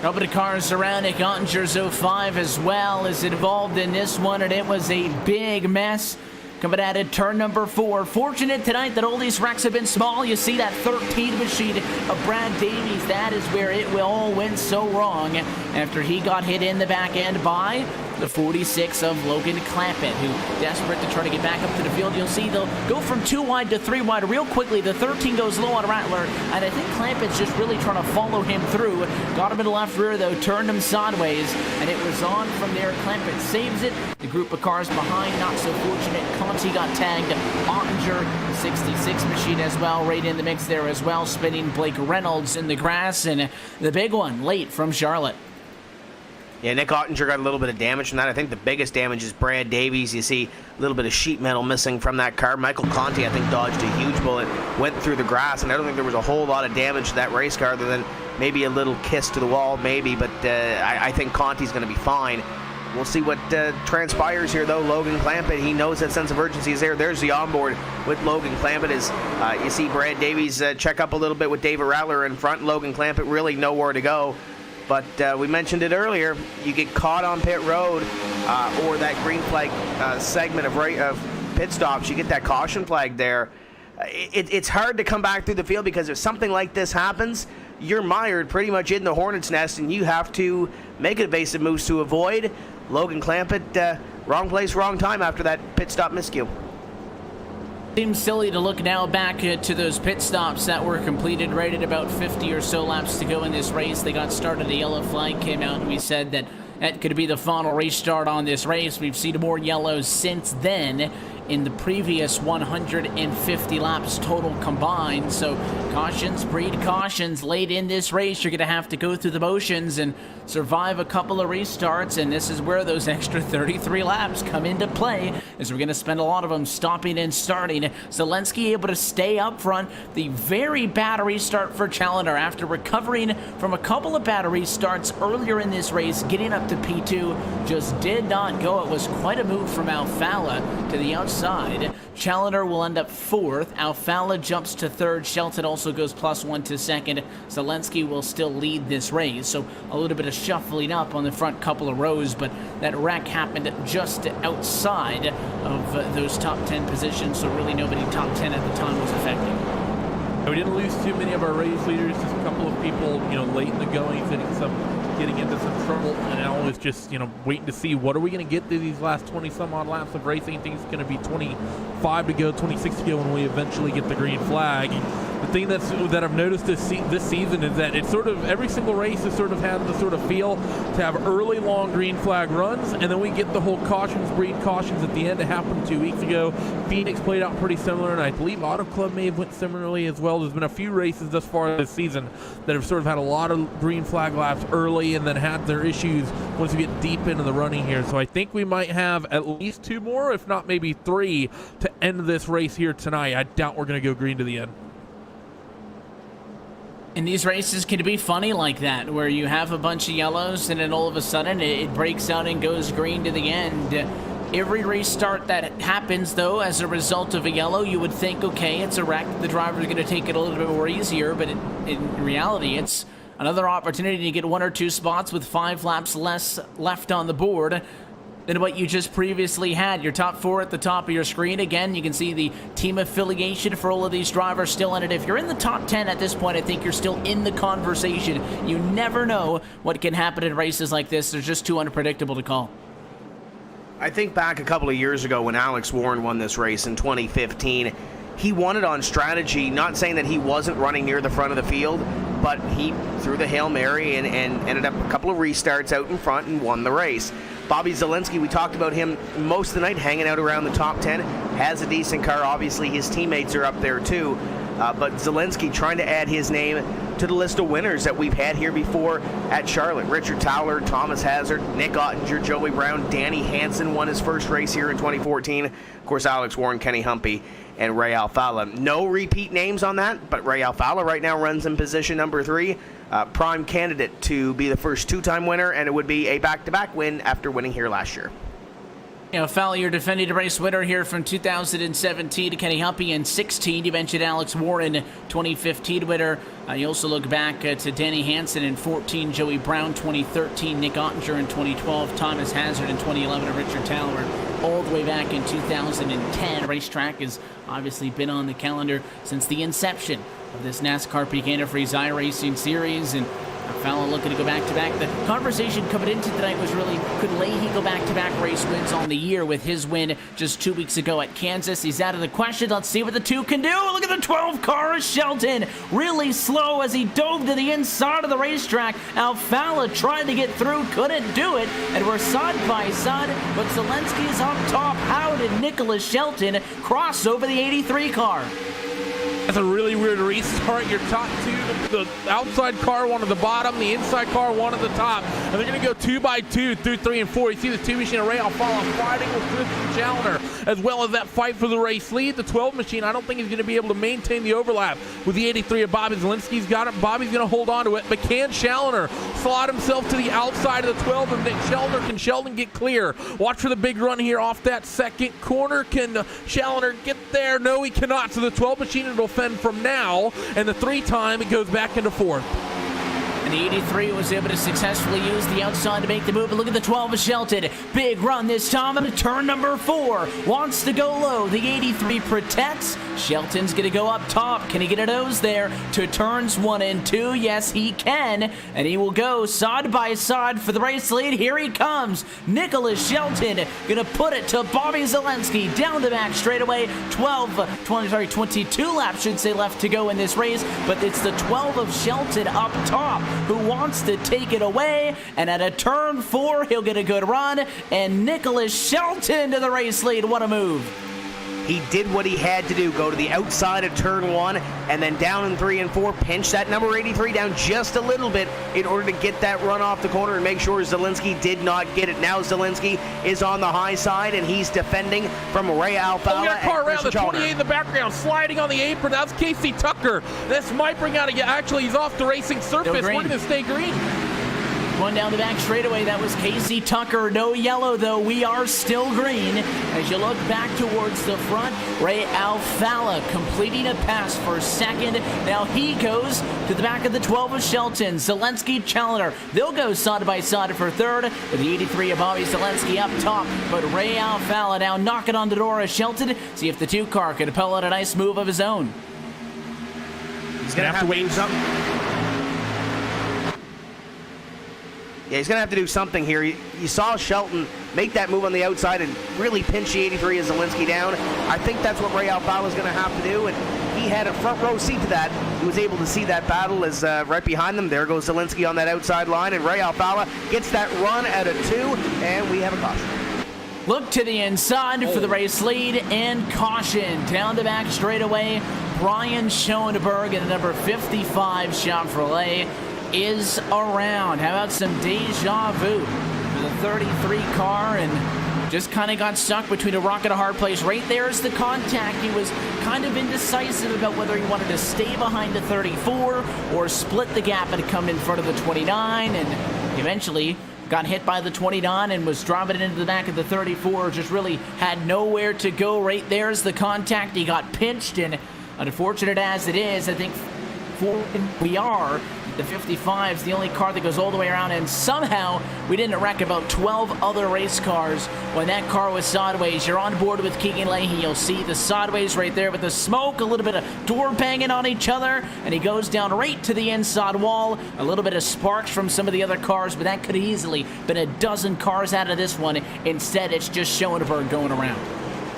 Couple of cars around it. Ottinger's 05 as well is involved in this one, and it was a big mess. Coming at it, turn number 4. Fortunate tonight that all these wrecks have been small. You see that 13 machine of Brad Davies. That is where it all went so wrong after he got hit in the back end by the 46 of Logan Clampett, who desperate to try to get back up to the field. You'll see they'll go from 2 wide to 3 wide real quickly. The 13 goes low on Rattler, and I think Clampett's just really trying to follow him through. Got him in the left rear, though, turned him sideways, and it was on from there. Clampett saves it. The group of cars behind, not so fortunate. Conti got tagged. Ottinger, the 66 machine as well, right in the mix there as well, spinning Blake Reynolds in the grass, and the big one late from Charlotte.
Yeah, Nick Ottinger got a little bit of damage from that. I think the biggest damage is Brad Davies. You see a little bit of sheet metal missing from that car. Michael Conti, I think, dodged a huge bullet, went through the grass, and I don't think there was a whole lot of damage to that race car other than maybe a little kiss to the wall, maybe, but I think Conti's going to be fine. We'll see what transpires here, though. Logan Clampett, he knows that sense of urgency is there. There's the onboard with Logan Clampett as you see Brad Davies check up a little bit with David Rattler in front. Logan Clampett really nowhere to go. But we mentioned it earlier, you get caught on pit road or that green flag segment of pit stops, you get that caution flag there. It's hard to come back through the field because if something like this happens, you're mired pretty much in the hornet's nest and you have to make evasive moves to avoid. Logan Clampett, wrong place, wrong time after that pit stop miscue.
Seems silly to look now back to those pit stops that were completed right at about 50 or so laps to go in this race. They got started, a yellow flag came out, and we said that could be the final restart on this race. We've seen more yellows since then in the previous 150 laps total combined. So cautions breed cautions late in this race. You're going to have to go through the motions and survive a couple of restarts, and this is where those extra 33 laps come into play, as we're going to spend a lot of them stopping and starting. Zelensky able to stay up front. The very bad restart for Challenger after recovering from a couple of bad restarts earlier in this race, getting up to P2, just did not go. It was quite a move from Alfala to the outside. Challenger will end up 4th. Alfala jumps to 3rd. Shelton also goes +1 to 2nd. Zelensky will still lead this race. So a little bit of shuffling up on the front couple of rows, but that wreck happened just outside of those top 10 positions, so really nobody top 10 at the time was affected.
We didn't lose too many of our race leaders, just a couple of people, late in the going, getting into some trouble, and now it's just, waiting to see what are we going to get through these last 20 some odd laps of racing. I think it's going to be 25 to go, 26 to go when we eventually get the green flag. The thing that I've noticed this season is that it's sort of every single race has sort of had the sort of feel to have early long green flag runs, and then we get the whole cautions breed cautions at the end. It happened 2 weeks ago. Phoenix played out pretty similar, and I believe Auto Club may have went similarly as well. There's been a few races thus far this season that have sort of had a lot of green flag laps early and then had their issues once we get deep into the running here. So I think we might have at least 2 more, if not maybe 3, to end this race here tonight. I doubt we're going to go green to the end.
And these races can be funny like that, where you have a bunch of yellows and then all of a sudden it breaks out and goes green to the end. Every restart that happens, though, as a result of a yellow, you would think, okay, it's a wreck. The driver's going to take it a little bit more easier, but in reality, it's another opportunity to get 1 or 2 spots with 5 laps less left on the board than what you just previously had. Your top 4 at the top of your screen. Again, you can see the team affiliation for all of these drivers still in it. If you're in the top 10 at this point, I think you're still in the conversation. You never know what can happen in races like this. They're just too unpredictable to call.
I think back a couple of years ago when Alex Warren won this race in 2015, he won it on strategy, not saying that he wasn't running near the front of the field, but he threw the Hail Mary and ended up a couple of restarts out in front and won the race. Bobby Zelensky, we talked about him most of the night, hanging out around the top 10, has a decent car. Obviously, his teammates are up there too. But Zelensky trying to add his name to the list of winners that we've had here before at Charlotte. Richard Towler, Thomas Hazard, Nick Ottinger, Joey Brown, Danny Hansen won his first race here in 2014. Of course, Alex Warren, Kenny Humpy, and Ray Alfala. No repeat names on that, but Ray Alfala right now runs in position number 3. Prime candidate to be the first 2-time winner, and it would be a back-to-back win after winning here last year.
Fowler, you're defending the race winner here from 2017 to Kenny Humpy in 16. You mentioned Alex Warren, 2015 winner. You also look back to Danny Hansen in 14, Joey Brown 2013, Nick Ottinger in 2012, Thomas Hazard in 2011, and Richard Towler all the way back in 2010. Racetrack has obviously been on the calendar since the inception of this NASCAR Peak Antifreeze iRacing series, and Fowler looking to go back-to-back. The conversation coming into tonight was really, could Leahy go back-to-back race wins on the year with his win just 2 weeks ago at Kansas? He's out of the question. Let's see what the 2 can do. Look at the 12 car of Shelton. Really slow as he dove to the inside of the racetrack. Alfala tried to get through, couldn't do it, and we're side by side, but Zelensky is up top. How did Nicholas Shelton cross over the 83 car?
That's a really weird restart. Your top 2, the outside car one at the bottom, the inside car one at the top. And they're going to go 2 by 2 through 3 and 4. You see the 2 machine array Alfala fighting with Christian Challoner, as well as that fight for the race lead. The 12 machine, I don't think he's going to be able to maintain the overlap with the 83 of Bobby. Zelensky's got it. Bobby's going to hold on to it. But can Challoner slot himself to the outside of the 12 of Nick Shelton? Can Sheldon get clear? Watch for the big run here off that second corner. Can Challoner get there? No, he cannot. So the 12 machine will fend from now, and the 3-time it goes back into 4th.
And the 83 was able to successfully use the outside to make the move. But look at the 12 of Shelton. Big run this time into turn number 4. Wants to go low. The 83 protects. Shelton's going to go up top. Can he get a nose there to turns 1 and 2? Yes, he can. And he will go side by side for the race lead. Here he comes. Nicholas Shelton going to put it to Bobby Zelensky down the back straightaway. 22 laps, should say, left to go in this race. But it's the 12 of Shelton up top who wants to take it away, and at a turn 4 he'll get a good run, and Nicholas Shelton to the race lead. What a move.
He did what he had to do, go to the outside of turn 1 and then down in 3 and 4, pinch that number 83 down just a little bit in order to get that run off the corner and make sure Zelensky did not get it. Now Zelensky is on the high side and he's defending from Ray Alfala.
We got a car around the 28 in the background, sliding on the apron. That's Casey Tucker. This might bring out actually he's off the racing surface. We're going to stay green.
One down the back straightaway, that was Casey Tucker. No yellow, though. We are still green. As you look back towards the front, Ray Alfala completing a pass for second. Now he goes to the back of the 12 of Shelton. Zelensky, Challoner. They'll go side by side for third, with the 83 of Bobby Zelensky up top. But Ray Alfala now knocking on the door of Shelton. See if the 2 car can pull out a nice move of his own.
He's going to have to wait something. Yeah, he's going to have to do something here. You saw Shelton make that move on the outside and really pinch the 83 of Zelensky down. I think that's what Ray Alfala is going to have to do, and he had a front row seat to that. He was able to see that battle as right behind them. There goes Zelensky on that outside line, and Ray Alfala gets that run at a 2, and we have a caution.
Look to the inside for the race lead and caution. Down the back straightaway, Brian Schoenberg and number 55 Chevrolet is around. How about some deja vu for the 33 car, and just kind of got stuck between a rock and a hard place. Right there is the contact. He was kind of indecisive about whether he wanted to stay behind the 34 or split the gap and come in front of the 29, and eventually got hit by the 29 and was dropping it into the back of the 34. Just really had nowhere to go. Right there's the contact. He got pinched, and unfortunate as it is, I think we are. The 55 is the only car that goes all the way around, and somehow we didn't wreck about 12 other race cars when that car was sideways. You're on board with Keegan Leahy. You'll see the sideways right there with the smoke, a little bit of door banging on each other, and he goes down right to the inside wall. A little bit of sparks from some of the other cars, but that could easily been a dozen cars out of this one. Instead, it's just Schoenberg going around.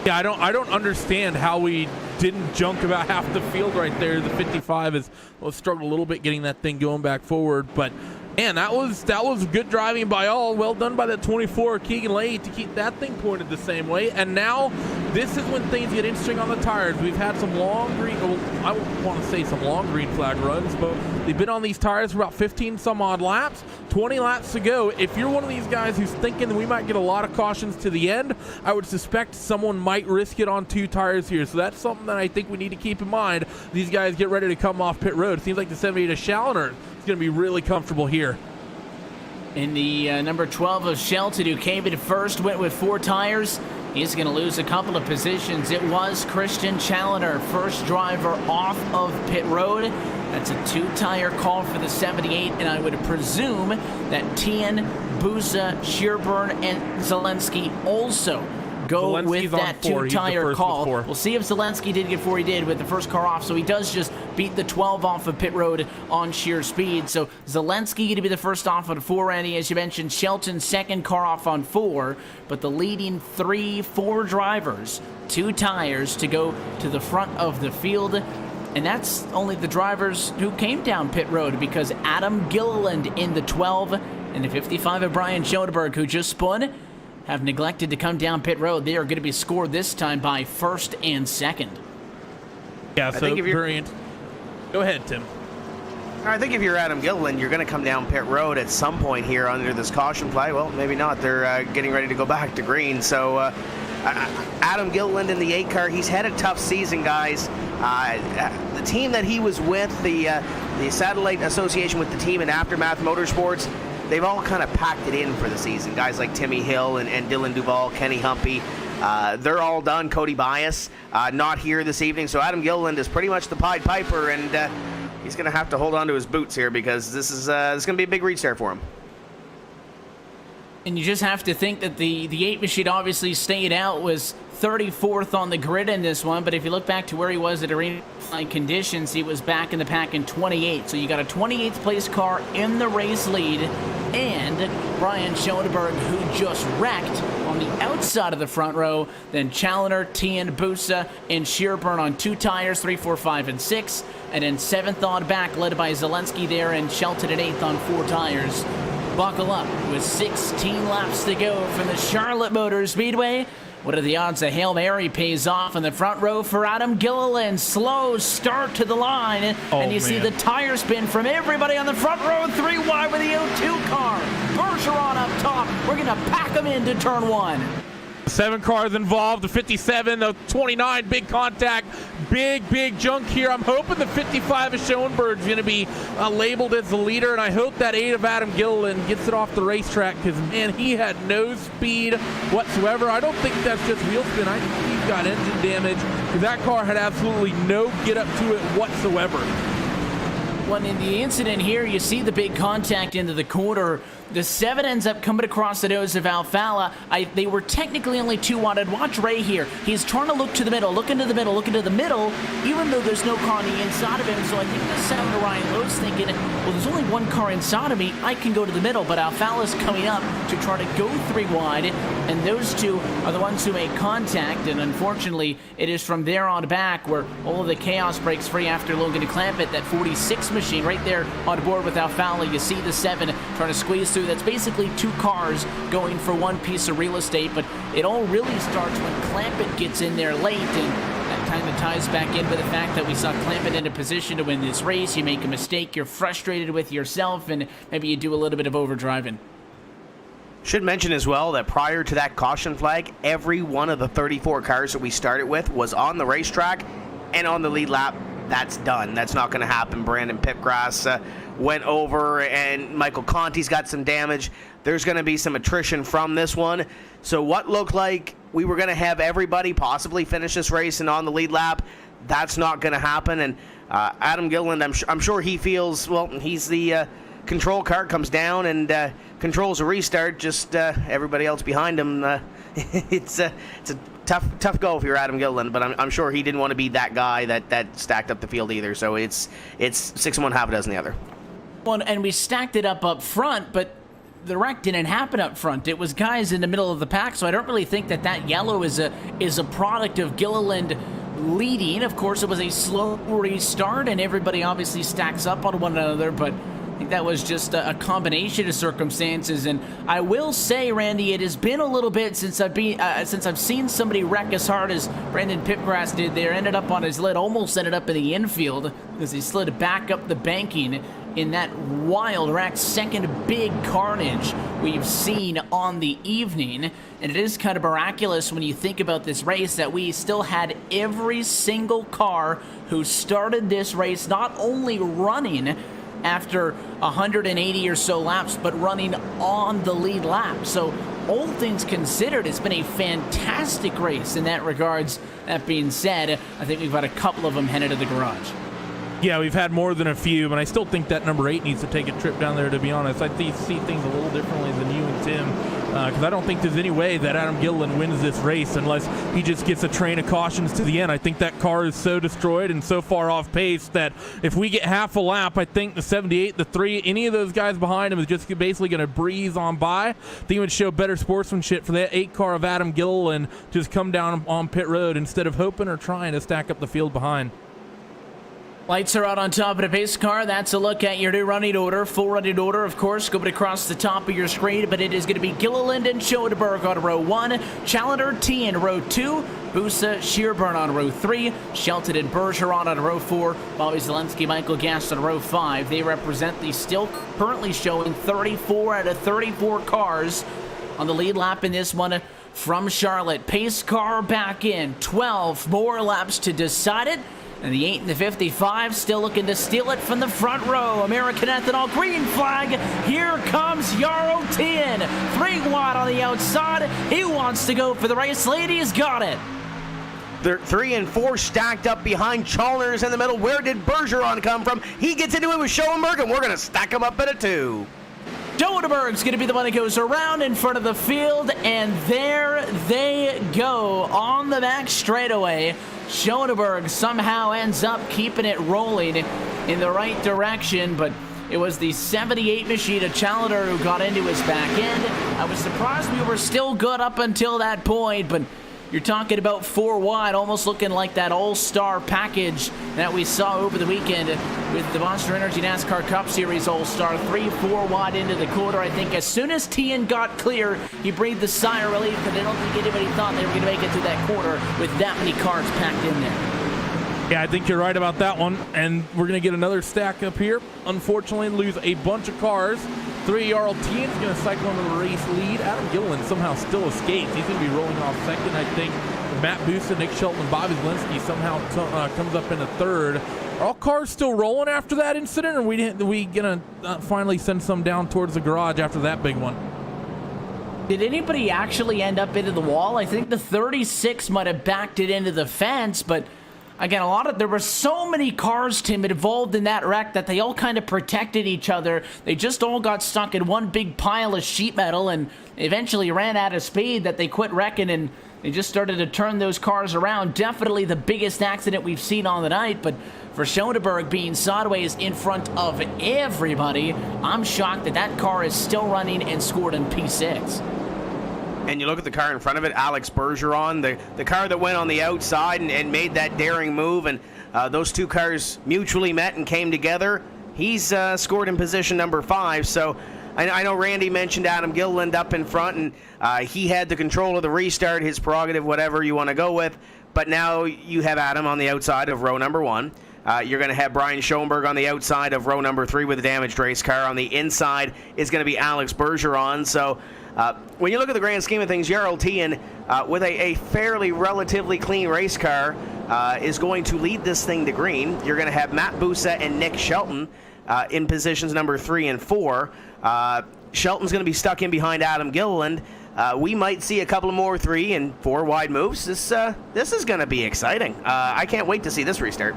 Yeah, I don't understand how we didn't junk about half the field right there. The 55 has struggled a little bit getting that thing going back forward, but And that was good driving by all. Well done by that 24 Keegan Lay to keep that thing pointed the same way. And now this is when things get interesting on the tires. We've had some long green, well, I wouldn't want to say some long green flag runs, but they've been on these tires for about 15 some odd laps, 20 laps to go. If you're one of these guys who's thinking that we might get a lot of cautions to the end, I would suspect someone might risk it on 2 tires here. So that's something that I think we need to keep in mind. These guys get ready to come off pit road. It seems like the 78 of Challoner is going to be really comfortable here.
In the number 12 of Shelton, who came in first, went with 4 tires. He's going to lose a couple of positions. It was Christian Challoner, first driver off of pit road. That's a 2-tire call for the 78, and I would presume that Tien, Busa, Shearburn, and Zelensky also go with that 2-tire call. We'll see if Zelensky did get 4. He did with the first car off, so he does just beat the 12 off of pit road on sheer speed. So Zelensky going to be the first off on 4, Randy, as you mentioned. Shelton second car off on 4, but the leading 4 drivers, 2 tires to go to the front of the field. And that's only the drivers who came down pit road, because Adam Gilliland in the 12 and the 55 of Brian Schoenberg, who just spun, have neglected to come down pit road. They are going to be scored this time by 1st and 2nd.
Yeah, so variant. Go ahead, Tim.
I think if you're Adam Gilliland, you're going to come down pit road at some point here under this caution flag. Well, maybe not. They're getting ready to go back to green. So Adam Gilliland in the 8 car, he's had a tough season, guys. The team that he was with, the satellite association with the team in Aftermath Motorsports, they've all kind of packed it in for the season. Guys like Timmy Hill and Dylan Duval, Kenny Humpy, they're all done. Cody Bias, not here this evening. So Adam Gilliland is pretty much the Pied Piper, and he's going to have to hold on to his boots here, because this is going to be a big restart for him.
And you just have to think that the 8 machine obviously stayed out, was 34th on the grid in this one, but if you look back to where he was at arena conditions, he was back in the pack in 28. So you got a 28th place car in the race lead, and Brian Schoenberg, who just wrecked on the outside of the front row. Then Challoner, Tien, Busa, and Shearburn on 2 tires, 3, 4, 5, and 6. And then 7th on back, led by Zelensky there, and Shelton at 8th on 4 tires. Buckle up, with 16 laps to go from the Charlotte Motor Speedway. What are the odds a Hail Mary pays off in the front row for Adam Gilliland? Slow start to the line, and you see the tire spin from everybody on the front row, 3 wide with the 02 car. Bergeron up top. We're going to pack them into turn 1.
7 cars involved, the 57, the 29, big contact, big junk here. I'm hoping the 55 of Schoenberg's going to be labeled as the leader, and I hope that 8 of Adam Gilliland gets it off the racetrack, because, man, he had no speed whatsoever. I don't think that's just wheel spin. I think he's got engine damage, because that car had absolutely no get up to it whatsoever.
When in the incident here, you see the big contact into the corner. The 7 ends up coming across the nose of Alfala. They were technically only 2 wide. Watch Ray here. He's trying to look to the middle, look into the middle, even though there's no car on the inside of him. So I think the 7 of Ryan Lowe's thinking, well, there's only 1 car inside of me. I can go to the middle. But Alfala's coming up to try to go 3 wide. And those 2 are the ones who make contact. And unfortunately, it is from there on back where all of the chaos breaks free after Logan Clampett. That 46 machine right there on board with Alfala. You see the 7 trying to squeeze through. That's basically 2 cars going for 1 piece of real estate, but it all really starts when Clampett gets in there late, and that kind of ties back into the fact that we saw Clampett in a position to win this race. You make a mistake, you're frustrated with yourself, and maybe you do a little bit of overdriving.
Should mention as well that prior to that caution flag, every one of the 34 cars that we started with was on the racetrack and on the lead lap. That's done. That's not going to happen. Brandon Pipgrass went over, and Michael Conti's got some damage. There's going to be some attrition from this one. So what looked like we were going to have everybody possibly finish this race and on the lead lap, that's not going to happen. And Adam Gilliland, I'm sure he feels, well, he's the control car, comes down and controls a restart, just everybody else behind him. It's a tough go if you're Adam Gilliland, but I'm sure he didn't want to be that guy that stacked up the field either. So it's 6 and 1, half a dozen the other.
Well, and we stacked it up front, but the wreck didn't happen up front. It was guys in the middle of the pack, so I don't really think that yellow is a product of Gilliland leading. Of course, it was a slow restart, and everybody obviously stacks up on one another, but I think that was just a combination of circumstances. And I will say, Randy, it has been a little bit since I've seen somebody wreck as hard as Brandon Pipgrass did there. Ended up on his lid, almost ended up in the infield because he slid back up the banking in that wild wreck. Second big carnage we've seen on the evening. And it is kind of miraculous when you think about this race that we still had every single car who started this race not only running after 180 or so laps, but running on the lead lap. So all things considered, it's been a fantastic race in that regards. That being said, I think we've got a couple of them headed to the garage.
Yeah, we've had more than a few, but I still think that number 8 needs to take a trip down there, to be honest. I see things a little differently than you and Tim, because I don't think there's any way that Adam Gilliland wins this race unless he just gets a train of cautions to the end. I think that car is so destroyed and so far off pace that if we get half a lap, I think the 78, the 3, any of those guys behind him is just basically going to breeze on by. I think it would show better sportsmanship for that 8 car of Adam Gilliland to just come down on pit road instead of hoping or trying to stack up the field behind.
Lights are out on top of the pace car. That's a look at your new running order. Full running order, of course, going across the top of your screen, but it is going to be Gilliland and Schoenberg on row 1, Challenger T in row 2, Busa, Shearburn on row 3, Shelton and Bergeron on row 4, Bobby Zelensky, Michael Gast on row 5. They represent the still currently showing 34 out of 34 cars on the lead lap in this one from Charlotte. Pace car back in, 12 more laps to decide it. And the 8 and the 55 still looking to steal it from the front row. American Ethanol green flag. Here comes Jarl Tien. 3 wide on the outside. He wants to go for the race lead. He's got it.
They're 3 and 4 stacked up behind Chalmers in the middle. Where did Bergeron come from? He gets into it with Schoenberg, and we're going to stack him up at a 2.
Schoenberg's going to be the one that goes around in front of the field, and there they go on the back straightaway. Schoenberg somehow ends up keeping it rolling in the right direction, but it was the 78 Machida Challenger who got into his back end. I was surprised we were still good up until that point, but you're talking about 4 wide, almost looking like that all-star package that we saw over the weekend with the Monster Energy NASCAR Cup Series all-star. 3-4 wide into the quarter. I think as soon as Tien got clear, he breathed a sigh of relief, because I don't think anybody thought they were going to make it through that quarter with that many cars packed in there.
Yeah, I think you're right about that one, and we're going to get another stack up here. Unfortunately, lose a bunch of cars. 3 Jarl Tien is going to cycle into the race lead. Adam Gilliland somehow still escapes. He's going to be rolling off second, I think. Matt Busa, Nick Shelton, and Bobby Zelensky somehow comes up into third. Are all cars still rolling after that incident, or are we going to finally send some down towards the garage after that big one?
Did anybody actually end up into the wall? I think the 36 might have backed it into the fence, but again, there were so many cars, Tim, involved in that wreck that they all kind of protected each other. They just all got stuck in one big pile of sheet metal and eventually ran out of speed that they quit wrecking, and they just started to turn those cars around. Definitely the biggest accident we've seen on the night, but for Schoenberg being sideways in front of everybody, I'm shocked that car is still running and scored in P6.
And you look at the car in front of it, Alex Bergeron, the car that went on the outside and made that daring move, and those 2 cars mutually met and came together. He's scored in position number 5, so I know Randy mentioned Adam Gilliland up in front, and he had the control of the restart, his prerogative, whatever you want to go with, but now you have Adam on the outside of row number 1. You're going to have Brian Schoenberg on the outside of row number 3 with a damaged race car. On the inside is going to be Alex Bergeron, so when you look at the grand scheme of things, Jarl Tien, with a fairly relatively clean race car, is going to lead this thing to green. You're going to have Matt Busa and Nick Shelton in positions number 3 and 4. Shelton's going to be stuck in behind Adam Gilliland. We might see a couple more 3 and 4 wide moves. This is going to be exciting. I can't wait to see this restart.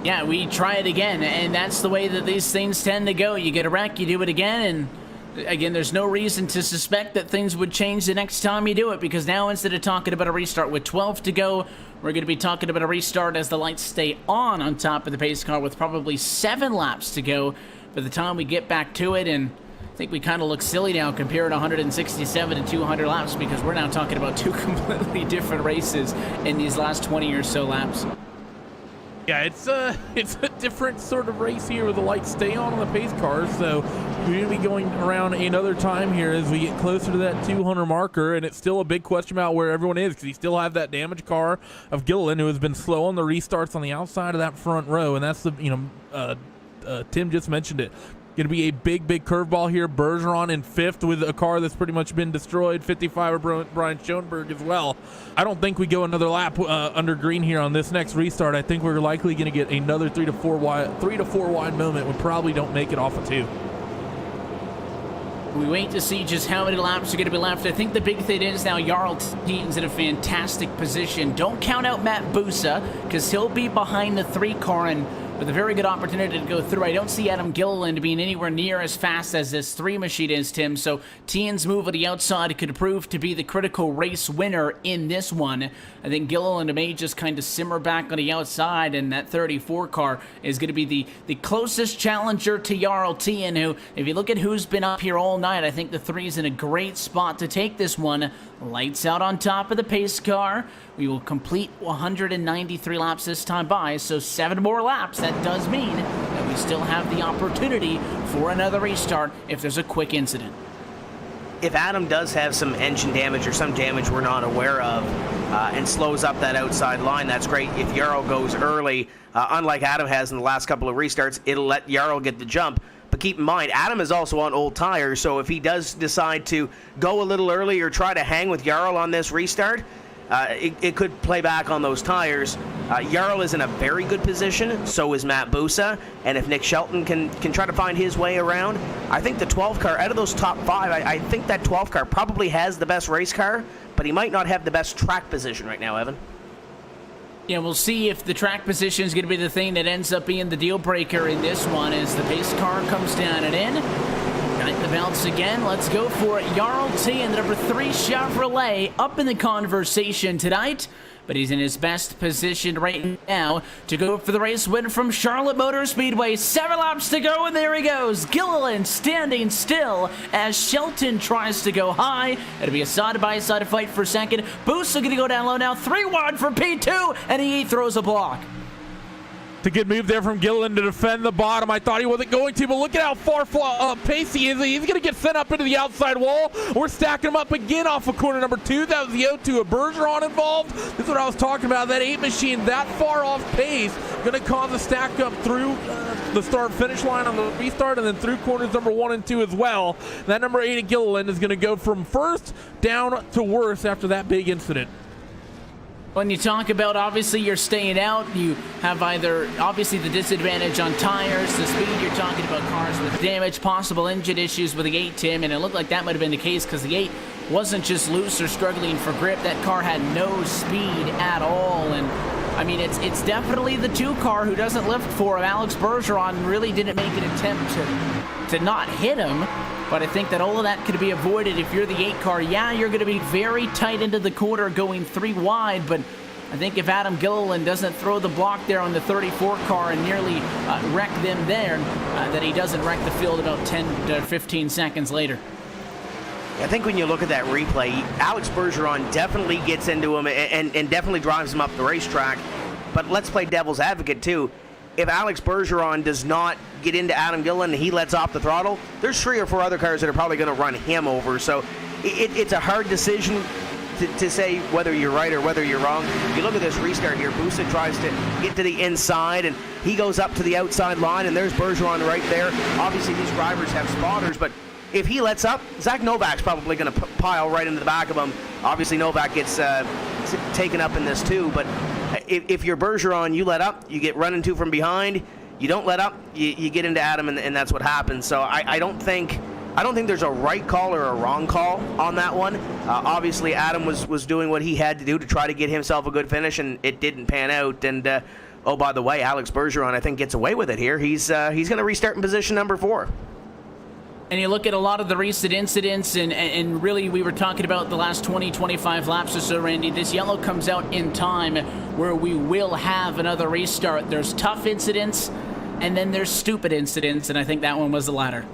Yeah, we try it again, and that's the way that these things tend to go. You get a wreck, you do it again, and again, there's no reason to suspect that things would change the next time you do it, because now instead of talking about a restart with 12 to go, we're going to be talking about a restart as the lights stay on top of the pace car with probably 7 laps to go by the time we get back to it. And I think we kind of look silly now comparing 167 to 200 laps, because we're now talking about 2 completely different races in these last 20 or so laps.
Yeah, it's a different sort of race here with the lights stay on the pace cars, so we're going to be going around another time here as we get closer to that 200 marker, and it's still a big question about where everyone is, because you still have that damaged car of Gilliland, who has been slow on the restarts on the outside of that front row, and that's the, Tim just mentioned it. Going to be a big curveball here. Bergeron in 5th with a car that's pretty much been destroyed. 55 Brian Schoenberg as well. I don't think we go another lap under green here on this next restart. I think we're likely going to get another 3 to 4 wide moment. We probably don't make it off of 2.
We wait to see just how many laps are going to be left. I think the big thing is now Jarl Tien's in a fantastic position. Don't count out Matt Busa, because he'll be behind the 3 car and with a very good opportunity to go through. I don't see Adam Gilliland being anywhere near as fast as this 3 machine is, Tim. So Tien's move on the outside could prove to be the critical race winner in this one. I think Gilliland may just kind of simmer back on the outside, and that 34 car is going to be the closest challenger to Jarl Tien, who, if you look at who's been up here all night, I think the 3's in a great spot to take this one. Lights out on top of the pace car. We will complete 193 laps this time by, so 7 more laps. That does mean that we still have the opportunity for another restart if there's a quick incident.
If Adam does have some engine damage or some damage we're not aware of and slows up that outside line, that's great. If Jarl goes early, unlike Adam has in the last couple of restarts, it'll let Jarl get the jump. But keep in mind, Adam is also on old tires, so if he does decide to go a little early or try to hang with Jarl on this restart, it could play back on those tires. Jarl is in a very good position, so is Matt Busa, and if Nick Shelton can try to find his way around, I think the 12 car, out of those top 5, I think that 12 car probably has the best race car, but he might not have the best track position right now, Evan.
Yeah, we'll see if the track position is going to be the thing that ends up being the deal breaker in this one as the pace car comes down and in. Got the bounce again. Let's go for it. Jarl Tien, the number 3 Chevrolet, up in the conversation tonight, but he's in his best position right now to go for the race win from Charlotte Motor Speedway. 7 laps to go, and there he goes. Gilliland standing still as Shelton tries to go high. It'll be a side-by-side fight for second. Busa going to go down low now. 3 wide for P2, and he throws a block.
A good move there from Gilliland to defend the bottom. I thought he wasn't going to, but look at how far pace he is. He's going to get sent up into the outside wall. We're stacking him up again off of corner number 2. That was the 0-2 of Bergeron involved. This is what I was talking about. That 8 machine that far off pace going to cause a stack up through the start-finish line on the restart and then through corners number 1 and 2 as well. That number 8 of Gilliland is going to go from first down to worst after that big incident.
When you talk about, obviously, you're staying out, you have either, obviously, the disadvantage on tires, the speed, you're talking about cars with damage, possible engine issues with the 8, Tim, and it looked like that might have been the case because the 8 wasn't just loose or struggling for grip. That car had no speed at all, and, I mean, it's definitely the 2 car who doesn't lift for him. Alex Bergeron really didn't make an attempt to not hit him. But I think that all of that could be avoided if you're the 8 car. Yeah, you're going to be very tight into the corner going 3 wide, but I think if Adam Gilliland doesn't throw the block there on the 34 car and nearly wreck them there, that he doesn't wreck the field about 10 to 15 seconds later.
I think when you look at that replay, Alex Bergeron definitely gets into him and definitely drives him up the racetrack. But let's play devil's advocate, too. If Alex Bergeron does not get into Adam Gilliland and he lets off the throttle, there's 3 or 4 other cars that are probably going to run him over. So it's a hard decision to say whether you're right or whether you're wrong. You look at this restart here. Busa tries to get to the inside, and he goes up to the outside line, and there's Bergeron right there. Obviously, these drivers have spotters, but if he lets up, Zach Novak's probably going to pile right into the back of him. Obviously, Novak gets taken up in this too, but if you're Bergeron, you let up, you get run into from behind. You don't let up, you get into Adam, and that's what happens. So I don't think there's a right call or a wrong call on that one. Obviously, Adam was doing what he had to do to try to get himself a good finish, and it didn't pan out. And oh, by the way, Alex Bergeron, I think, gets away with it here. He's going to restart in position number 4.
And you look at a lot of the recent incidents, and really we were talking about the last 20, 25 laps or so, Randy. This yellow comes out in time where we will have another restart. There's tough incidents, and then there's stupid incidents, and I think that one was the latter.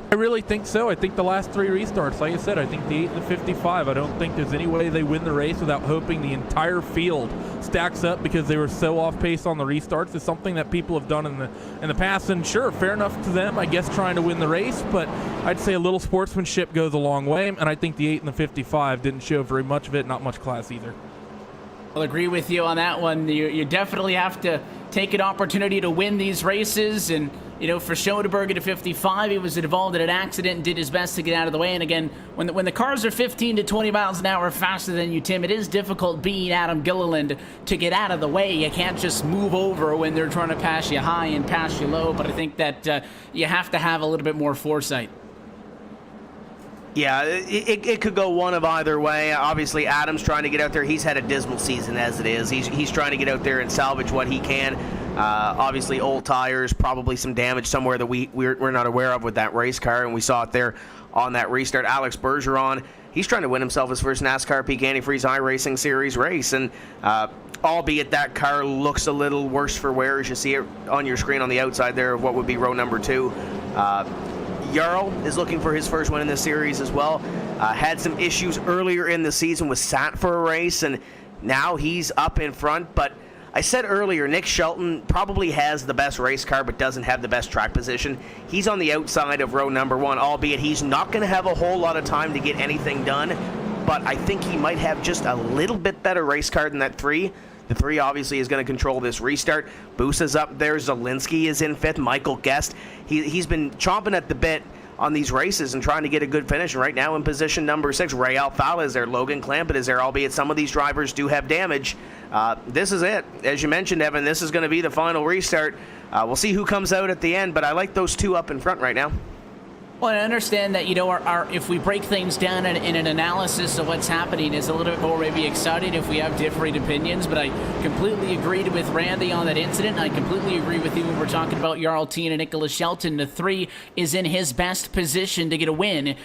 I really think so. I think the last 3 restarts, like I said, I think the 8 and the 55, I don't think there's any way they win the race without hoping the entire field stacks up because they were so off pace on the restarts. It's something that people have done in the past, and sure, fair enough to them, I guess, trying to win the race, but I'd say a little sportsmanship goes a long way, and I think the 8 and the 55 didn't show very much of it, not much class either.
I'll agree with you on that one. You definitely have to take an opportunity to win these races, and for Schoenberg at a 55, he was involved in an accident and did his best to get out of the way. And again, when the cars are 15 to 20 miles an hour faster than you, Tim, it is difficult being Adam Gilliland to get out of the way. You can't just move over when they're trying to pass you high and pass you low, but I think that you have to have a little bit more foresight.
Yeah, it could go one of either way. Obviously, Adam's trying to get out there. He's had a dismal season as it is. He's trying to get out there and salvage what he can. Obviously, old tires, probably some damage somewhere that we're not aware of with that race car, and we saw it there on that restart. Alex Bergeron, he's trying to win himself his first NASCAR Peak Antifreeze iRacing Series race, and albeit that car looks a little worse for wear, as you see it on your screen on the outside there of what would be row number 2. Jarl is looking for his first win in this series as well. Had some issues earlier in the season, was sat for a race, and now he's up in front. But I said earlier, Nick Shelton probably has the best race car but doesn't have the best track position. He's on the outside of row number 1, albeit he's not going to have a whole lot of time to get anything done. But I think he might have just a little bit better race car than that 3. The 3 obviously is going to control this restart. Busa's up there. Zielinski is in 5th. Michael Guest. He's been chomping at the bit on these races and trying to get a good finish. And right now in position number 6, Ray Alfala is there. Logan Clampett is there, albeit some of these drivers do have damage. This is it. As you mentioned, Evan, this is going to be the final restart. We'll see who comes out at the end, but I like those 2 up in front right now.
Well, I understand that, if we break things down in an analysis of what's happening, it's a little bit more maybe exciting if we have differing opinions, but I completely agreed with Randy on that incident. I completely agree with you when we're talking about Jarl Tien and Nicholas Shelton. The 3 is in his best position to get a win.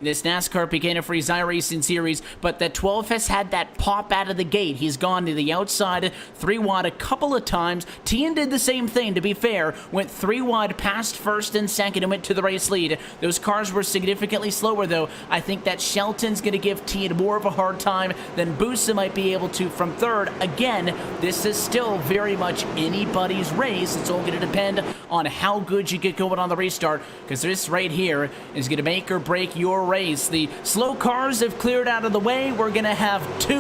This NASCAR Peak Antifreeze iRacing Series, but that 12 has had that pop out of the gate. He's gone to the outside 3 wide a couple of times. Tien did the same thing, to be fair. Went 3 wide past first and second and went to the race lead. Those cars were significantly slower, though. I think that Shelton's going to give Tien more of a hard time than Busa might be able to from 3rd. Again, this is still very much anybody's race. It's all going to depend on how good you get going on the restart, because this right here is going to make or break your race. The slow cars have cleared out of the way. We're going to have 2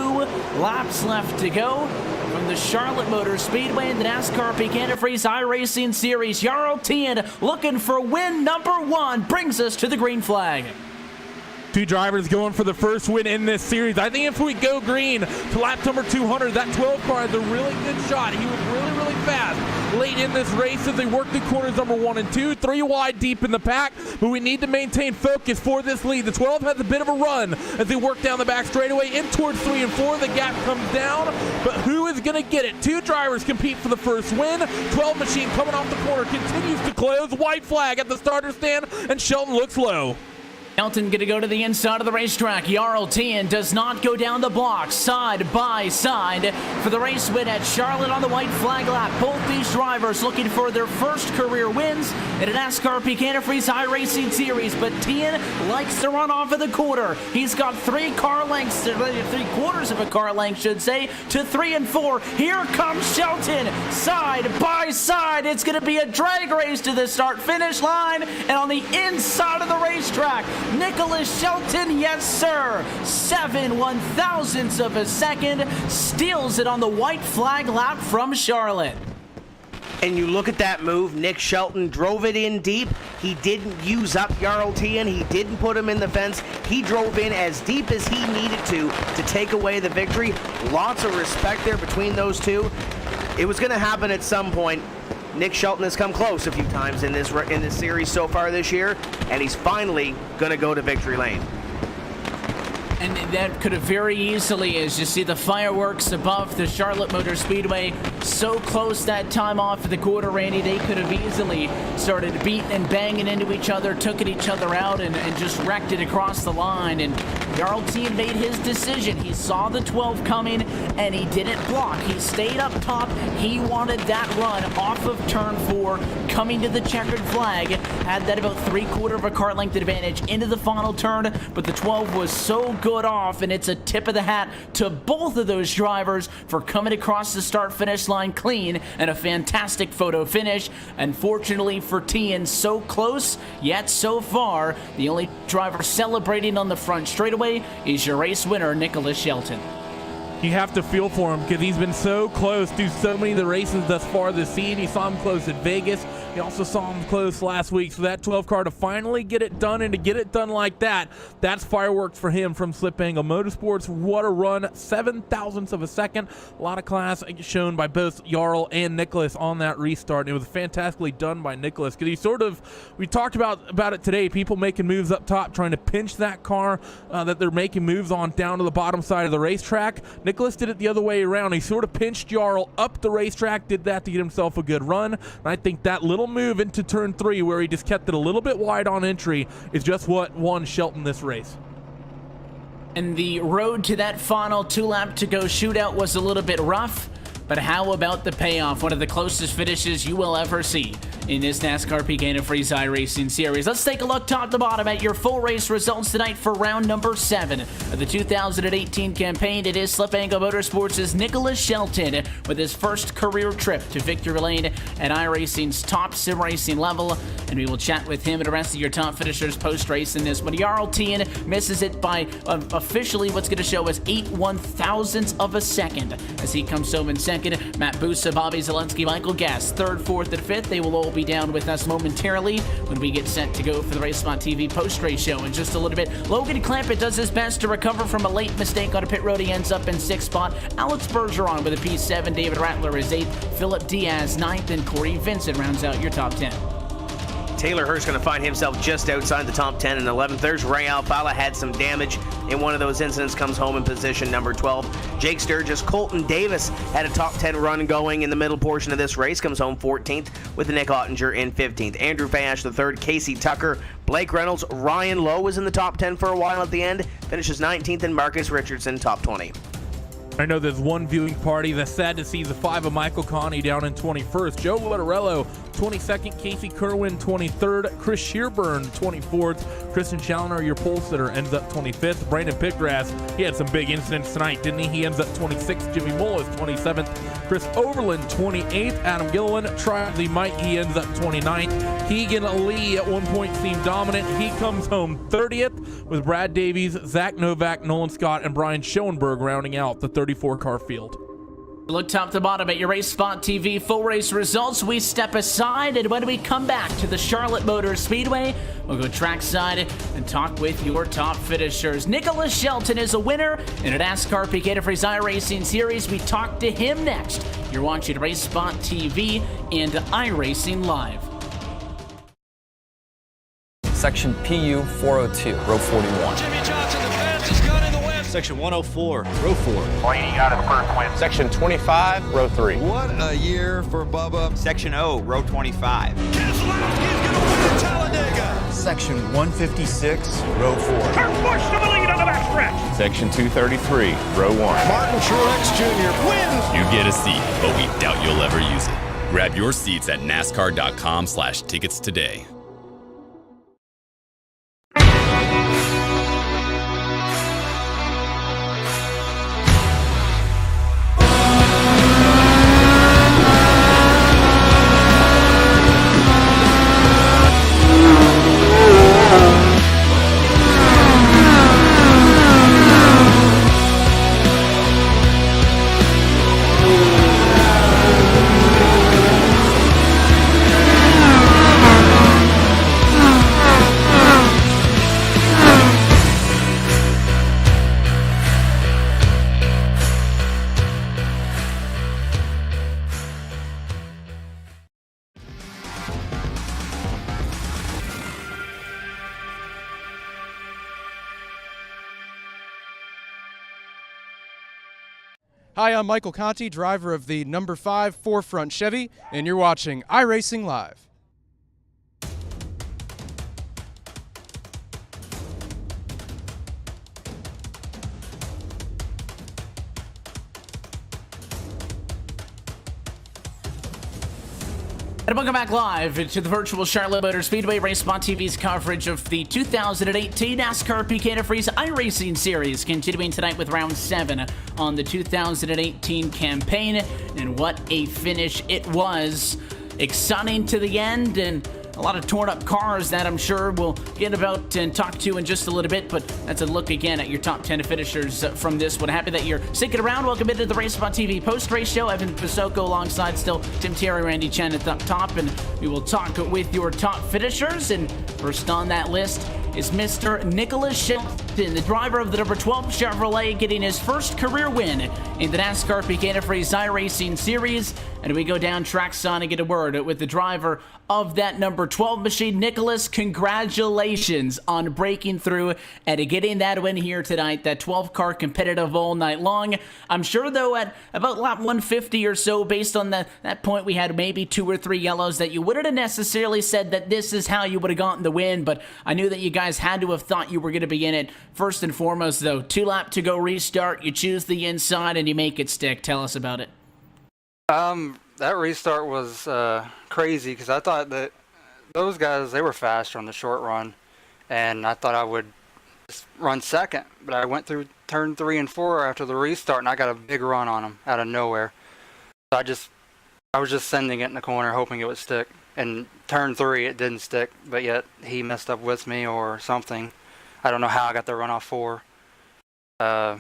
laps left to go from the Charlotte Motor Speedway in the NASCAR Peak Antifreeze iRacing Series. Jarl Tien looking for win number 1 brings us to the green flag.
2 drivers going for the first win in this series. I think if we go green to lap number 200, that 12 car has a really good shot. He was really, really fast late in this race as they work the corners number 1 and 2, 3 wide deep in the pack, but we need to maintain focus for this lead. The 12 has a bit of a run as they work down the back straightaway in towards 3 and 4. The gap comes down, but who is going to get it? 2 drivers compete for the first win. 12 machine coming off the corner continues to close. White flag at the starter stand, and Shelton looks low.
Shelton going to go to the inside of the racetrack. Jarl Tien does not go down the block, side by side for the race win at Charlotte on the white flag lap. Both these drivers looking for their first career wins in a NASCAR Peak Antifreeze iRacing Series, but Tien likes to run off of the quarter. He's got 3 car lengths, 3/4 of a car length, should say, to 3 and 4. Here comes Shelton, side by side. It's going to be a drag race to the start-finish line, and on the inside of the racetrack, Nicholas Shelton, yes sir, 7/1000ths of a second, steals it on the white flag lap from Charlotte.
And you look at that move, Nick Shelton drove it in deep. He didn't use up Jarl Tien. He didn't put him in the fence. He drove in as deep as he needed to take away the victory. Lots of respect there between those 2. It was going to happen at some point. Nick Shelton has come close a few times in this series so far this year, and he's finally going to go to victory lane.
And that could have very easily, as you see the fireworks above the Charlotte Motor Speedway, so close that time off of the quarter, Randy, they could have easily started beating and banging into each other, took each other out, and just wrecked it across the line. And Yarltine made his decision. He saw the 12 coming, and he didn't block. He stayed up top. He wanted that run off of turn 4, coming to the checkered flag. Had that about 3/4 of a car length advantage into the final turn, but the 12 was so good off, and it's a tip of the hat to both of those drivers for coming across the start-finish line clean and a fantastic photo finish. Unfortunately for Tian, so close, yet so far, the only driver celebrating on the front straightaway is your race winner, Nicholas Shelton.
You have to feel for him because he's been so close to so many of the races thus far this season. You saw him close at Vegas. You also saw him close last week. So that 12 car to finally get it done, and to get it done like that, that's fireworks for him from Slip Angle Motorsports. What a run, 7 thousandths of a second. A lot of class shown by both Jarl and Nicholas on that restart. And it was fantastically done by Nicholas because we talked about it today, people making moves up top, trying to pinch that car that they're making moves on down to the bottom side of the racetrack. Nicholas did it the other way around. He sort of pinched Jarl up the racetrack, did that to get himself a good run. And I think that little move into turn 3 where he just kept it a little bit wide on entry is just what won Shelton this race.
And the road to that final 2-lap to go shootout was a little bit rough, but how about the payoff? One of the closest finishes you will ever see in this NASCAR PK Antifreeze iRacing series. Let's take a look top to bottom at your full race results tonight for round number 7 of the 2018 campaign. It is Slip Angle Motorsports' Nicholas Shelton with his first career trip to victory lane at iRacing's top sim racing level, and we will chat with him and the rest of your top finishers post-race in this one. Yarltine misses it by officially what's going to show as 8 1/1000ths of a second as he comes home in second. Matt Busa, Bobby Zelensky, Michael Gass, 3rd, 4th, and 5th. They will all be down with us momentarily when we get set to go for the Race Spot TV post-race show in just a little bit. Logan Clampett does his best to recover from a late mistake on a pit road. He ends up in 6th spot. Alex Bergeron with a P7. David Rattler is 8th. Philip Diaz 9th, and Corey Vincent rounds out your top 10.
Taylor Hurst going to find himself just outside the top 10 and 11th. There's Ray Alfala, had some damage in one of those incidents, comes home in position number 12. Jake Sturgis, Colton Davis had a top 10 run going in the middle portion of this race, comes home 14th with Nick Ottinger in 15th. Andrew Fash the 3rd, Casey Tucker, Blake Reynolds, Ryan Lowe was in the top 10 for a while at the end, finishes 19th, and Marcus Richardson top 20.
I know there's one viewing party that's sad to see the 5 of Michael Conti down in 21st. Joe Lottarello, 22nd. Casey Kerwin, 23rd. Chris Shearburn, 24th. Kristen Challoner, your pole sitter, ends up 25th. Brandon Pittgrass, he had some big incidents tonight, didn't he? He ends up 26th. Jimmy Mullis, 27th. Chris Overland, 28th. Adam Gilliland, try the mic, he ends up 29th. Keegan Lee at one point seemed dominant. He comes home 30th with Brad Davies, Zach Novak, Nolan Scott, and Brian Schoenberg rounding out the 34 car field.
Look top to bottom at your Race Spot TV full race results. We step aside, and when we come back to the Charlotte Motor Speedway, we'll go trackside and talk with your top finishers. Nicholas Shelton is a winner in a NASCAR PK Antifreeze iRacing series. We talk to him next. You're watching Race Spot TV and iRacing Live.
Section PU 402, row 41.
Jimmy Johnson, the fence has got in the west.
Section 104, row 4.
Blaney out of the first win.
Section 25, row 3.
What a year for Bubba.
Section O, row 25.
Keselowski's going to win Talladega.
Section 156, row 4.
Kurt Busch to the lead on the backstretch.
Section 233, row 1.
Martin Truex Jr. wins.
You get a seat, but we doubt you'll ever use it. Grab your seats at NASCAR.com/tickets today.
Hi, I'm Michael Conti, driver of the number 5 4-front Chevy, and you're watching iRacing Live.
And welcome back live to the virtual Charlotte Motor Speedway Race Spot TV's coverage of the 2018 NASCAR Antifreeze iRacing Series, continuing tonight with round 7 on the 2018 campaign. And what a finish it was. Exciting to the end, and a lot of torn up cars that I'm sure we'll get about and talk to in just a little bit, but that's a look again at your top 10 finishers from this one. Happy that you're sticking around. Welcome into the Race Spot TV post-race show. Evan Pasoko alongside still Tim Terry, Randy Chen at the top, and we will talk with your top finishers. And first on that list is Mr. Nicholas Shelton, the driver of the number 12 Chevrolet, getting his first career win in the NASCAR Antifreeze iRacing Series. And we go down trackside and get a word with the driver of that number 12 machine. Nicholas, congratulations on breaking through and getting that win here tonight, that 12 car competitive all night long. I'm sure though at about lap 150 or so, based on that point, we had maybe 2 or 3 yellows that you wouldn't have necessarily said that this is how you would have gotten the win, but I knew that you guys had to have thought you were going to be in it. First and foremost though, 2 lap to go restart, you choose the inside and you make it stick. Tell us about it.
That restart was crazy because I thought that those guys, they were faster on the short run, and I thought I would just run second, but I went through turn 3 and 4 after the restart, and I got a big run on them out of nowhere. So I was just sending it in the corner, hoping it would stick. And turn 3, it didn't stick, but yet he messed up with me or something. I don't know how I got the run off 4. But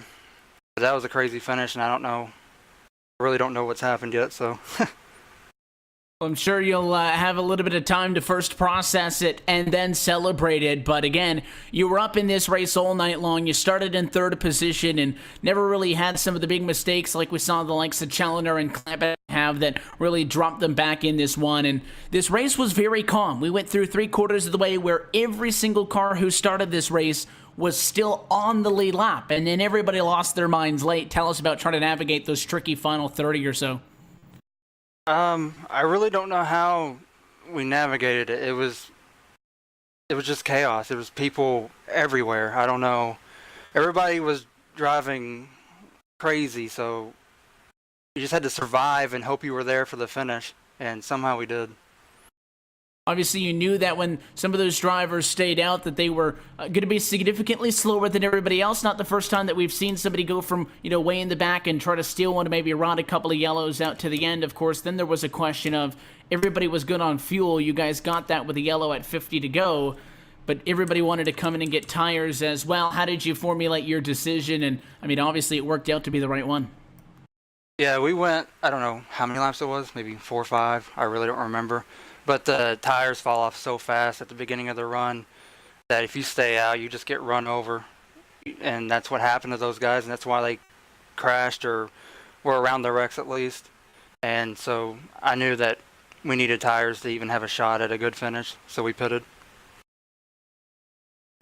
that was a crazy finish, and I don't know. I really don't know what's happened yet, so.
I'm sure you'll have a little bit of time to first process it and then celebrate it. But again, you were up in this race all night long. You started in 3rd position and never really had some of the big mistakes like we saw the likes of Challenger and Clampett have that really dropped them back in this one. And this race was very calm. We went through 3/4 of the way where every single car who started this race was still on the lead lap, and then everybody lost their minds late. Tell us about trying to navigate those tricky final 30 or so.
I really don't know how we navigated it. It was just chaos. It was people everywhere. I don't know. Everybody was driving crazy, so you just had to survive and hope you were there for the finish, and somehow we did.
Obviously, you knew that when some of those drivers stayed out that they were going to be significantly slower than everybody else. Not the first time that we've seen somebody go from, way in the back and try to steal one to maybe run a couple of yellows out to the end, of course. Then there was a question of everybody was good on fuel. You guys got that with a yellow at 50 to go, but everybody wanted to come in and get tires as well. How did you formulate your decision? And, obviously it worked out to be the right one.
Yeah, we went, I don't know how many laps it was, maybe 4 or 5. I really don't remember. But the tires fall off so fast at the beginning of the run that if you stay out, you just get run over. And that's what happened to those guys, and that's why they crashed or were around the wrecks at least. And so I knew that we needed tires to even have a shot at a good finish, so we pitted.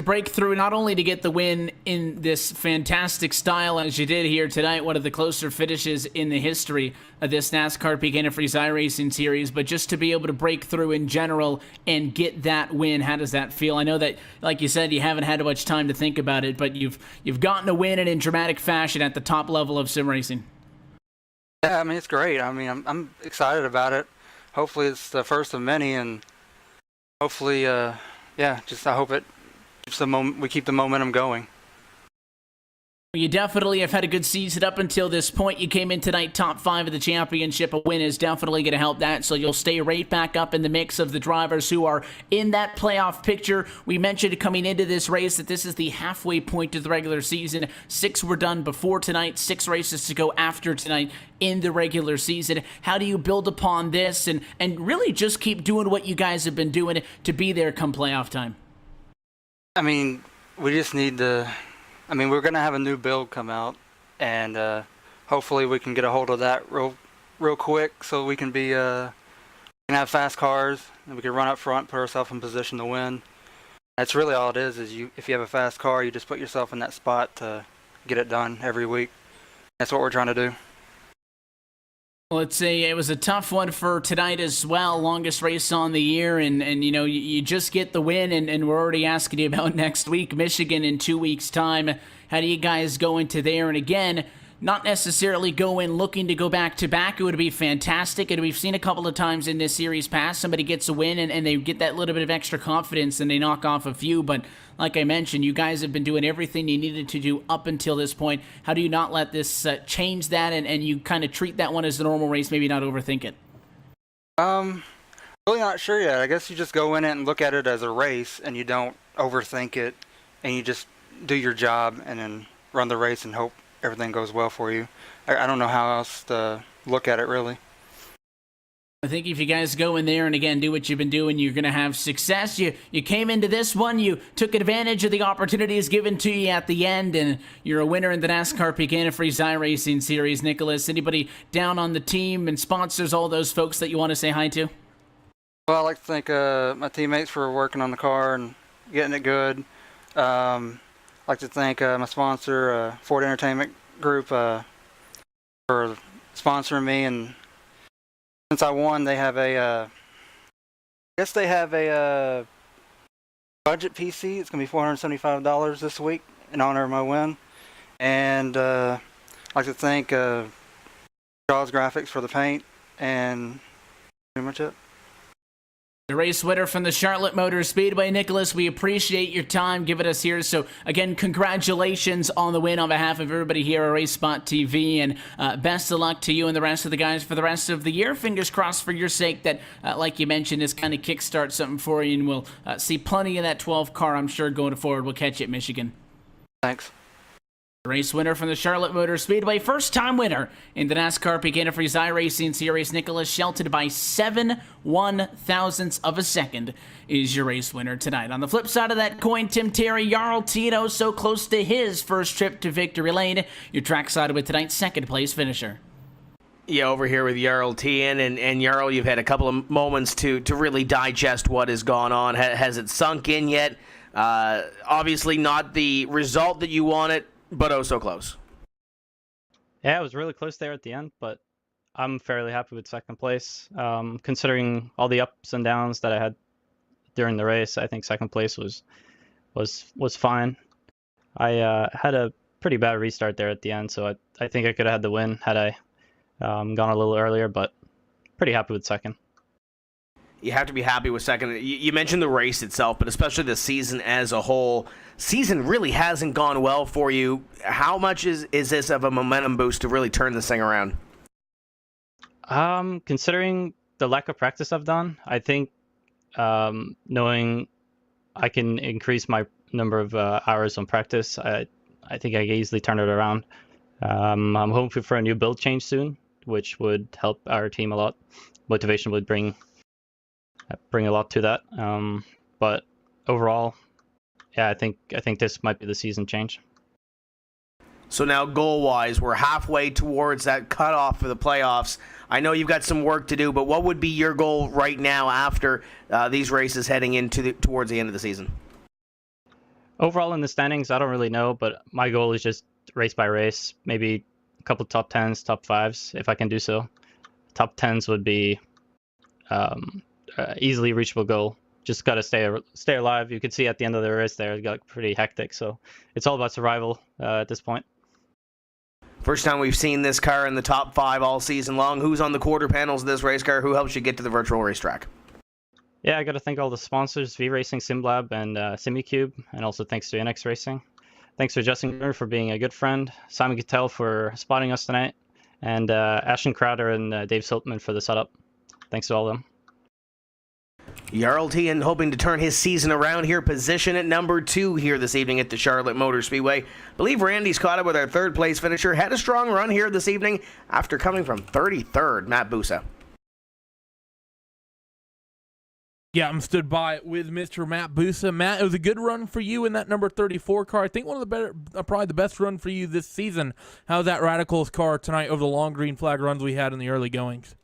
Break through not only to get the win in this fantastic style as you did here tonight, one of the closer finishes in the history of this NASCAR Antifreeze iRacing Series, but just to be able to break through in general and get that win. How does that feel? I know that, like you said, you haven't had much time to think about it, but you've gotten a win and in dramatic fashion at the top level of sim racing.
Yeah, it's great. I'm excited about it. Hopefully it's the first of many, and hopefully, I hope it. We keep the momentum going.
You definitely have had a good season up until this point. You came in tonight top 5 of the championship. A win is definitely going to help that, so you'll stay right back up in the mix of the drivers who are in that playoff picture. We mentioned coming into this race that this is the halfway point of the regular season. 6 were done before tonight, 6 races to go after tonight in the regular season. How do you build upon this and really just keep doing what you guys have been doing to be there come playoff time?
We just need to. We're going to have a new build come out, and hopefully we can get a hold of that real quick so we can be can have fast cars and we can run up front, put ourselves in position to win. That's really all it is if you have a fast car, you just put yourself in that spot to get it done every week. That's what we're trying to do.
Well, it was a tough one for tonight as well. Longest race on the year, and you just get the win, and we're already asking you about next week, Michigan in 2 weeks' time. How do you guys go into there? And again, not necessarily go in looking to go back-to-back. It would be fantastic, and we've seen a couple of times in this series past, somebody gets a win, and they get that little bit of extra confidence, and they knock off a few, but like I mentioned, you guys have been doing everything you needed to do up until this point. How do you not let this change that, and you kind of treat that one as a normal race, maybe not overthink it?
Really not sure yet. I guess you just go in it and look at it as a race, and you don't overthink it, and you just do your job and then run the race and hope everything goes well for you. I don't know how else to look at it, really.
I think if you guys go in there and, again, do what you've been doing, you're going to have success. You came into this one, you took advantage of the opportunities given to you at the end, and you're a winner in the NASCAR Peak Antifreeze iRacing Series. Nicholas, anybody down on the team and sponsors, all those folks that you want to say hi to?
Well, I'd like to thank my teammates for working on the car and getting it good. I'd like to thank my sponsor, Ford Entertainment Group, for sponsoring me. And since I won, they have a budget PC. It's going to be $475 this week in honor of my win. And I'd like to thank Jaws Graphics for the paint, and pretty much it.
The race winner from the Charlotte Motor Speedway, Nicholas, we appreciate your time giving us here. So, again, congratulations on the win on behalf of everybody here at Race Spot TV, and best of luck to you and the rest of the guys for the rest of the year. Fingers crossed for your sake that, like you mentioned, this kind of kickstart something for you, and we'll see plenty of that 12 car, I'm sure, going forward. We'll catch you at Michigan.
Thanks.
Race winner from the Charlotte Motor Speedway, first-time winner in the NASCAR Peak Antifreeze iRacing Series, Nicholas Shelton, by 7 1/1000ths of a second, is your race winner tonight. On the flip side of that coin, Tim Terry, Jarl Tino, so close to his first trip to victory lane. Your trackside with tonight's second-place finisher.
Yeah, over here with Jarl Tien, and Jarl, you've had a couple of moments to really digest what has gone on. Has it sunk in yet? Obviously not the result that you wanted, but oh so close.
Yeah, it was really close there at the end, but I'm fairly happy with second place. Considering all the ups and downs that I had during the race, I think second place was fine. I had a pretty bad restart there at the end, so I think I could have had the win had I gone a little earlier, but pretty happy with second.
You have to be happy with second. You mentioned the race itself, but especially the season as a whole. Season really hasn't gone well for you. How much is this of a momentum boost to really turn this thing around?
Considering the lack of practice I've done, I think knowing I can increase my number of hours on practice, I think I can easily turn it around. I'm hoping for a new build change soon, which would help our team a lot. Motivation would bring a lot to that. But overall, yeah, I think this might be the season change.
So now goal-wise, we're halfway towards that cutoff for the playoffs. I know you've got some work to do, but what would be your goal right now after these races heading into towards the end of the season?
Overall in the standings, I don't really know, but my goal is just race by race, maybe a couple top 10s, top 5s, if I can do so. Top 10s would be easily reachable goal. Just got to stay alive. You could see at the end of the race there, it got pretty hectic. So it's all about survival at this point.
First time we've seen this car in the top 5 all season long. Who's on the quarter panels of this race car? Who helps you get to the virtual racetrack?
Yeah, I got to thank all the sponsors, V-Racing, SimLab, and SimiCube, and also thanks to NX Racing. Thanks to Justin Gruner for being a good friend, Simon Cattell for spotting us tonight, and Ashton Crowder and Dave Siltman for the setup. Thanks to all of them.
Jarl Tien hoping to turn his season around here, position at number 2 here this evening at the Charlotte Motor Speedway. Believe Randy's caught up with our third place finisher. Had a strong run here this evening after coming from 33rd, Matt Busa.
Yeah, I'm stood by with Mr. Matt Busa. Matt, it was a good run for you in that number 34 car. I think one of the better, probably the best run for you this season. How's that Radicals car tonight over the long green flag runs we had in the early goings?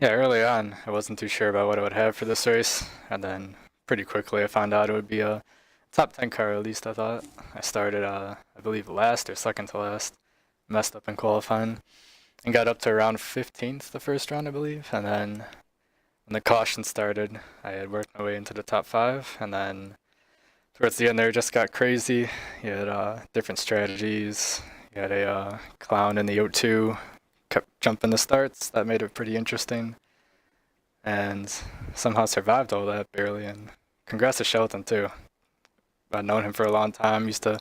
Yeah, early on, I wasn't too sure about what I would have for this race, and then pretty quickly I found out it would be a top 10 car, at least I thought. I started, I believe, last or second to last, messed up in qualifying, and got up to around 15th the first round, I believe, and then when the caution started, I had worked my way into the top 5, and then towards the end there, it just got crazy. You had different strategies. He had a clown in the O2, kept jumping the starts. That made it pretty interesting. And somehow survived all that barely. And congrats to Shelton, too. I've known him for a long time. Used to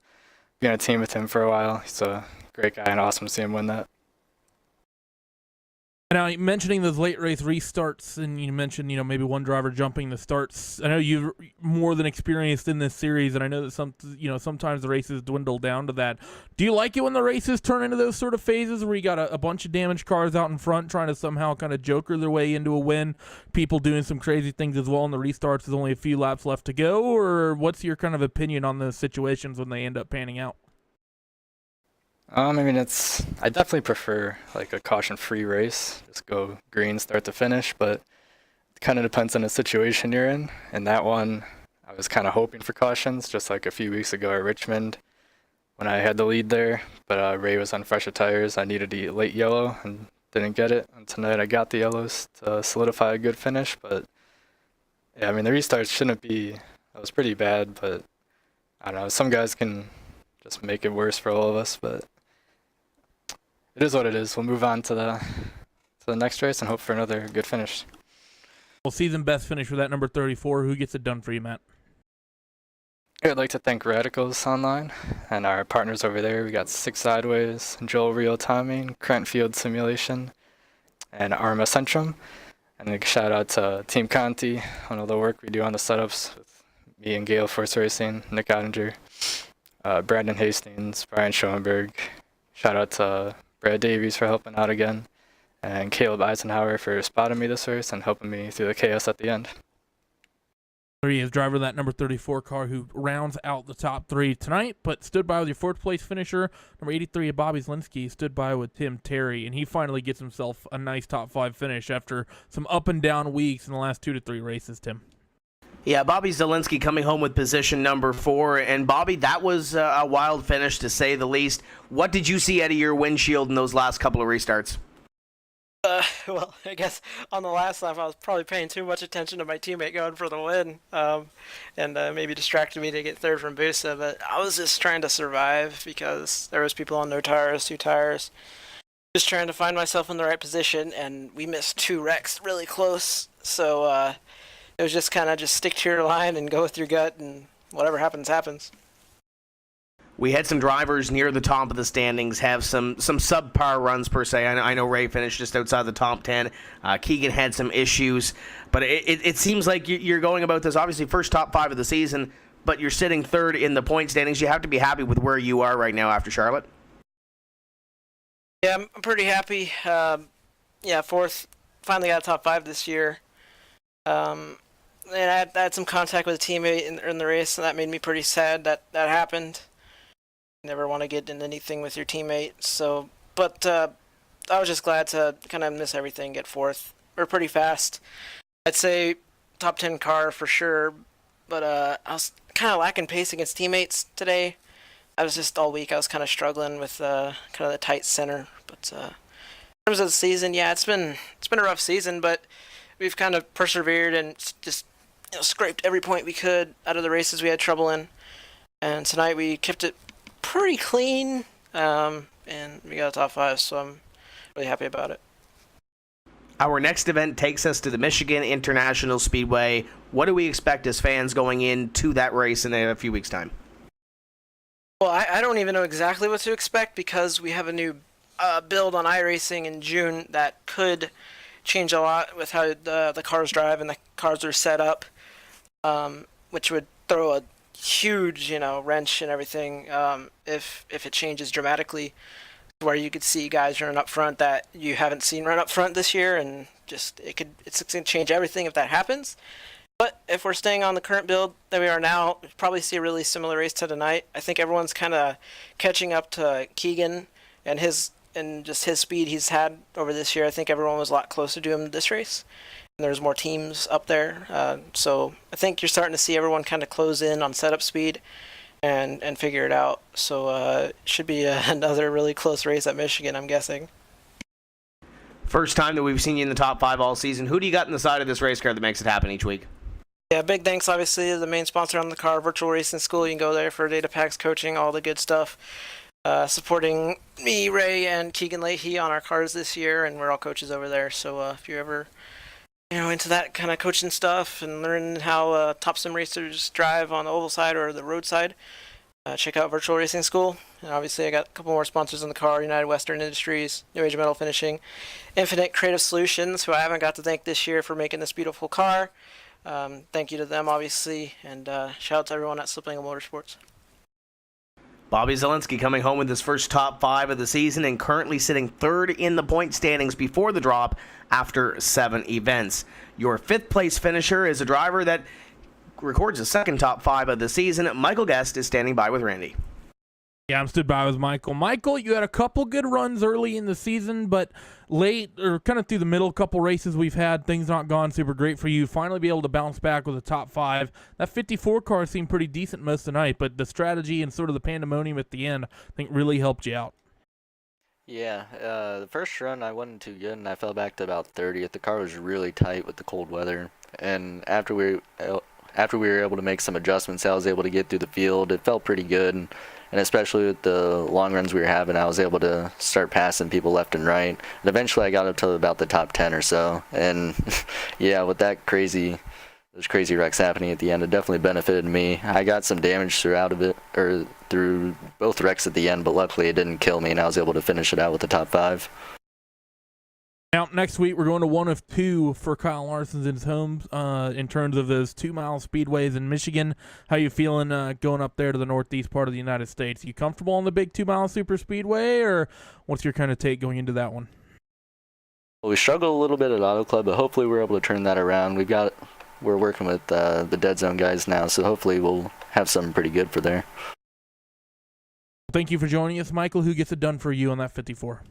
be on a team with him for a while. He's a great guy and awesome to see him win that.
Now, mentioning those late race restarts, and you mentioned, maybe one driver jumping the starts. I know you're more than experienced in this series, and I know that sometimes the races dwindle down to that. Do you like it when the races turn into those sort of phases where you got a bunch of damaged cars out in front trying to somehow kind of joker their way into a win, people doing some crazy things as well, and the restarts with only a few laps left to go? Or what's your kind of opinion on those situations when they end up panning out?
I definitely prefer like a caution-free race, just go green start to finish, but it kind of depends on the situation you're in. And that one, I was kind of hoping for cautions, just like a few weeks ago at Richmond when I had the lead there, but Ray was on fresher tires. I needed the late yellow and didn't get it. And tonight I got the yellows to solidify a good finish, but yeah, the restarts shouldn't be, that was pretty bad, but I don't know, some guys can just make it worse for all of us, but it is what it is. We'll move on to the next race and hope for another good finish.
Well, season best finish for that number 34. Who gets it done for you, Matt?
I'd like to thank Radicals Online and our partners over there. We got Six Sideways, Joel Real Timing, Crentfield Simulation, and Arma Centrum. And a shout out to Team Conti on all the work we do on the setups with me and Gale Force Racing, Nick Ottinger, Brandon Hastings, Brian Schoenberg. Shout out to Brad Davies for helping out again, and Caleb Eisenhower for spotting me this race and helping me through the chaos at the end.
There he is, driver of that number 34 car who rounds out the top three tonight, but stood by with your fourth place finisher, number 83 of Bobby Zielinski, stood by with Tim Terry, and he finally gets himself a nice top 5 finish after some up and down weeks in the last 2 to 3 races, Tim.
Yeah, Bobby Zielinski coming home with position number 4. And, Bobby, that was a wild finish, to say the least. What did you see out of your windshield in those last couple of restarts?
Well, I guess on the last lap I was probably paying too much attention to my teammate going for the win, and maybe distracted me to get third from Busa. But I was just trying to survive because there was people on no tires, 2 tires. Just trying to find myself in the right position, and we missed 2 wrecks really close. So it was just kind of just stick to your line and go with your gut, and whatever happens, happens.
We had some drivers near the top of the standings have some subpar runs, per se. I know Ray finished just outside the top 10. Keegan had some issues. But it seems like you're going about this, obviously, first top 5 of the season, but you're sitting third in the point standings. You have to be happy with where you are right now after Charlotte.
Yeah, I'm pretty happy. Fourth, finally got top 5 this year. And I had some contact with a teammate in the race, and that made me pretty sad that happened. You never want to get into anything with your teammate. So, but I was just glad to kind of miss everything, get fourth. We're pretty fast. I'd say top 10 car for sure, but I was kind of lacking pace against teammates today. I was just all week. I was kind of struggling with kind of the tight center. But in terms of the season, yeah, it's been a rough season, but we've kind of persevered and just scraped every point we could out of the races we had trouble in. And tonight we kept it pretty clean, and we got a top 5, so I'm really happy about it.
Our next event takes us to the Michigan International Speedway. What do we expect as fans going into that race in a few weeks' time?
Well, I don't even know exactly what to expect because we have a new build on iRacing in June that could change a lot with how the cars drive and the cars are set up, which would throw a huge, wrench and everything if it changes dramatically, where you could see guys run up front that you haven't seen run up front this year, and it's going to change everything if that happens. But if we're staying on the current build that we are now, we'll probably see a really similar race to tonight. I think everyone's kind of catching up to Keegan and just his speed he's had over this year. I think everyone was a lot closer to him this race, and there's more teams up there. So I think you're starting to see everyone kind of close in on setup speed and figure it out. So it should be another really close race at Michigan, I'm guessing.
First time that we've seen you in the top 5 all season. Who do you got in the side of this race car that makes it happen each week?
Yeah, big thanks, obviously, to the main sponsor on the car, Virtual Racing School. You can go there for data packs, coaching, all the good stuff. supporting me, Ray, and Keegan Leahy on our cars this year, and we're all coaches over there. So if you're ever into that kind of coaching stuff and learning how top sim racers drive on the oval side or the road side, check out Virtual Racing School. And obviously I got a couple more sponsors in the car: United Western Industries, New Age Metal Finishing, Infinite Creative Solutions, who I haven't got to thank this year for making this beautiful car. Thank you to them, obviously, and shout out to everyone at Sliplingle Motorsports.
Bobby Zielinski coming home with his first top 5 of the season and currently sitting 3rd in the point standings before the drop after 7 events. Your 5th place finisher is a driver that records his second top 5 of the season. Michael Guest is standing by with Randy.
Yeah, I'm stood by with Michael. Michael, you had a couple good runs early in the season, but late, or kind of through the middle, couple races we've had, things not gone super great for you. Finally be able to bounce back with a top 5. That 54 car seemed pretty decent most of the night, but the strategy and sort of the pandemonium at the end, I think, really helped you out.
Yeah, the first run I wasn't too good, and I fell back to about 30th. The car was really tight with the cold weather, and after we were able to make some adjustments, I was able to get through the field. It felt pretty good, and especially with the long runs we were having, I was able to start passing people left and right. And eventually I got up to about the top 10 or so. And yeah, with those crazy wrecks happening at the end, it definitely benefited me. I got some damage through both wrecks at the end, but luckily it didn't kill me, and I was able to finish it out with the top 5.
Now, next week, we're going to one of 2 for Kyle Larson's in his home in terms of those 2-mile speedways in Michigan. How you feeling going up there to the northeast part of the United States? You comfortable on the big 2-mile super speedway, or what's your kind of take going into that one?
Well, we struggled a little bit at Auto Club, but hopefully we're able to turn that around. We're working with the Dead Zone guys now, so hopefully we'll have something pretty good for there.
Thank you for joining us, Michael. Who gets it done for you on that 54?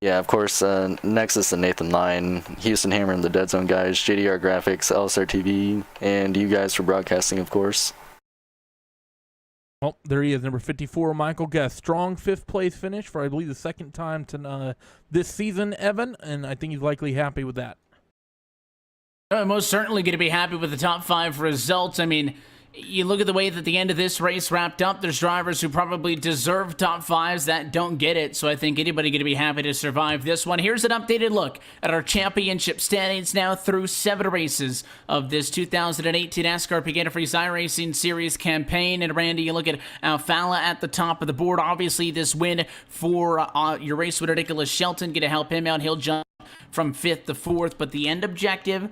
Yeah, of course, Nexus and Nathan Lyon, Houston Hammer and the Dead Zone guys, JDR Graphics, LSR TV, and you guys for broadcasting, of course.
Well, there he is, number 54, Michael Guest. Strong 5th place finish for, I believe, the second time this season, Evan, and I think he's likely happy with that.
Most certainly going to be happy with the top 5 results. I mean, you look at the way that the end of this race wrapped up, there's drivers who probably deserve top 5s that don't get it, so I think anybody going to be happy to survive this one. Here's an updated look at our championship standings now through 7 races of this 2018 NASCAR Antifreeze iRacing Series campaign. And Randy, you look at Alfala at the top of the board. Obviously, this win for your race winner, Nicholas Shelton, going to help him out. He'll jump from 5th to 4th, but the end objective,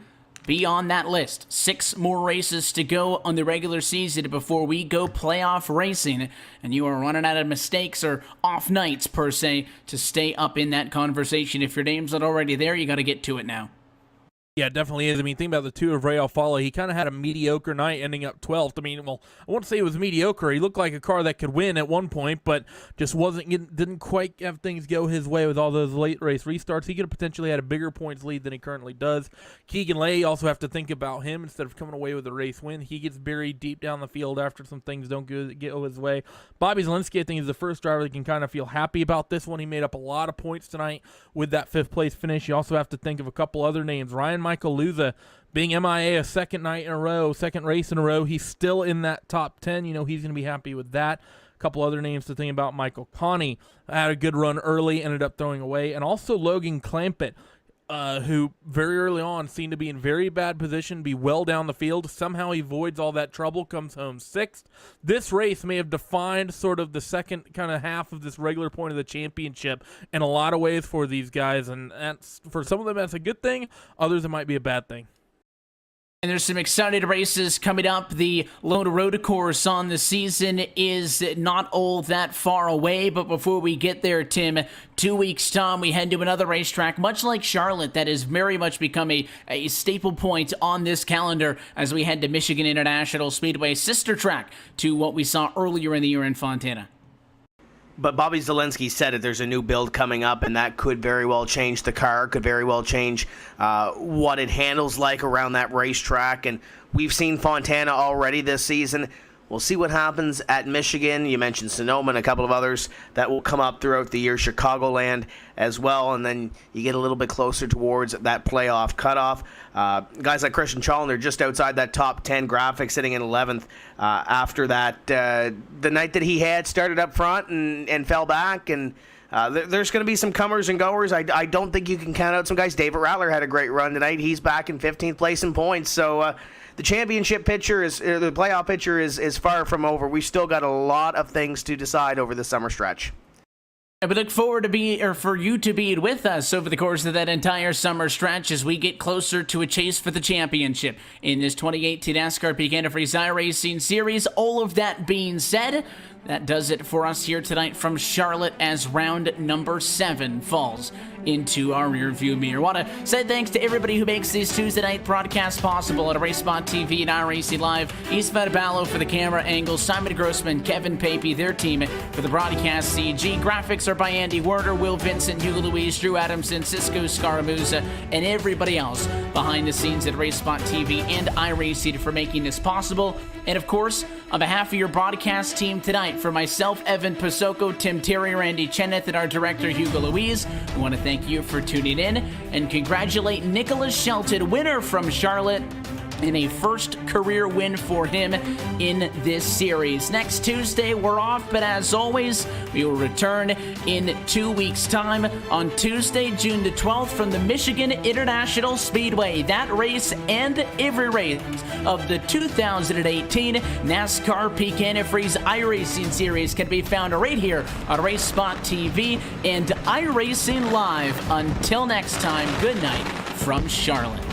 be on that list. 6 more races to go on the regular season before we go playoff racing, and you are running out of mistakes or off nights, per se, to stay up in that conversation. If your name's not already there, you got to get to it now.
Yeah, it definitely is. I mean, think about the 2 of Ray Alfala. He kind of had a mediocre night, ending up 12th. I mean, well, I won't say it was mediocre. He looked like a car that could win at one point, but just didn't quite have things go his way with all those late race restarts. He could have potentially had a bigger points lead than he currently does. Keegan Leahy, also have to think about him. Instead of coming away with a race win, he gets buried deep down the field after some things don't go his way. Bobby Zielinski, I think, is the first driver that can kind of feel happy about this one. He made up a lot of points tonight with that 5th place finish. You also have to think of a couple other names. Ryan Michael Luza being MIA a second race in a row. He's still in that top 10. You know, he's going to be happy with that. A couple other names to think about. Michael Conti had a good run early, ended up throwing away. And also Logan Clampett, who very early on seemed to be in very bad position, be well down the field. Somehow he avoids all that trouble, comes home 6th. This race may have defined sort of the second kind of half of this regular point of the championship in a lot of ways for these guys, and that's, for some of them that's a good thing, others it might be a bad thing.
And there's some exciting races coming up. The Lone Road course on the season is not all that far away. But before we get there, Tim, 2 weeks' time, we head to another racetrack, much like Charlotte, that has very much become a staple point on this calendar as we head to Michigan International Speedway, sister track to what we saw earlier in the year in Fontana.
But Bobby Zielinski said it. There's a new build coming up, and that could very well change the car, could very well change what it handles like around that racetrack. And we've seen Fontana already this season. We'll see what happens at Michigan. You mentioned Sonoma and a couple of others that will come up throughout the year, Chicagoland as well, and then you get a little bit closer towards that playoff cutoff. Guys like Christian Challenger just outside that top 10 graphic, sitting in 11th after that. The night that he had started up front and fell back, and there's going to be some comers and goers. I don't think you can count out some guys. David Rattler had a great run tonight. He's back in 15th place in points, so the championship picture the playoff picture is far from over. We've still got a lot of things to decide over the summer stretch.
We look forward for you to be with us over the course of that entire summer stretch as we get closer to a chase for the championship in this 2018 NASCAR Peak Antifreeze iRacing Series. All of that being said, that does it for us here tonight from Charlotte as round number 7 falls into our rearview mirror. I want to say thanks to everybody who makes these Tuesday night broadcasts possible at RaceSpot TV and iRacing Live. East Ballo for the camera angles, Simon Grossman, Kevin Papey, their team for the broadcast CG. Graphics are by Andy Werder, Will Vincent, Hugo Louise, Drew Adamson, Cisco Scaramuza, and everybody else behind the scenes at RaceSpot TV and iRacing for making this possible. And of course, on behalf of your broadcast team tonight, for myself, Evan Pasoko, Tim Terry, Randy Cheneth, and our director, Hugo Louise, we want to thank you for tuning in and congratulate Nicholas Shelton, winner from Charlotte, in a first career win for him in this series. Next Tuesday, we're off, but as always, we will return in 2 weeks' time on Tuesday, June the 12th from the Michigan International Speedway. That race and every race of the 2018 NASCAR Peak Antifreeze iRacing Series can be found right here on RaceSpot TV and iRacing Live. Until next time, good night from Charlotte.